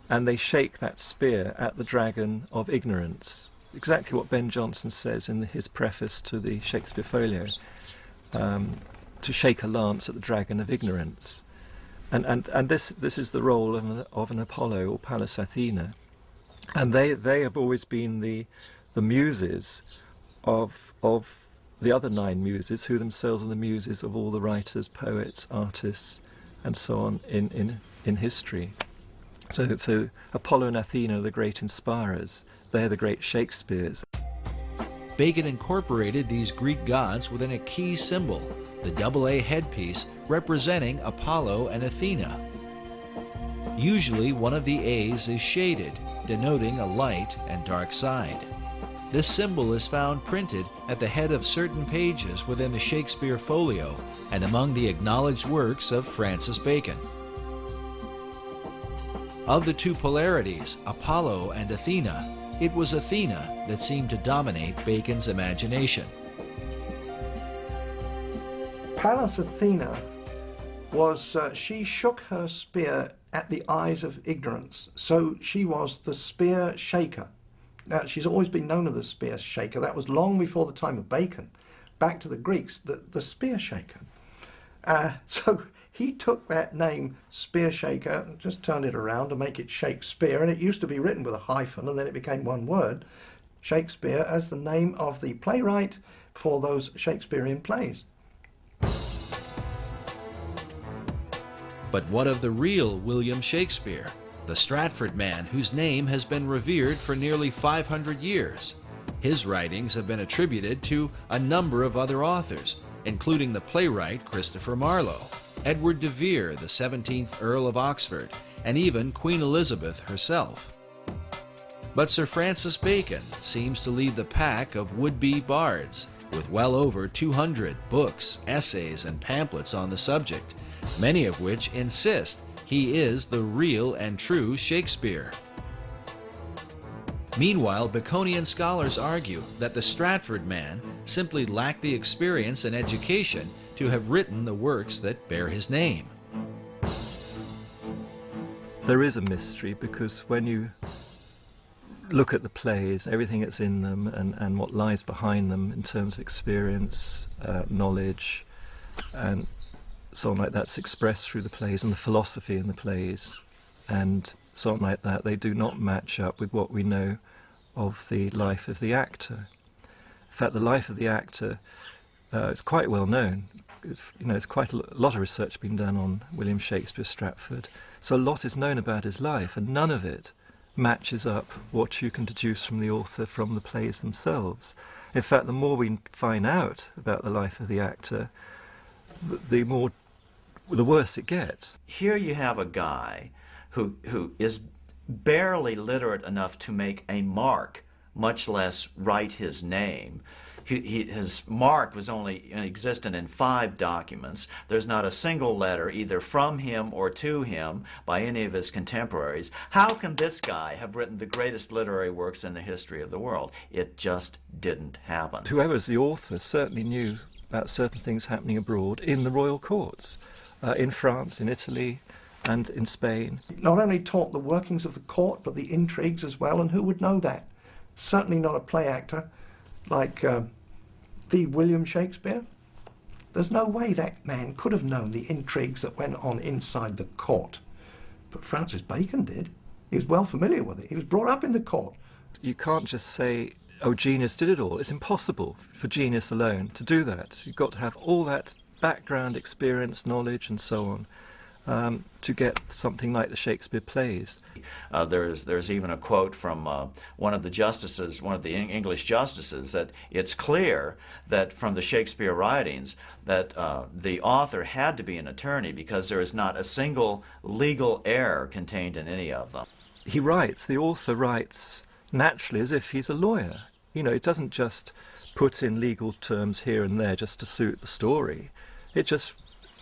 and they shake that spear at the dragon of ignorance. Exactly what Ben Jonson says in his preface to the Shakespeare Folio, to shake a lance at the dragon of ignorance. And this is the role of an Apollo or Pallas Athena. And they have always been the muses of the other 9 muses, who themselves are the muses of all the writers, poets, artists, and so on in history. So Apollo and Athena are the great inspirers. They're the great Shakespeares. Bacon incorporated these Greek gods within a key symbol, the AA headpiece representing Apollo and Athena. Usually one of the A's is shaded, denoting a light and dark side. This symbol is found printed at the head of certain pages within the Shakespeare Folio and among the acknowledged works of Francis Bacon. Of the two polarities, Apollo and Athena, it was Athena that seemed to dominate Bacon's imagination. Pallas Athena was, she shook her spear at the eyes of ignorance. So she was the spear shaker. Now, she's always been known as the spear shaker. That was long before the time of Bacon. Back to the Greeks, the spear shaker. So he took that name, spear shaker, and just turned it around to make it Shakespeare. And it used to be written with a hyphen, and then it became one word, Shakespeare, as the name of the playwright for those Shakespearean plays. But what of the real William Shakespeare, the Stratford man whose name has been revered for nearly 500 years? His writings have been attributed to a number of other authors, including the playwright Christopher Marlowe, Edward de Vere, the 17th Earl of Oxford, and even Queen Elizabeth herself. But Sir Francis Bacon seems to lead the pack of would-be bards, with well over 200 books, essays, and pamphlets on the subject, many of which insist he is the real and true Shakespeare. Meanwhile, Baconian scholars argue that the Stratford man simply lacked the experience and education to have written the works that bear his name. There is a mystery, because when you look at the plays, everything that's in them and what lies behind them in terms of experience, knowledge, and so on like that's expressed through the plays, and the philosophy in the plays, and so on like that, they do not match up with what we know of the life of the actor. In fact, the life of the actor is quite well known. It's quite a lot of research been done on William Shakespeare Stratford, so a lot is known about his life, and none of it matches up what you can deduce from the author from the plays themselves. In fact, the more we find out about the life of the actor, the worse it gets. Here you have a guy who is barely literate enough to make a mark, much less write his name. His mark was only existent in 5 documents. There's not a single letter either from him or to him by any of his contemporaries. How can this guy have written the greatest literary works in the history of the world? It just didn't happen. Whoever's the author certainly knew about certain things happening abroad in the royal courts, in France, in Italy, and in Spain. Not only taught the workings of the court, but the intrigues as well, and who would know that? Certainly not a play actor like the William Shakespeare. There's no way that man could have known the intrigues that went on inside the court. But Francis Bacon did. He was well familiar with it. He was brought up in the court. You can't just say, oh, genius did it all. It's impossible for genius alone to do that. You've got to have all that background experience, knowledge, and so on, to get something like the Shakespeare plays. There's even a quote from one of the justices, one of the English justices, that it's clear that from the Shakespeare writings that the author had to be an attorney because there is not a single legal error contained in any of them. The author writes naturally as if he's a lawyer. It doesn't just put in legal terms here and there just to suit the story. It just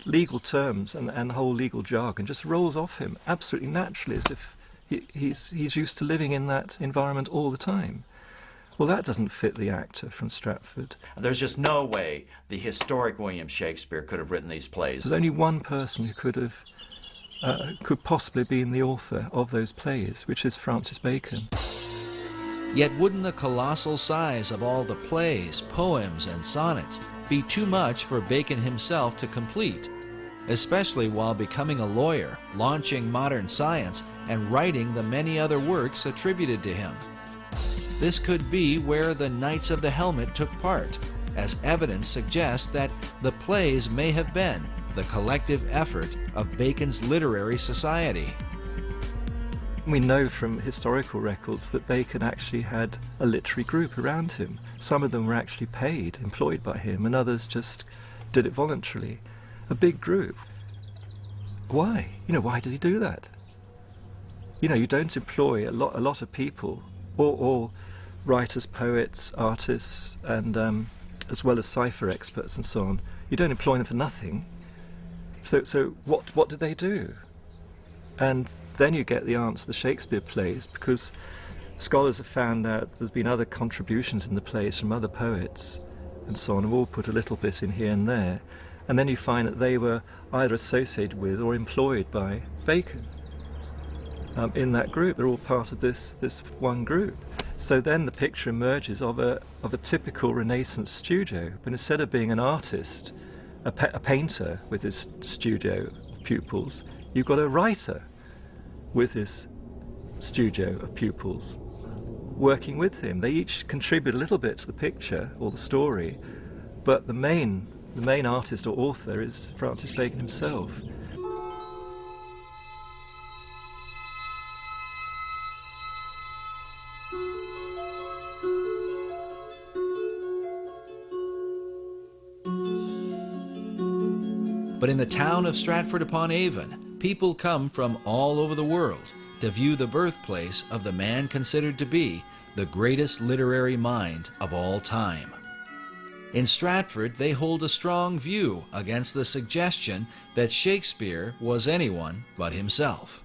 legal terms and whole legal jargon just rolls off him absolutely naturally, as if he's used to living in that environment all the time. Well, that doesn't fit the actor from Stratford. There's just no way the historic William Shakespeare could have written these plays. There's only one person who could possibly be the author of those plays, which is Francis Bacon. Yet wouldn't the colossal size of all the plays, poems, and sonnets be too much for Bacon himself to complete, especially while becoming a lawyer, launching modern science, and writing the many other works attributed to him? This could be where the Knights of the Helmet took part, as evidence suggests that the plays may have been the collective effort of Bacon's literary society. We know from historical records that Bacon actually had a literary group around him. Some of them were actually paid, employed by him, and others just did it voluntarily. A big group. Why? Why did he do that? You don't employ a lot of people, all writers, poets, artists, and as well as cipher experts and so on. You don't employ them for nothing. So what did they do? And then you get the answer, the Shakespeare plays, because scholars have found out there's been other contributions in the plays from other poets and so on, have all put a little bit in here and there, and then you find that they were either associated with or employed by Bacon. In that group, they're all part of this one group. So then the picture emerges of a typical Renaissance studio, but instead of being an artist, a painter with his studio of pupils, you've got a writer with his studio of pupils working with him. They each contribute a little bit to the picture or the story, but the main artist or author is Francis Bacon himself. But in the town of Stratford-upon-Avon, people come from all over the world to view the birthplace of the man considered to be the greatest literary mind of all time. In Stratford, they hold a strong view against the suggestion that Shakespeare was anyone but himself.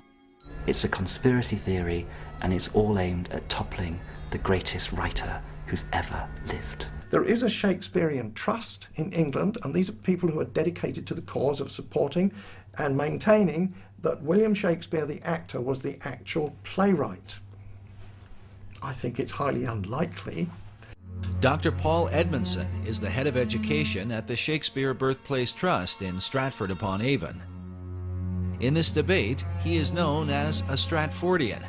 It's a conspiracy theory, and it's all aimed at toppling the greatest writer who's ever lived. There is a Shakespearean trust in England, and these are people who are dedicated to the cause of supporting and maintaining that William Shakespeare, the actor, was the actual playwright. I think it's highly unlikely. Dr. Paul Edmondson is the head of education at the Shakespeare Birthplace Trust in Stratford-upon-Avon. In this debate, he is known as a Stratfordian,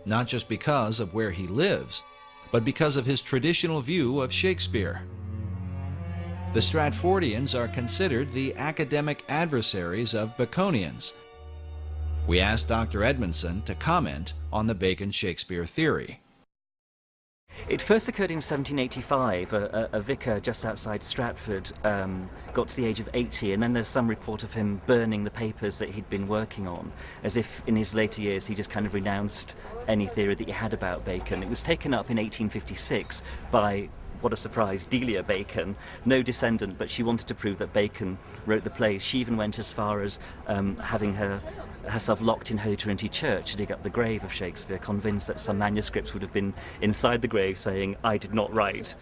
not just because of where he lives, but because of his traditional view of Shakespeare. The Stratfordians are considered the academic adversaries of Baconians. We asked Dr. Edmondson to comment on the Bacon-Shakespeare theory. It first occurred in 1785. A vicar just outside Stratford got to the age of 80, and then there's some report of him burning the papers that he'd been working on, as if in his later years he just kind of renounced any theory that he had about Bacon. It was taken up in 1856 by, what a surprise, Delia Bacon, no descendant, but she wanted to prove that Bacon wrote the plays. She even went as far as having herself locked in Holy Trinity Church to dig up the grave of Shakespeare, convinced that some manuscripts would have been inside the grave saying, "I did not write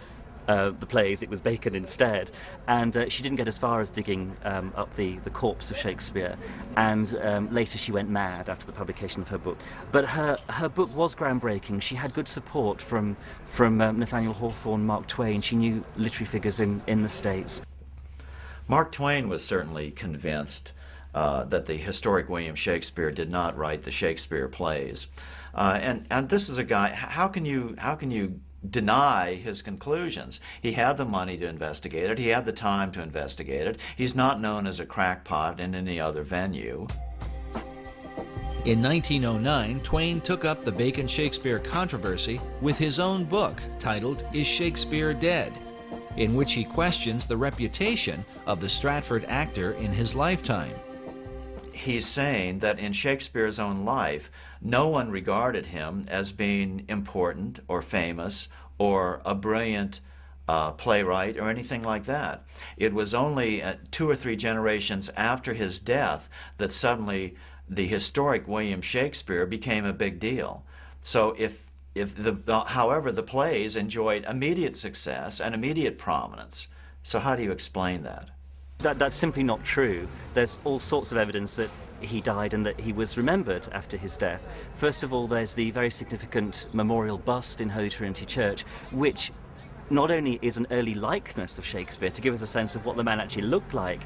the plays, it was Bacon instead." And she didn't get as far as digging up the corpse of Shakespeare, and later she went mad after the publication of her book. But her book was groundbreaking. She had good support from Nathaniel Hawthorne, Mark Twain. She knew literary figures in the States. Mark Twain was certainly convinced that the historic William Shakespeare did not write the Shakespeare plays. And this is a guy, how can you deny his conclusions? He had the money to investigate it. He had the time to investigate it. He's not known as a crackpot in any other venue. In 1909, Twain took up the Bacon-Shakespeare controversy with his own book titled Is Shakespeare Dead?, in which he questions the reputation of the Stratford actor in his lifetime. He's saying that in Shakespeare's own life, no one regarded him as being important or famous or a brilliant playwright or anything like that. It was only 2 or 3 generations after his death that suddenly the historic William Shakespeare became a big deal. So however, the plays enjoyed immediate success and immediate prominence. So how do you explain that? That's simply not true. There's all sorts of evidence that he died and that he was remembered after his death. First of all, there's the very significant memorial bust in Holy Trinity Church, which not only is an early likeness of Shakespeare to give us a sense of what the man actually looked like,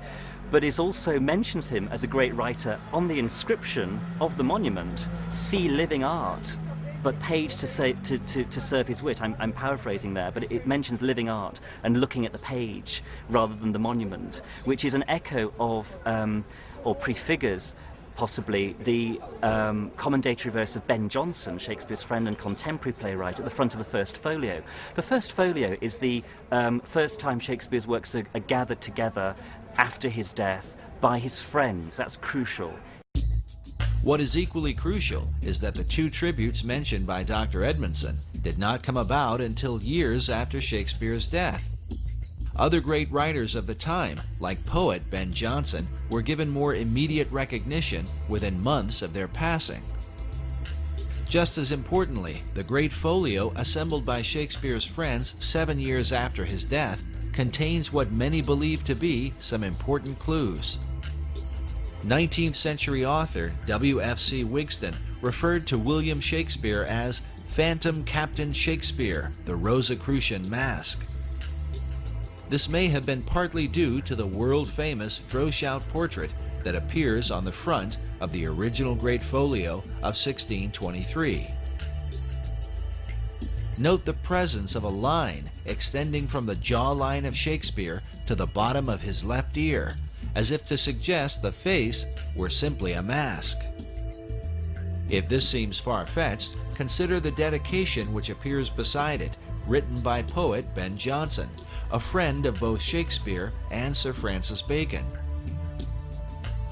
but it also mentions him as a great writer on the inscription of the monument, "See living art," but paid to serve his wit. I'm paraphrasing there, but it mentions living art and looking at the page rather than the monument, which is an echo of, or prefigures possibly, the commendatory verse of Ben Jonson, Shakespeare's friend and contemporary playwright, at the front of the first folio. The first folio is the first time Shakespeare's works are gathered together after his death by his friends. That's crucial. What is equally crucial is that the 2 tributes mentioned by Dr. Edmondson did not come about until years after Shakespeare's death. Other great writers of the time, like poet Ben Jonson, were given more immediate recognition within months of their passing. Just as importantly, the great folio assembled by Shakespeare's friends 7 years after his death contains what many believe to be some important clues. 19th century author W.F.C. Wigston referred to William Shakespeare as Phantom Captain Shakespeare, the Rosicrucian Mask. This may have been partly due to the world-famous Droeshout portrait that appears on the front of the original Great Folio of 1623. Note the presence of a line extending from the jawline of Shakespeare to the bottom of his left ear, as if to suggest the face were simply a mask. If this seems far-fetched, consider the dedication which appears beside it, written by poet Ben Jonson, a friend of both Shakespeare and Sir Francis Bacon.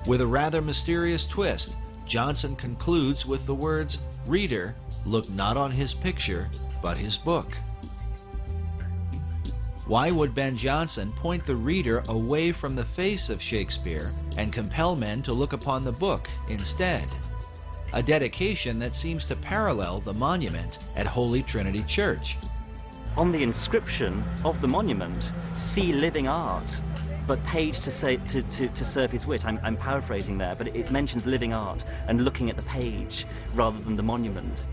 With a rather mysterious twist, Johnson concludes with the words, "Reader, look not on his picture, but his book." Why would Ben Jonson point the reader away from the face of Shakespeare and compel men to look upon the book instead? A dedication that seems to parallel the monument at Holy Trinity Church. On the inscription of the monument, "See living art, but paid to serve his wit." I'm paraphrasing there, but it mentions living art and looking at the page rather than the monument.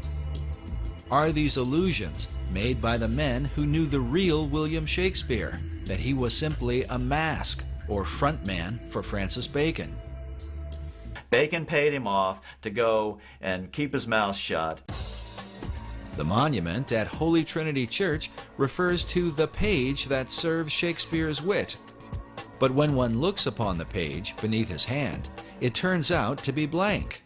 Are these allusions made by the men who knew the real William Shakespeare, that he was simply a mask or front man for Francis Bacon? Bacon paid him off to go and keep his mouth shut. The monument at Holy Trinity Church refers to the page that serves Shakespeare's wit. But when one looks upon the page beneath his hand, it turns out to be blank.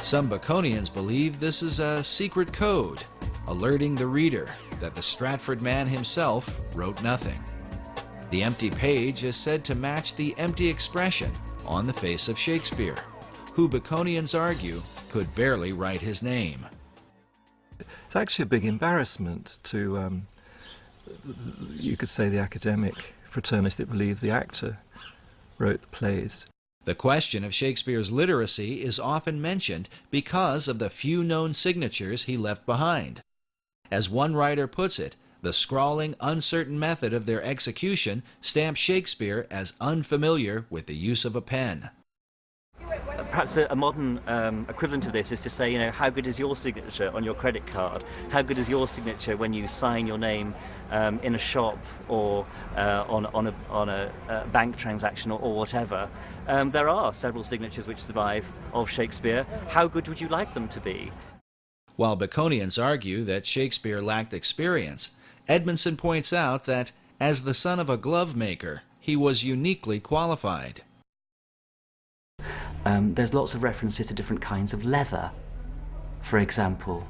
Some Baconians believe this is a secret code, alerting the reader that the Stratford man himself wrote nothing. The empty page is said to match the empty expression on the face of Shakespeare, who Baconians argue could barely write his name. It's actually a big embarrassment to, you could say, the academic fraternity that believe the actor wrote the plays. The question of Shakespeare's literacy is often mentioned because of the few known signatures he left behind. As one writer puts it, the scrawling, uncertain method of their execution stamps Shakespeare as unfamiliar with the use of a pen. Perhaps a modern equivalent of this is to say, you know, how good is your signature on your credit card? How good is your signature when you sign your name in a shop or on a bank transaction or whatever? There are several signatures which survive of Shakespeare. How good would you like them to be? While Baconians argue that Shakespeare lacked experience, Edmondson points out that, as the son of a glove maker, he was uniquely qualified. There's lots of references to different kinds of leather. For example,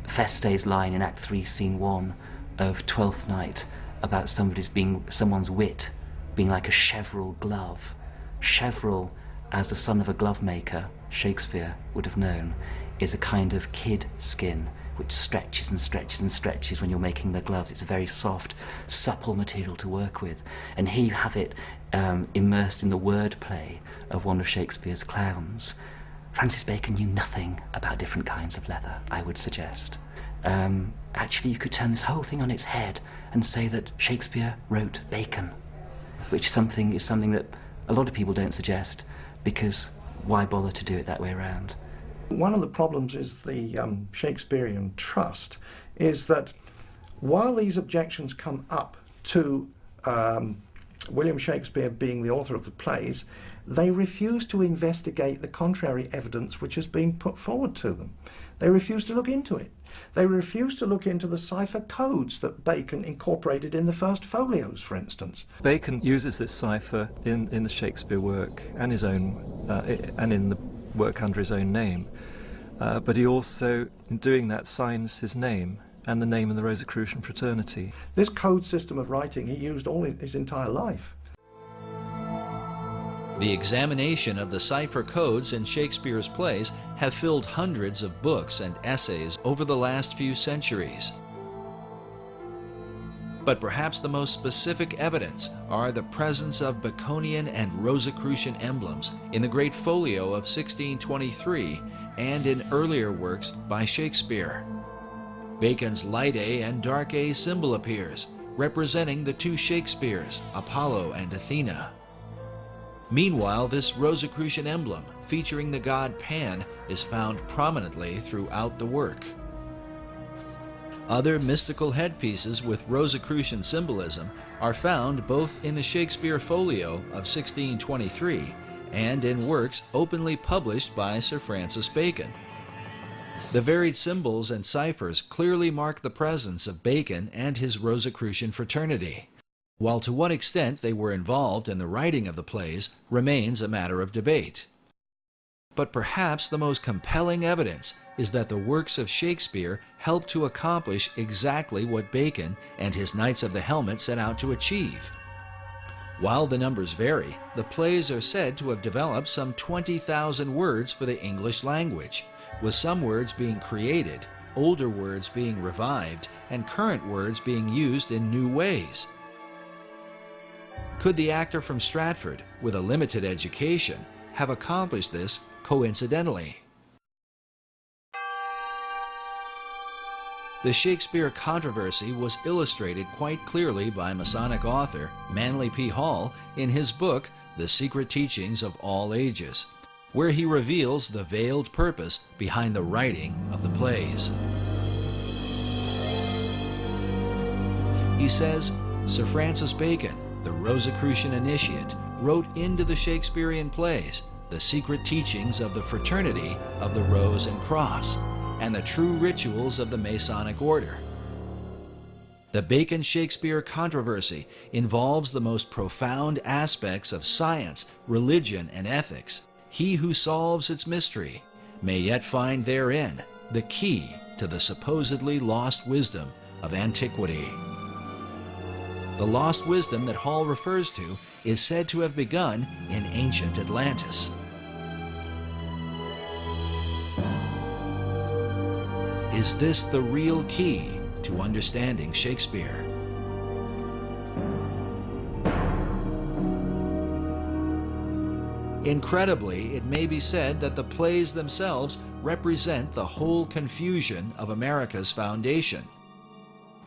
Feste's line in Act 3, Scene 1 of Twelfth Night about someone's wit being like a cheverel glove. Cheverel, as the son of a glove maker, Shakespeare would have known, is a kind of kid skin which stretches and stretches and stretches when you're making the gloves. It's a very soft, supple material to work with. And here you have it immersed in the wordplay of one of Shakespeare's clowns. Francis Bacon knew nothing about different kinds of leather, I would suggest. Actually, you could turn this whole thing on its head and say that Shakespeare wrote Bacon, which is something that a lot of people don't suggest, because why bother to do it that way around? One of the problems is the Shakespearean trust is that while these objections come up to William Shakespeare being the author of the plays, they refuse to investigate the contrary evidence which has been put forward to them. They refuse to look into it. They refuse to look into the cipher codes that Bacon incorporated in the first folios, for instance. Bacon uses this cipher in the Shakespeare work and his own, and in the work under his own name. But he also, in doing that, signs his name and the name of the Rosicrucian fraternity. This code system of writing he used all his entire life. The examination of the cipher codes in Shakespeare's plays have filled hundreds of books and essays over the last few centuries. But perhaps the most specific evidence are the presence of Baconian and Rosicrucian emblems in the Great Folio of 1623 and in earlier works by Shakespeare. Bacon's light A and dark A symbol appears, representing the two Shakespeares, Apollo and Athena. Meanwhile, this Rosicrucian emblem, featuring the god Pan, is found prominently throughout the work. Other mystical headpieces with Rosicrucian symbolism are found both in the Shakespeare Folio of 1623 and in works openly published by Sir Francis Bacon. The varied symbols and ciphers clearly mark the presence of Bacon and his Rosicrucian fraternity, while to what extent they were involved in the writing of the plays remains a matter of debate. But perhaps the most compelling evidence is that the works of Shakespeare helped to accomplish exactly what Bacon and his Knights of the Helmet set out to achieve. While the numbers vary, the plays are said to have developed some 20,000 words for the English language, with some words being created, older words being revived, and current words being used in new ways. Could the actor from Stratford, with a limited education, have accomplished this coincidentally? The Shakespeare controversy was illustrated quite clearly by Masonic author Manly P. Hall in his book, The Secret Teachings of All Ages, where he reveals the veiled purpose behind the writing of the plays. He says, Sir Francis Bacon, the Rosicrucian initiate, wrote into the Shakespearean plays the secret teachings of the fraternity of the Rose and Cross, and the true rituals of the Masonic order. The Bacon-Shakespeare controversy involves the most profound aspects of science, religion, and ethics. He who solves its mystery may yet find therein the key to the supposedly lost wisdom of antiquity. The lost wisdom that Hall refers to is said to have begun in ancient Atlantis. Is this the real key to understanding Shakespeare? Incredibly, it may be said that the plays themselves represent the whole confusion of America's foundation.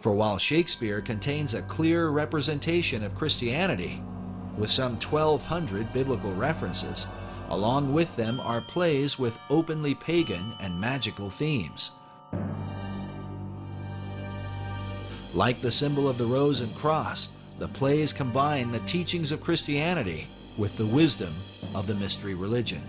For while Shakespeare contains a clear representation of Christianity, with some 1,200 biblical references, along with them are plays with openly pagan and magical themes. Like the symbol of the Rose and Cross, the plays combine the teachings of Christianity with the wisdom of the mystery religion.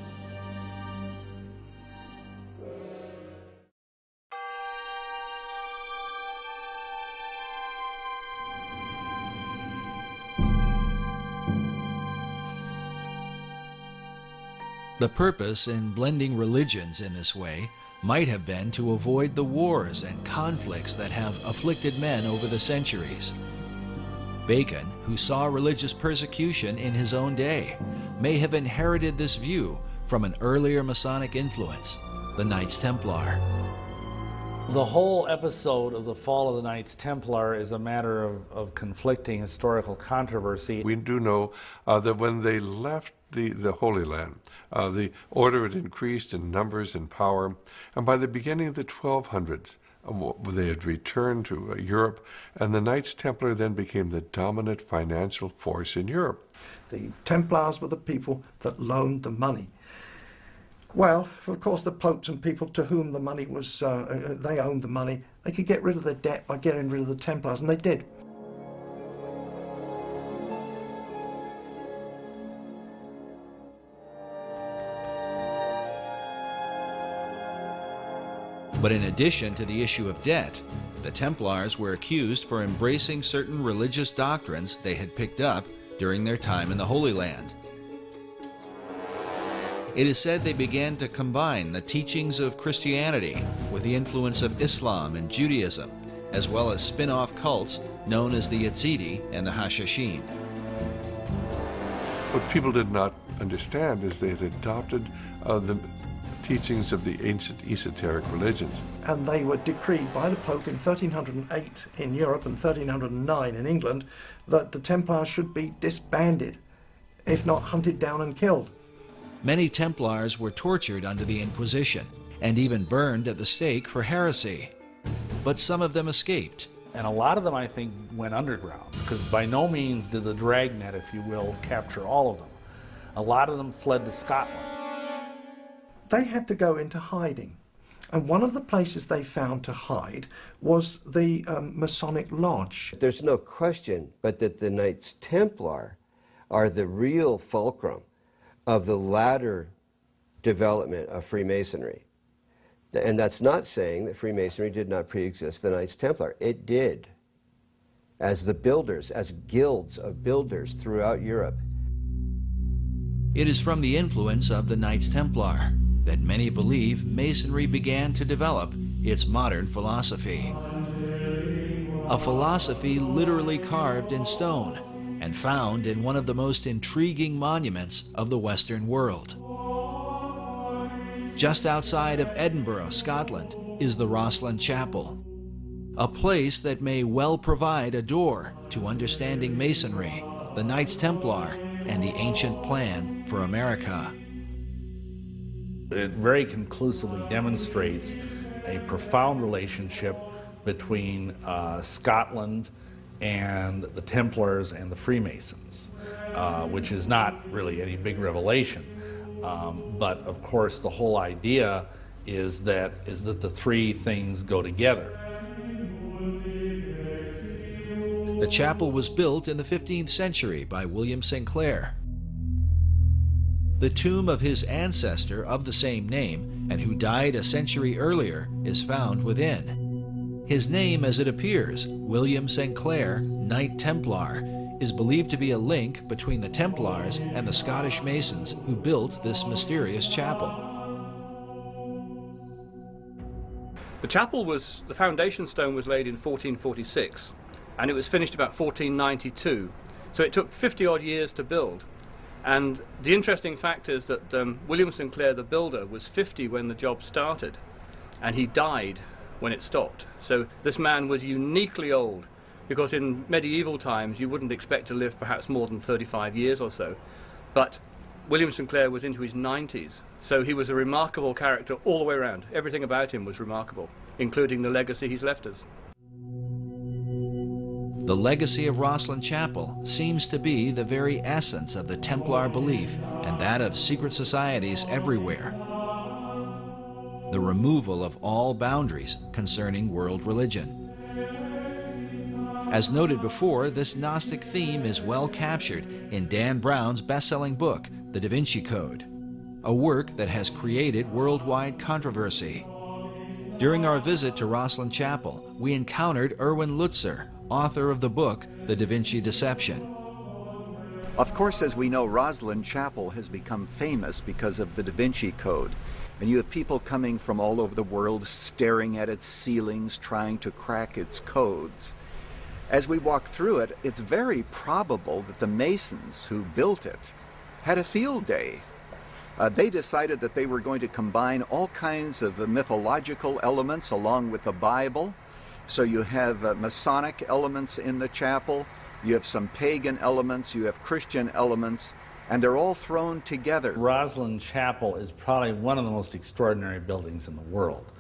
The purpose in blending religions in this way might have been to avoid the wars and conflicts that have afflicted men over the centuries. Bacon, who saw religious persecution in his own day, may have inherited this view from an earlier Masonic influence, the Knights Templar. The whole episode of the fall of the Knights Templar is a matter of conflicting historical controversy. We do know that when they left the Holy Land, the order had increased in numbers and power, and by the beginning of the 1200s, they had returned to Europe, and the Knights Templar then became the dominant financial force in Europe. The Templars were the people that loaned the money. Well, of course, the popes and people to whom the money was, they owned the money, they could get rid of their debt by getting rid of the Templars, and they did. But in addition to the issue of debt, the Templars were accused for embracing certain religious doctrines they had picked up during their time in the Holy Land. It is said they began to combine the teachings of Christianity with the influence of Islam and Judaism, as well as spin-off cults known as the Yazidi and the Hashashin. What people did not understand is they had adopted the teachings of the ancient esoteric religions. And they were decreed by the Pope in 1308 in Europe and 1309 in England that the Templars should be disbanded, if not hunted down and killed. Many Templars were tortured under the Inquisition and even burned at the stake for heresy. But some of them escaped. And a lot of them, I think, went underground, because by no means did the dragnet, if you will, capture all of them. A lot of them fled to Scotland. They had to go into hiding. And one of the places they found to hide was the Masonic Lodge. There's no question but that the Knights Templar are the real fulcrum of the latter development of Freemasonry. And that's not saying that Freemasonry did not pre-exist the Knights Templar. It did, as the builders, as guilds of builders throughout Europe. It is from the influence of the Knights Templar that many believe Masonry began to develop its modern philosophy. A philosophy literally carved in stone, and found in one of the most intriguing monuments of the Western world. Just outside of Edinburgh, Scotland, is the Rosslyn Chapel, a place that may well provide a door to understanding Masonry, the Knights Templar, and the ancient plan for America. It very conclusively demonstrates a profound relationship between Scotland and the Templars and the Freemasons, which is not really any big revelation. But of course the whole idea is that the three things go together. The chapel was built in the 15th century by William Sinclair. The tomb of his ancestor of the same name, and who died a century earlier, is found within. His name, as it appears, William Sinclair, Knight Templar, is believed to be a link between the Templars and the Scottish Masons who built this mysterious chapel. The chapel the foundation stone was laid in 1446, and it was finished about 1492. So it took 50 odd years to build. And the interesting fact is that William Sinclair, the builder, was 50 when the job started, and he died when it stopped. So this man was uniquely old, because in medieval times you wouldn't expect to live perhaps more than 35 years or so. But William Sinclair was into his 90s, so he was a remarkable character all the way around. Everything about him was remarkable, including the legacy he's left us. The legacy of Rosslyn Chapel seems to be the very essence of the Templar belief and that of secret societies everywhere. The removal of all boundaries concerning world religion. As noted before, this Gnostic theme is well captured in Dan Brown's best-selling book, The Da Vinci Code, a work that has created worldwide controversy. During our visit to Rosslyn Chapel, we encountered Erwin Lutzer, author of the book, The Da Vinci Deception. Of course, as we know, Rosslyn Chapel has become famous because of the Da Vinci Code. And you have people coming from all over the world staring at its ceilings, trying to crack its codes. As we walk through it, it's very probable that the Masons who built it had a field day. They decided that they were going to combine all kinds of mythological elements along with the Bible. So you have Masonic elements in the chapel, you have some pagan elements, you have Christian elements, and they're all thrown together. Rosslyn Chapel is probably one of the most extraordinary buildings in the world.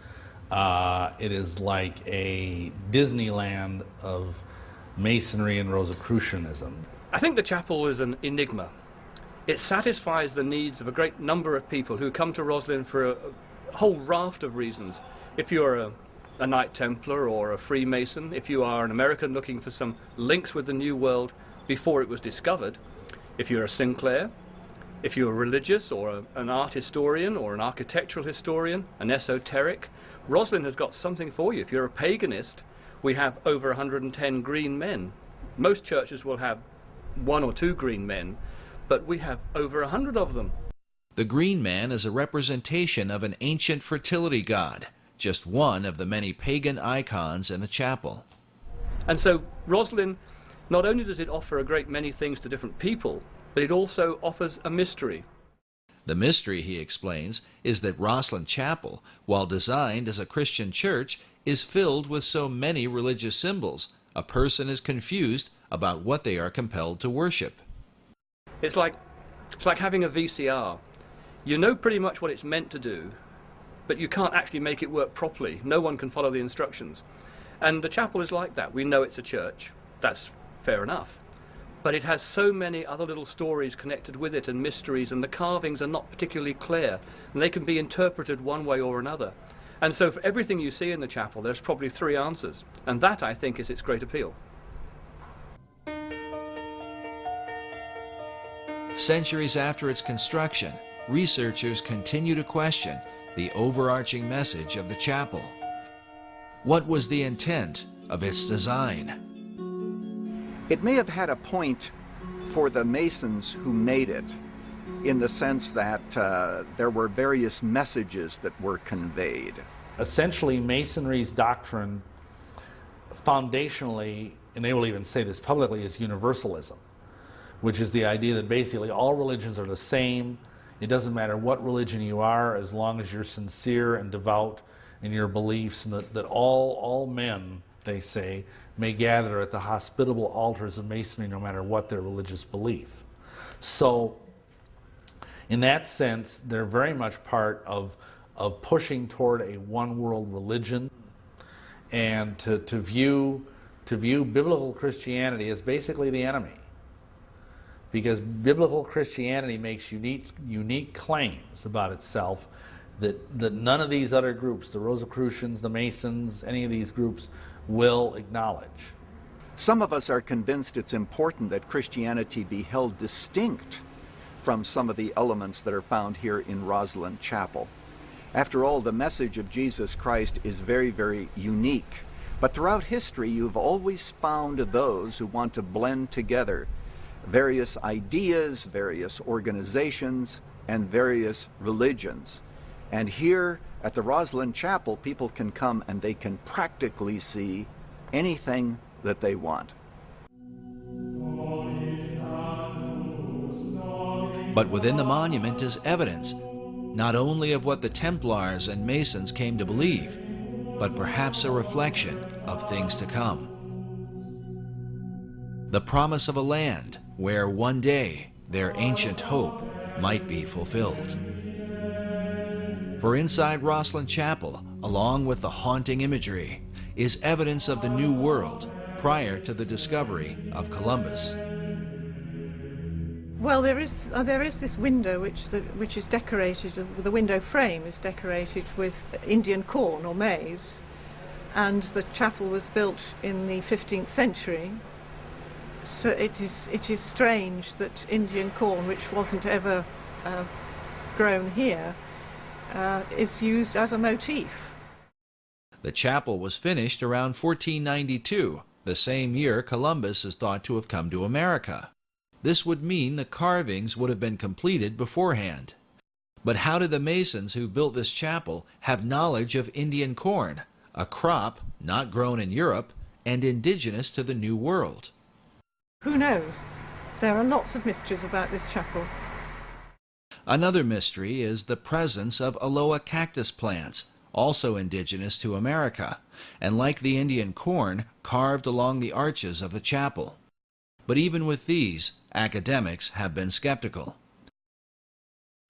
It is like a Disneyland of Masonry and Rosicrucianism. I think the chapel is an enigma. It satisfies the needs of a great number of people who come to Rosslyn for a whole raft of reasons. If you're a Knight Templar or a Freemason, if you are an American looking for some links with the New World before it was discovered, if you're a Sinclair, if you're religious or an art historian or an architectural historian, an esoteric, Rosslyn has got something for you. If you're a paganist, we have over 110 green men. Most churches will have 1 or 2 green men, but we have over 100 of them. The green man is a representation of an ancient fertility god, just one of the many pagan icons in the chapel. And so Rosslyn, not only does it offer a great many things to different people, but it also offers a mystery. The mystery, he explains, is that Rosslyn Chapel, while designed as a Christian church, is filled with so many religious symbols, a person is confused about what they are compelled to worship. It's like having a VCR. You know pretty much what it's meant to do, but you can't actually make it work properly. No one can follow the instructions. And the chapel is like that. We know it's a church. That's fair enough. But it has so many other little stories connected with it and mysteries, and the carvings are not particularly clear, and they can be interpreted one way or another. And so for everything you see in the chapel, there's probably 3 answers. And that, I think, is its great appeal. Centuries after its construction, researchers continue to question the overarching message of the chapel. What was the intent of its design? It may have had a point for the Masons who made it, in the sense that there were various messages that were conveyed. Essentially, Masonry's doctrine, foundationally, and they will even say this publicly, is universalism. which is the idea that basically all religions are the same. It doesn't matter what religion you are, as long as you're sincere and devout in your beliefs, and that all men, they say, may gather at the hospitable altars of Masonry no matter what their religious belief. So in that sense, they're very much part of pushing toward a one-world religion, and to view biblical Christianity as basically the enemy. Because biblical Christianity makes unique claims about itself that none of these other groups, the Rosicrucians, the Masons, any of these groups, will acknowledge. Some of us are convinced it's important that Christianity be held distinct from some of the elements that are found here in Rosslyn Chapel. After all, the message of Jesus Christ is very, very unique. But throughout history, you've always found those who want to blend together various ideas, various organizations, and various religions. And here at the Rosslyn Chapel, people can come and they can practically see anything that they want. But within the monument is evidence, not only of what the Templars and Masons came to believe, but perhaps a reflection of things to come. The promise of a land where one day their ancient hope might be fulfilled. For inside Rosslyn Chapel, along with the haunting imagery, is evidence of the New World prior to the discovery of Columbus. Well, there is this window which is decorated. The window frame is decorated with Indian corn or maize, and the chapel was built in the 15th century. So it is strange that Indian corn, which wasn't ever grown here, is used as a motif. The chapel was finished around 1492, the same year Columbus is thought to have come to America. This would mean the carvings would have been completed beforehand. But how did the Masons who built this chapel have knowledge of Indian corn, a crop not grown in Europe and indigenous to the New World? Who knows? There are lots of mysteries about this chapel. Another mystery is the presence of aloe cactus plants, also indigenous to America, and like the Indian corn, carved along the arches of the chapel. But even with these, academics have been skeptical.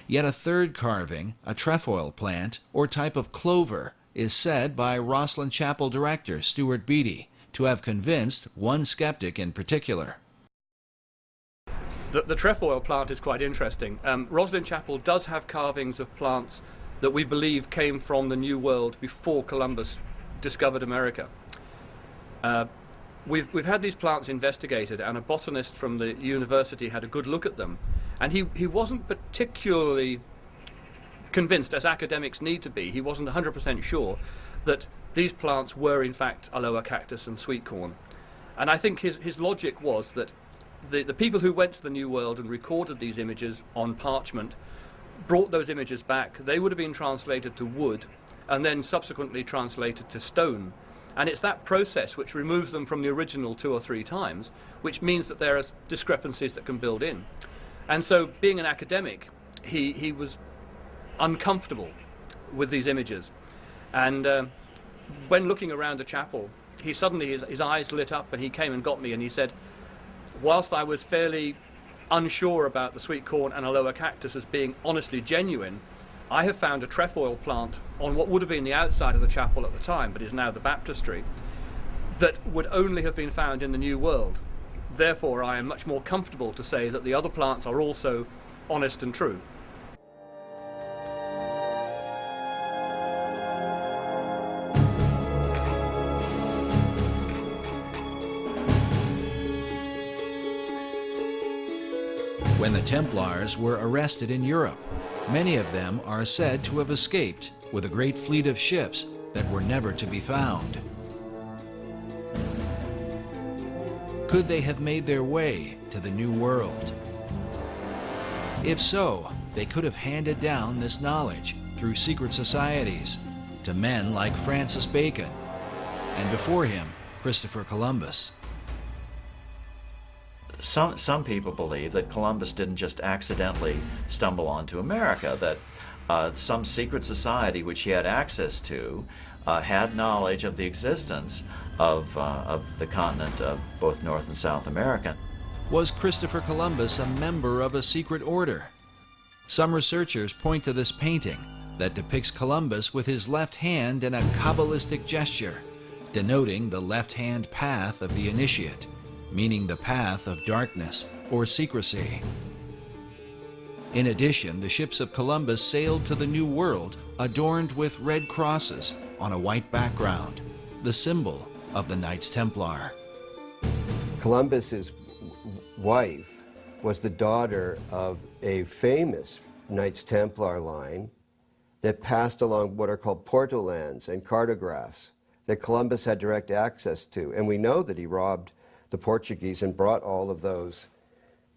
Yet a third carving, a trefoil plant, or type of clover, is said by Rosslyn Chapel director Stuart Beattie to have convinced one skeptic in particular. The trefoil plant is quite interesting. Rosslyn Chapel does have carvings of plants that we believe came from the New World before Columbus discovered America. We've had these plants investigated, and a botanist from the university had a good look at them, and he wasn't particularly convinced, as academics need to be. He wasn't 100% sure that these plants were in fact aloe cactus and sweet corn. And I think his logic was that the people who went to the New World and recorded these images on parchment brought those images back. They would have been translated to wood and then subsequently translated to stone. And it's that process which removes them from the original 2 or 3 times, which means that there are discrepancies that can build in. And so, being an academic, he was uncomfortable with these images. And when looking around the chapel, he suddenly, his eyes lit up, and he came and got me, and he said, whilst I was fairly unsure about the sweet corn and aloe cactus as being honestly genuine, I have found a trefoil plant on what would have been the outside of the chapel at the time, but is now the baptistry, that would only have been found in the New World. Therefore, I am much more comfortable to say that the other plants are also honest and true. When the Templars were arrested in Europe, many of them are said to have escaped with a great fleet of ships that were never to be found. Could they have made their way to the New World? If so, they could have handed down this knowledge through secret societies to men like Francis Bacon, and before him, Christopher Columbus. Some people believe that Columbus didn't just accidentally stumble onto America, that some secret society which he had access to had knowledge of the existence of the continent of both North and South America. Was Christopher Columbus a member of a secret order? Some researchers point to this painting that depicts Columbus with his left hand in a Kabbalistic gesture, denoting the left-hand path of the initiate, meaning the path of darkness or secrecy. In addition, the ships of Columbus sailed to the New World adorned with red crosses on a white background, the symbol of the Knights Templar. Columbus's wife was the daughter of a famous Knights Templar line that passed along what are called portolands and cartographs that Columbus had direct access to. And we know that he robbed the Portuguese and brought all of those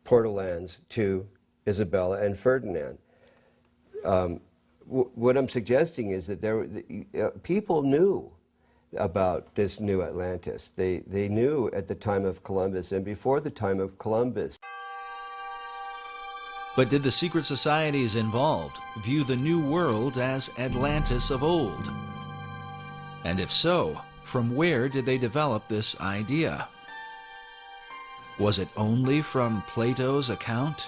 portolands to Isabella and Ferdinand. What I'm suggesting is that people knew about this new Atlantis. They knew at the time of Columbus and before the time of Columbus. But did the secret societies involved view the New World as Atlantis of old? And if so, from where did they develop this idea? Was it only from Plato's account?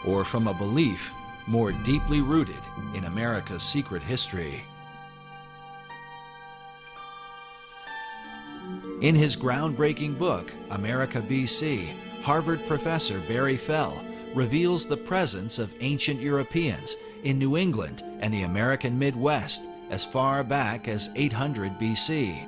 Or from a belief more deeply rooted in America's secret history? In his groundbreaking book, America BC, Harvard professor Barry Fell reveals the presence of ancient Europeans in New England and the American Midwest as far back as 800 BC.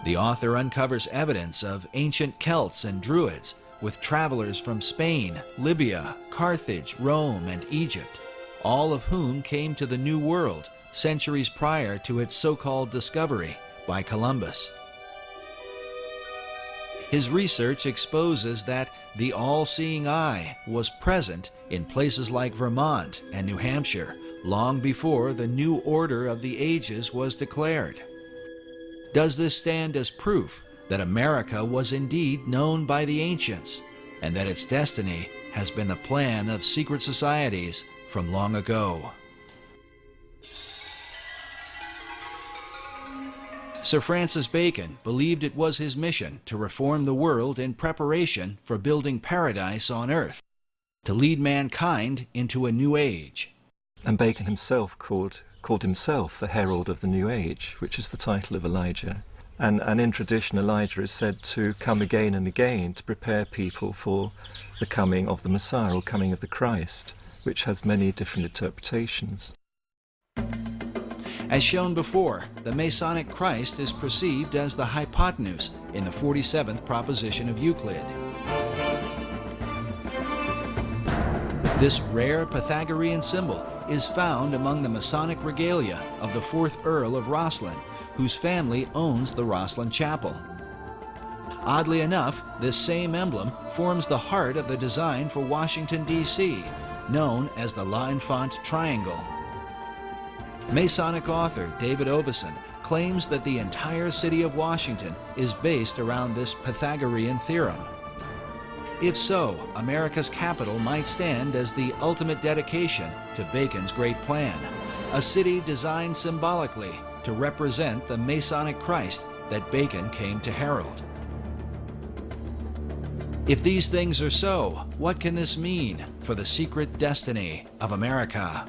The author uncovers evidence of ancient Celts and Druids with travelers from Spain, Libya, Carthage, Rome, and Egypt, all of whom came to the New World centuries prior to its so-called discovery by Columbus. His research exposes that the all-seeing eye was present in places like Vermont and New Hampshire long before the new order of the ages was declared. Does this stand as proof that America was indeed known by the ancients and that its destiny has been the plan of secret societies from long ago? Sir Francis Bacon believed it was his mission to reform the world in preparation for building paradise on earth, to lead mankind into a new age. And Bacon himself called himself the herald of the new age, which is the title of Elijah. And in tradition, Elijah is said to come again and again to prepare people for the coming of the Messiah, or coming of the Christ, which has many different interpretations. As shown before, the Masonic Christ is perceived as the hypotenuse in the 47th proposition of Euclid. This rare Pythagorean symbol is found among the Masonic regalia of the 4th Earl of Rosslyn, whose family owns the Rosslyn Chapel. Oddly enough, this same emblem forms the heart of the design for Washington, D.C., known as the L'Enfant Triangle. Masonic author David Oveson claims that the entire city of Washington is based around this Pythagorean theorem. If so, America's capital might stand as the ultimate dedication to Bacon's great plan, a city designed symbolically to represent the Masonic Christ that Bacon came to herald. If these things are so, what can this mean for the secret destiny of America?